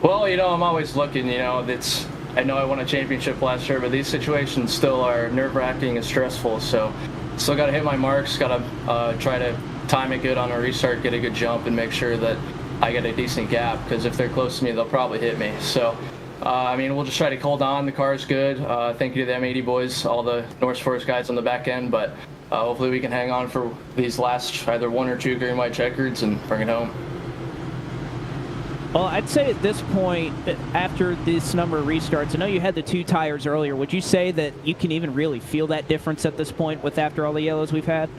Well, I'm always looking, I know I won a championship last year, but these situations still are nerve-wracking and stressful, so still got to hit my marks, got to try to time it good on a restart, get a good jump, and make sure that I get a decent gap, because if they're close to me, they'll probably hit me. So, we'll just try to hold on. The car's good. Thank you to the M80 boys, all the North Forest guys on the back end, but hopefully we can hang on for these last either 1 or 2 green-white checkers and bring it home. Well, I'd say at this point, after this number of restarts, I know you had the 2 tires earlier. Would you say that you can even really feel that difference at this point after all the yellows we've had?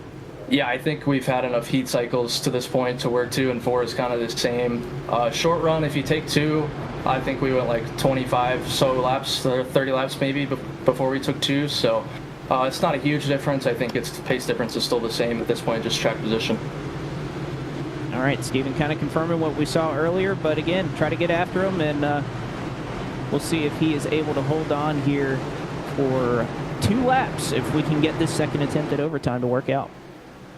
Yeah, I think we've had enough heat cycles to this point to where 2 and 4 is kind of the same. Short run, if you take 2, I think we went like 25 so laps, 30 laps maybe before we took 2. So It's not a huge difference. I think the pace difference is still the same at this point, just track position. All right, Steven kind of confirming what we saw earlier, but again, try to get after him, and we'll see if he is able to hold on here for 2 laps, if we can get this second attempt at overtime to work out.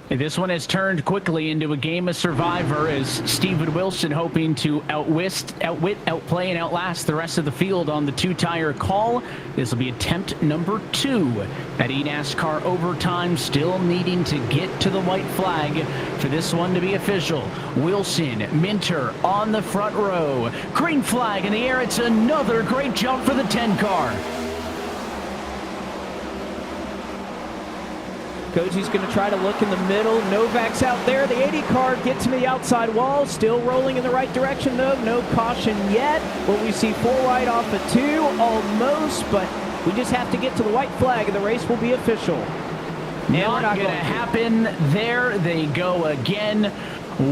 This one has turned quickly into a game of Survivor as Steven Wilson hoping to outwit, outplay, and outlast the rest of the field on the 2-tire call. This will be attempt number 2 at eNASCAR overtime, still needing to get to the white flag for this one to be official. Wilson, Minter on the front row. Green flag in the air. It's another great jump for the 10 car. Cozy's going to try to look in the middle. Novak's out there. The 80 car gets to the outside wall. Still rolling in the right direction, though. No caution yet. Will we see 4 wide off of 2? Almost, but we just have to get to the white flag, and the race will be official. Not going to happen. There they go again.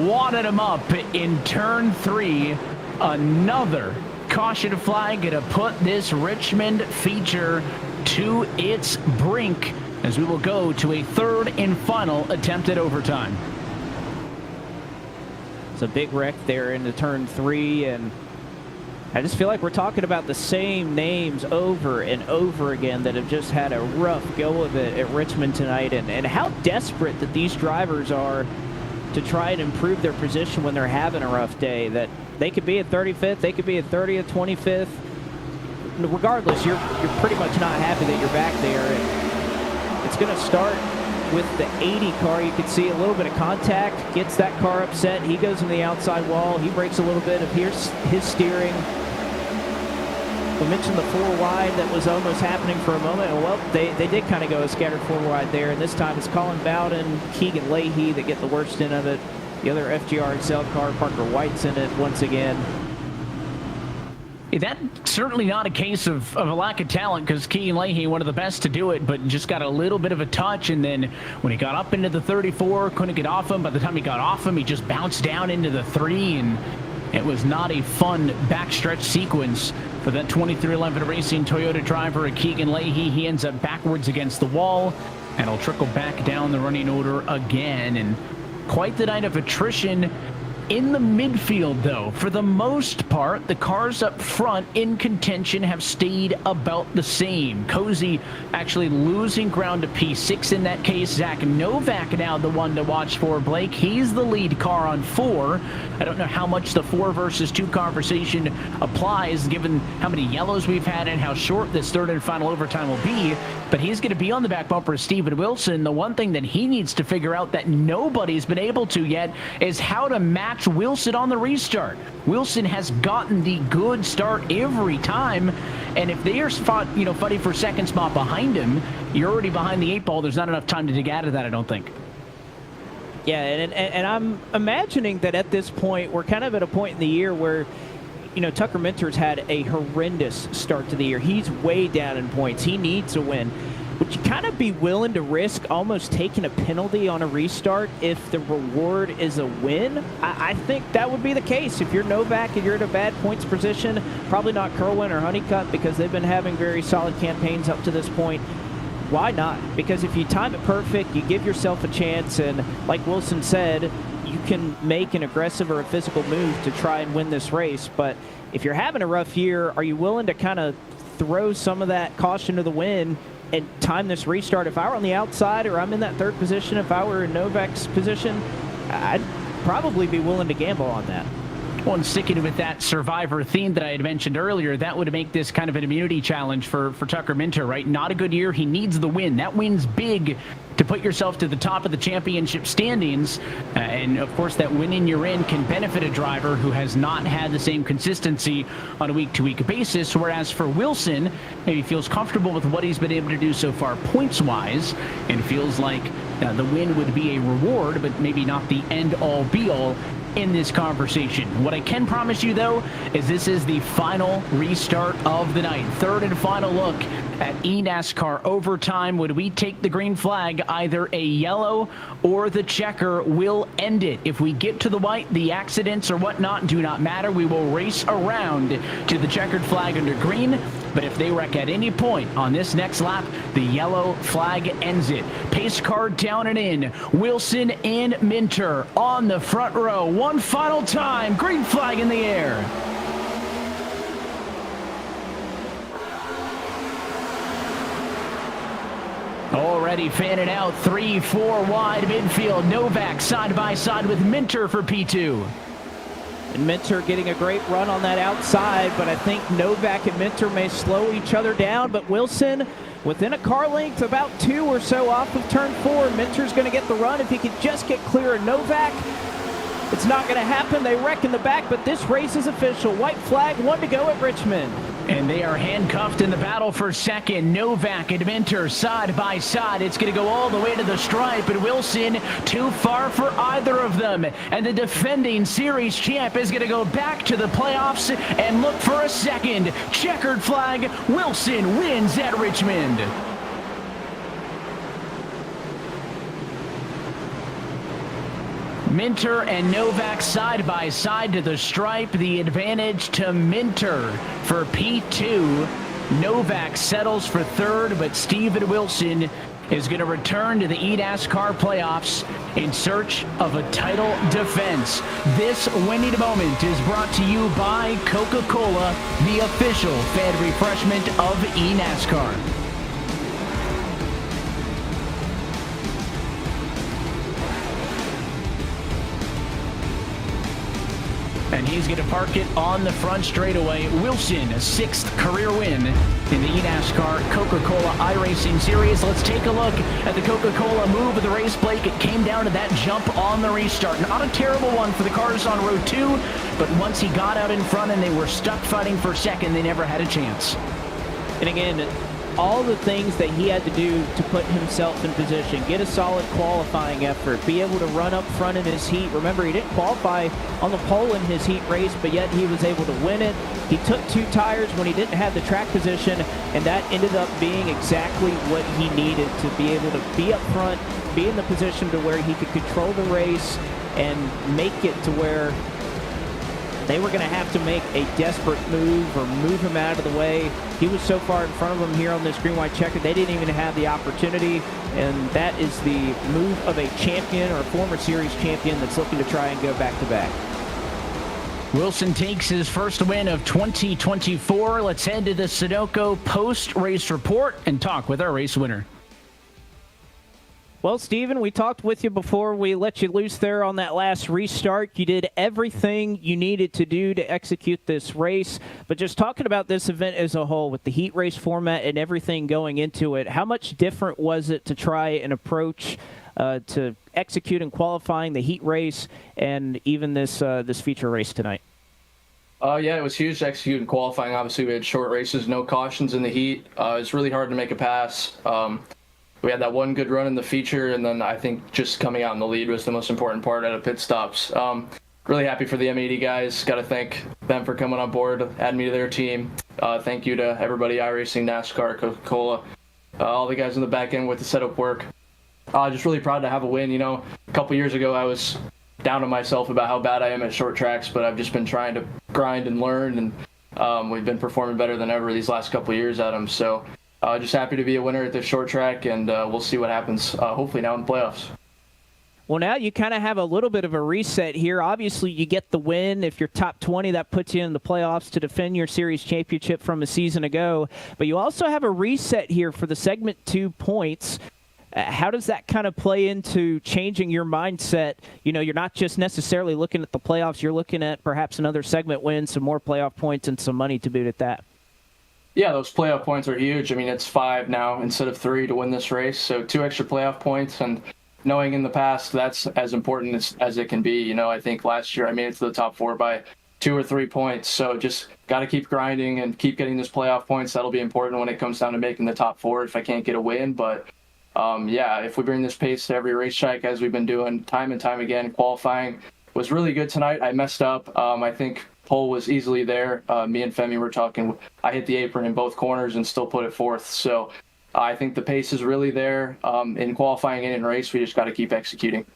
Wadded him up in turn 3. Another caution flag going to put this Richmond feature to its brink, as we will go to a 3rd and final attempt at overtime. It's a big wreck there into turn 3, and I just feel like we're talking about the same names over and over again that have just had a rough go of it at Richmond tonight, and how desperate that these drivers are to try and improve their position when they're having a rough day. That they could be at 35th, they could be at 30th, 25th. Regardless, you're pretty much not happy that you're back there. And it's going to start with the 80 car. You can see a little bit of contact, gets that car upset. He goes in the outside wall. He breaks a little bit of his steering. We mentioned the 4 wide that was almost happening for a moment. Well, they did kind of go a scattered 4 wide there, and this time it's Colin Bowden, Keegan Leahy that get the worst end of it. The other FGR Excel car, Parker White's in it once again. That's certainly not a case of a lack of talent, because Keegan Leahy, one of the best to do it, but just got a little bit of a touch, and then when he got up into the 34, couldn't get off him. By the time he got off him, he just bounced down into the 3, and it was not a fun backstretch sequence for that 2311 Racing Toyota driver, Keegan Leahy. He ends up backwards against the wall, and he'll trickle back down the running order again. And quite the night of attrition in the midfield, though. For the most part, the cars up front in contention have stayed about the same. Cozy actually losing ground to P6 in that case. Zach Novak now the one to watch for, Blake. He's the lead car on 4. I don't know how much the 4 versus 2 conversation applies, given how many yellows we've had and how short this 3rd and final overtime will be, but he's going to be on the back bumper of Steven Wilson. The one thing that he needs to figure out that nobody's been able to yet is how to match Wilson on the restart. Wilson has gotten the good start every time, and if they are fighting for second spot behind him, you're already behind the 8 ball. There's not enough time to dig out of that, I don't think. Yeah, and I'm imagining that at this point, we're kind of at a point in the year where, Tucker Minter's had a horrendous start to the year. He's way down in points. He needs a win. Would you kind of be willing to risk almost taking a penalty on a restart if the reward is a win? I think that would be the case. If you're Novak and you're in a bad points position, probably not Kerwin or Honeycutt, because they've been having very solid campaigns up to this point. Why not? Because if you time it perfect, you give yourself a chance, and like Wilson said, you can make an aggressive or a physical move to try and win this race. But if you're having a rough year, are you willing to kind of throw some of that caution to the wind and time this restart? If I were on the outside, or I'm in that 3rd position, if I were in Novak's position, I'd probably be willing to gamble on that. Well, and sticking with that Survivor theme that I had mentioned earlier, that would make this kind of an immunity challenge for Tucker Minter, right? Not a good year. He needs the win. That win's big to put yourself to the top of the championship standings. And, of course, that winning you're in can benefit a driver who has not had the same consistency on a week-to-week basis, whereas for Wilson, maybe feels comfortable with what he's been able to do so far points-wise and feels like the win would be a reward, but maybe not the end-all, be-all in this conversation. What I can promise you, though, is this is the final restart of the night. Third and final look at eNASCAR overtime. Would we take the green flag? Either a yellow or the checker will end it. If we get to the white, the accidents or whatnot do not matter. We will race around to the checkered flag under green. But if they wreck at any point on this next lap, the yellow flag ends it. Pace car down and in. Wilson and Minter on the front row. One final time. Green flag in the air. Already fanning out. 3-4 wide midfield. Novak side by side with Minter for P2. And Minter getting a great run on that outside, but I think Novak and Minter may slow each other down. But Wilson within a car length, about 2 or so off of turn 4. Minter's going to get the run if he can just get clear of Novak. It's not going to happen. They wreck in the back, but this race is official. White flag, 1 to go at Richmond. And they are handcuffed in the battle for second. Novak and Minter side by side. It's going to go all the way to the stripe, and Wilson too far for either of them. And the defending series champ is going to go back to the playoffs and look for a second. Checkered flag. Wilson wins at Richmond. Minter and Novak side by side to the stripe. The advantage to Minter for P2. Novak settles for third, but Steven Wilson is going to return to the eNASCAR playoffs in search of a title defense. This winning moment is brought to you by Coca-Cola, the official fan refreshment of eNASCAR. And he's going to park it on the front straightaway. Wilson, a 6th career win in the eNASCAR Coca-Cola iRacing Series. Let's take a look at the Coca-Cola move of the race, Blake. It came down to that jump on the restart. Not a terrible one for the cars on row 2, but once he got out in front and they were stuck fighting for second, they never had a chance. And again, all the things that he had to do to put himself in position, get a solid qualifying effort, be able to run up front in his heat. Remember, he didn't qualify on the pole in his heat race, but yet he was able to win it. He took 2 tires when he didn't have the track position, and that ended up being exactly what he needed to be able to be up front, be in the position to where he could control the race and make it to where they were going to have to make a desperate move or move him out of the way. He was so far in front of them here on this green-white checker, they didn't even have the opportunity, and that is the move of a champion or a former series champion that's looking to try and go back-to-back. Wilson takes his first win of 2024. Let's head to the Sunoco post-race report and talk with our race winner. Well, Steven, we talked with you before we let you loose there on that last restart. You did everything you needed to do to execute this race. But just talking about this event as a whole, with the heat race format and everything going into it, how much different was it to try and approach to execute and qualifying the heat race and even this feature race tonight? Yeah, it was huge to execute and qualifying. Obviously, we had short races, no cautions in the heat. It's really hard to make a pass. We had that one good run in the feature, and then I think just coming out in the lead was the most important part out of pit stops. Really happy for the M80 guys. Got to thank them for coming on board, adding me to their team. Thank you to everybody, iRacing, NASCAR, Coca-Cola, all the guys in the back end with the setup work. Just really proud to have a win. You know, a couple years ago I was down on myself about how bad I am at short tracks, but I've just been trying to grind and learn, and we've been performing better than ever these last couple years at them. So just happy to be a winner at this short track, and we'll see what happens, hopefully now in the playoffs. Well, now you kind of have a little bit of a reset here. Obviously, you get the win. If you're top 20, that puts you in the playoffs to defend your series championship from a season ago. But you also have a reset here for the Segment 2 points. How does that kind of play into changing your mindset? You know, you're not just necessarily looking at the playoffs. You're looking at perhaps another segment win, some more playoff points, and some money to boot at that. Yeah, those playoff points are huge. I mean, it's 5 now instead of 3 to win this race. So 2 extra playoff points, and knowing in the past that's as important as it can be. You know, I think last year I made it to the top 4 by 2 or 3 points. So just got to keep grinding and keep getting those playoff points. That'll be important when it comes down to making the top 4 if I can't get a win. But yeah, if we bring this pace to every racetrack as we've been doing time and time again, qualifying, was really good tonight. I messed up. I think pole was easily there. Me and Femi were talking. I hit the apron in both corners and still put it fourth. So I think the pace is really there. In qualifying and in race, we just got to keep executing.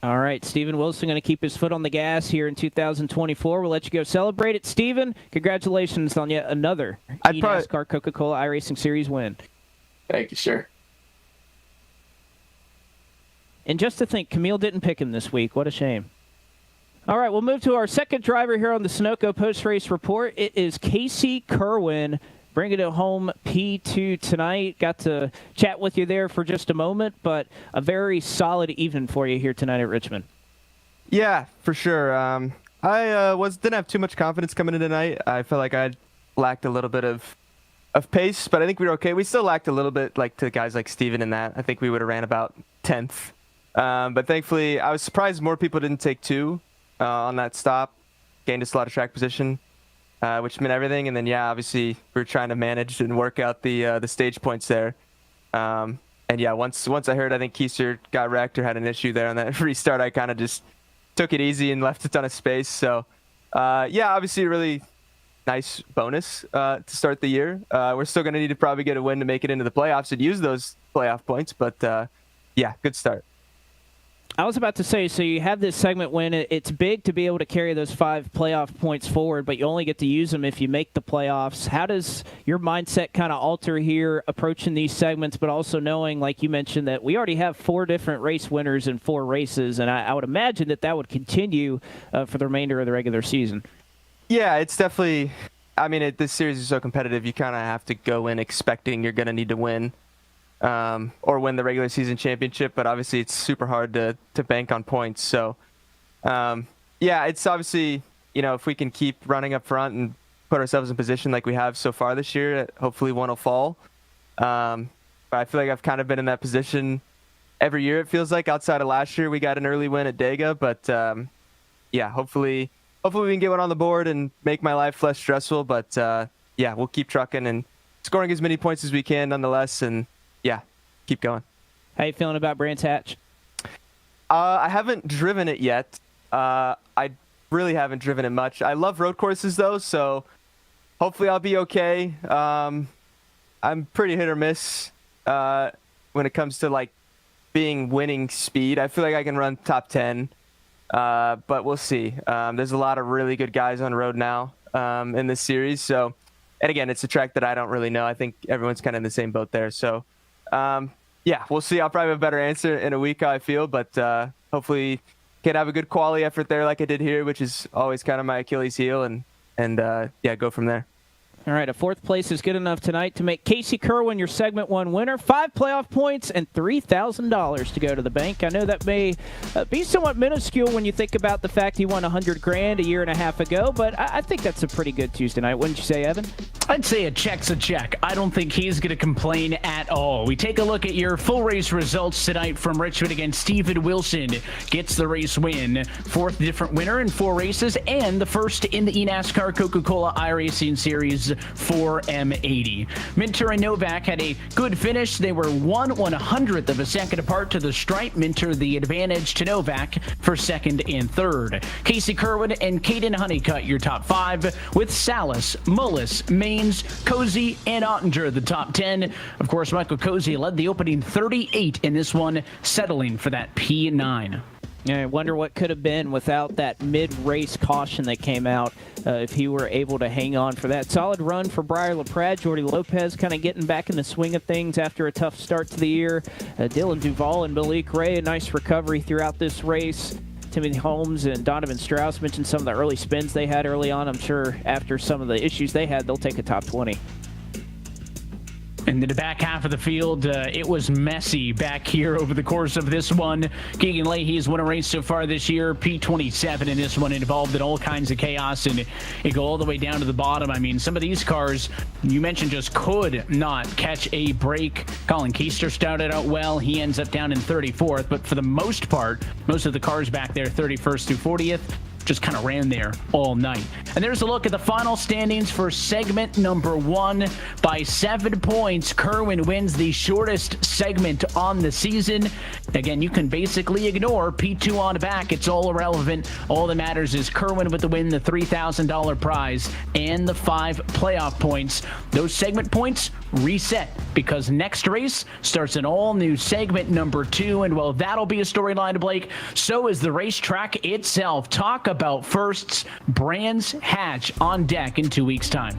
All right, Steven Wilson going to keep his foot on the gas here in 2024. We'll let you go celebrate it. Steven, congratulations on yet another eNASCAR Coca-Cola iRacing Series win. Thank you, sir. And just to think, Camille didn't pick him this week. What a shame. All right, we'll move to our second driver here on the Sunoco post-race report. It is Casey Kerwin, bringing it home P2 tonight. Got to chat with you there for just a moment, but a very solid evening for you here tonight at Richmond. Yeah, for sure. I didn't have too much confidence coming in tonight. I felt like I lacked a little bit of pace, but I think we were okay. We still lacked a little bit, like to guys like Steven in that. I think we would have ran about 10th. But thankfully, I was surprised more people didn't take 2 on that stop. Gained us a lot of track position, which meant everything. And then, yeah, obviously, we were trying to manage and work out the stage points there. And, yeah, once I heard, I think Keister got wrecked or had an issue there on that restart, I kind of just took it easy and left a ton of space. So, yeah, obviously a really nice bonus to start the year. We're still going to need to probably get a win to make it into the playoffs and use those playoff points. But, yeah, good start. I was about to say, so you have this segment win. It's big to be able to carry those 5 playoff points forward, but you only get to use them if you make the playoffs. How does your mindset kind of alter here approaching these segments, but also knowing, like you mentioned, that we already have 4 different race winners in 4 races, and I would imagine that would continue for the remainder of the regular season. Yeah, it's definitely – I mean, this series is so competitive, you kind of have to go in expecting you're going to need to win. Or win the regular season championship, but obviously it's super hard to bank on points. So, yeah, it's obviously, if we can keep running up front and put ourselves in position like we have so far this year, hopefully one will fall. But I feel like I've kind of been in that position every year, it feels like. Outside of last year, we got an early win at Dega, but yeah, hopefully we can get one on the board and make my life less stressful. But yeah, we'll keep trucking and scoring as many points as we can nonetheless, and yeah, keep going. How you feeling about Brands Hatch? I haven't driven it yet. I really haven't driven it much. I love road courses, though, so hopefully I'll be okay. I'm pretty hit or miss when it comes to, like, winning speed. I feel like I can run top 10, but we'll see. There's a lot of really good guys on road now in this series. So, and again, it's a track that I don't really know. I think everyone's kind of in the same boat there. So, yeah, we'll see. I'll probably have a better answer in a week how I feel, but hopefully can have a good quality effort there like I did here, which is always kind of my Achilles heel, and yeah, go from there. All right, a 4th place is good enough tonight to make Casey Kerwin your Segment 1 winner. 5 playoff points and $3,000 to go to the bank. I know that may be somewhat minuscule when you think about the fact he won $100,000 a year and a half ago, but I think that's a pretty good Tuesday night. Wouldn't you say, Evan? I'd say a check's a check. I don't think he's going to complain at all. We take a look at your full race results tonight from Richmond. Again, Steven Wilson gets the race win. 4th different winner in 4 races and the first in the eNASCAR Coca-Cola iRacing Series 4M80. Minter and Novak had a good finish. They were 1/100th of a second apart to the stripe. Minter the advantage to Novak for 2nd and 3rd. Casey Kerwin and Caden Honeycutt your top 5, with Salas, Mullis, Maines, Cozy, and Ottinger the top 10. Of course, Michael Cozy led the opening 38 in this one, settling for that P9. Yeah, I wonder what could have been without that mid-race caution that came out, if he were able to hang on for that. Solid run for Briar LaPrade. Jordy Lopez kind of getting back in the swing of things after a tough start to the year. Dylan Duvall and Malik Ray, a nice recovery throughout this race. Timothy Holmes and Donovan Strauss mentioned some of the early spins they had early on. I'm sure after some of the issues they had, they'll take a top 20. And in the back half of the field, it was messy back here over the course of this one. Keegan Leahy has won a race so far this year, P27 in this one, involved in all kinds of chaos, and it go all the way down to the bottom. I mean, some of these cars, you mentioned, just could not catch a break. Colin Keister started out well. He ends up down in 34th, but for the most part, most of the cars back there, 31st through 40th, just kind of ran there all night. And there's a look at the final standings for segment number 1. By 7 points, Kerwin wins the shortest segment on the season. Again, you can basically ignore P2 on back. It's all irrelevant. All that matters is Kerwin with the win, the $3,000 prize, and the 5 playoff points. Those segment points reset because next race starts an all-new segment number 2, and well, that'll be a storyline, Blake. So is the racetrack itself. Talk about firsts. Brands Hatch on deck in 2 weeks' time.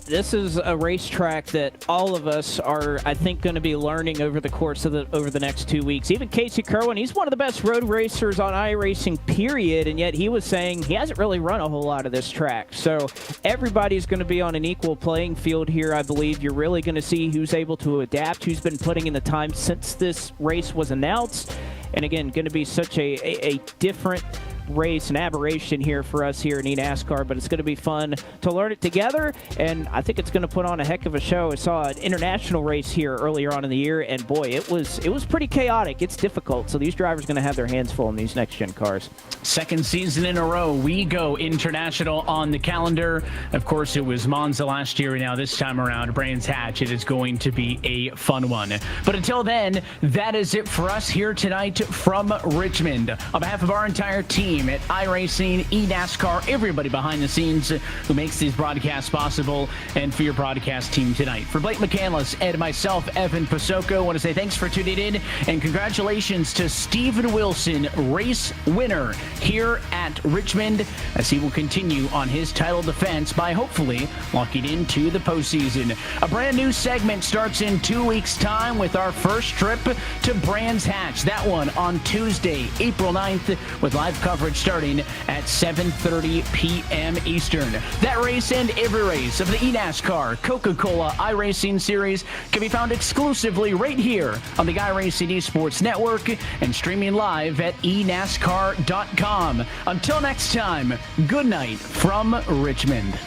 This is a racetrack that all of us are, I think, going to be learning over the course of over the next 2 weeks. Even Casey Kerwin, he's one of the best road racers on iRacing, period, and yet he was saying he hasn't really run a whole lot of this track. So everybody's going to be on an equal playing field here, I believe. You're really going to see who's able to adapt, who's been putting in the time since this race was announced. And again, going to be such a different race, an aberration here for us here in eNASCAR, but it's going to be fun to learn it together, and I think it's going to put on a heck of a show. I saw an international race here earlier on in the year, and boy, it was pretty chaotic. It's difficult, so these drivers are going to have their hands full in these next-gen cars. Second season in a row, we go international on the calendar. Of course, it was Monza last year, and now this time around, Brands Hatch. It is going to be a fun one. But until then, that is it for us here tonight from Richmond. On behalf of our entire team at iRacing, eNASCAR, everybody behind the scenes who makes these broadcasts possible, and for your broadcast team tonight. For Blake McCandless and myself, Evan Pasoko, I want to say thanks for tuning in, and congratulations to Steven Wilson, race winner here at Richmond, as he will continue on his title defense by hopefully locking into the postseason. A brand new segment starts in 2 weeks' time with our first trip to Brands Hatch. That one on Tuesday, April 9th, with live coverage starting at 7:30 p.m. Eastern. That race and every race of the eNASCAR Coca-Cola iRacing Series can be found exclusively right here on the iRacing Esports Network and streaming live at eNASCAR.com. Until next time, good night from Richmond.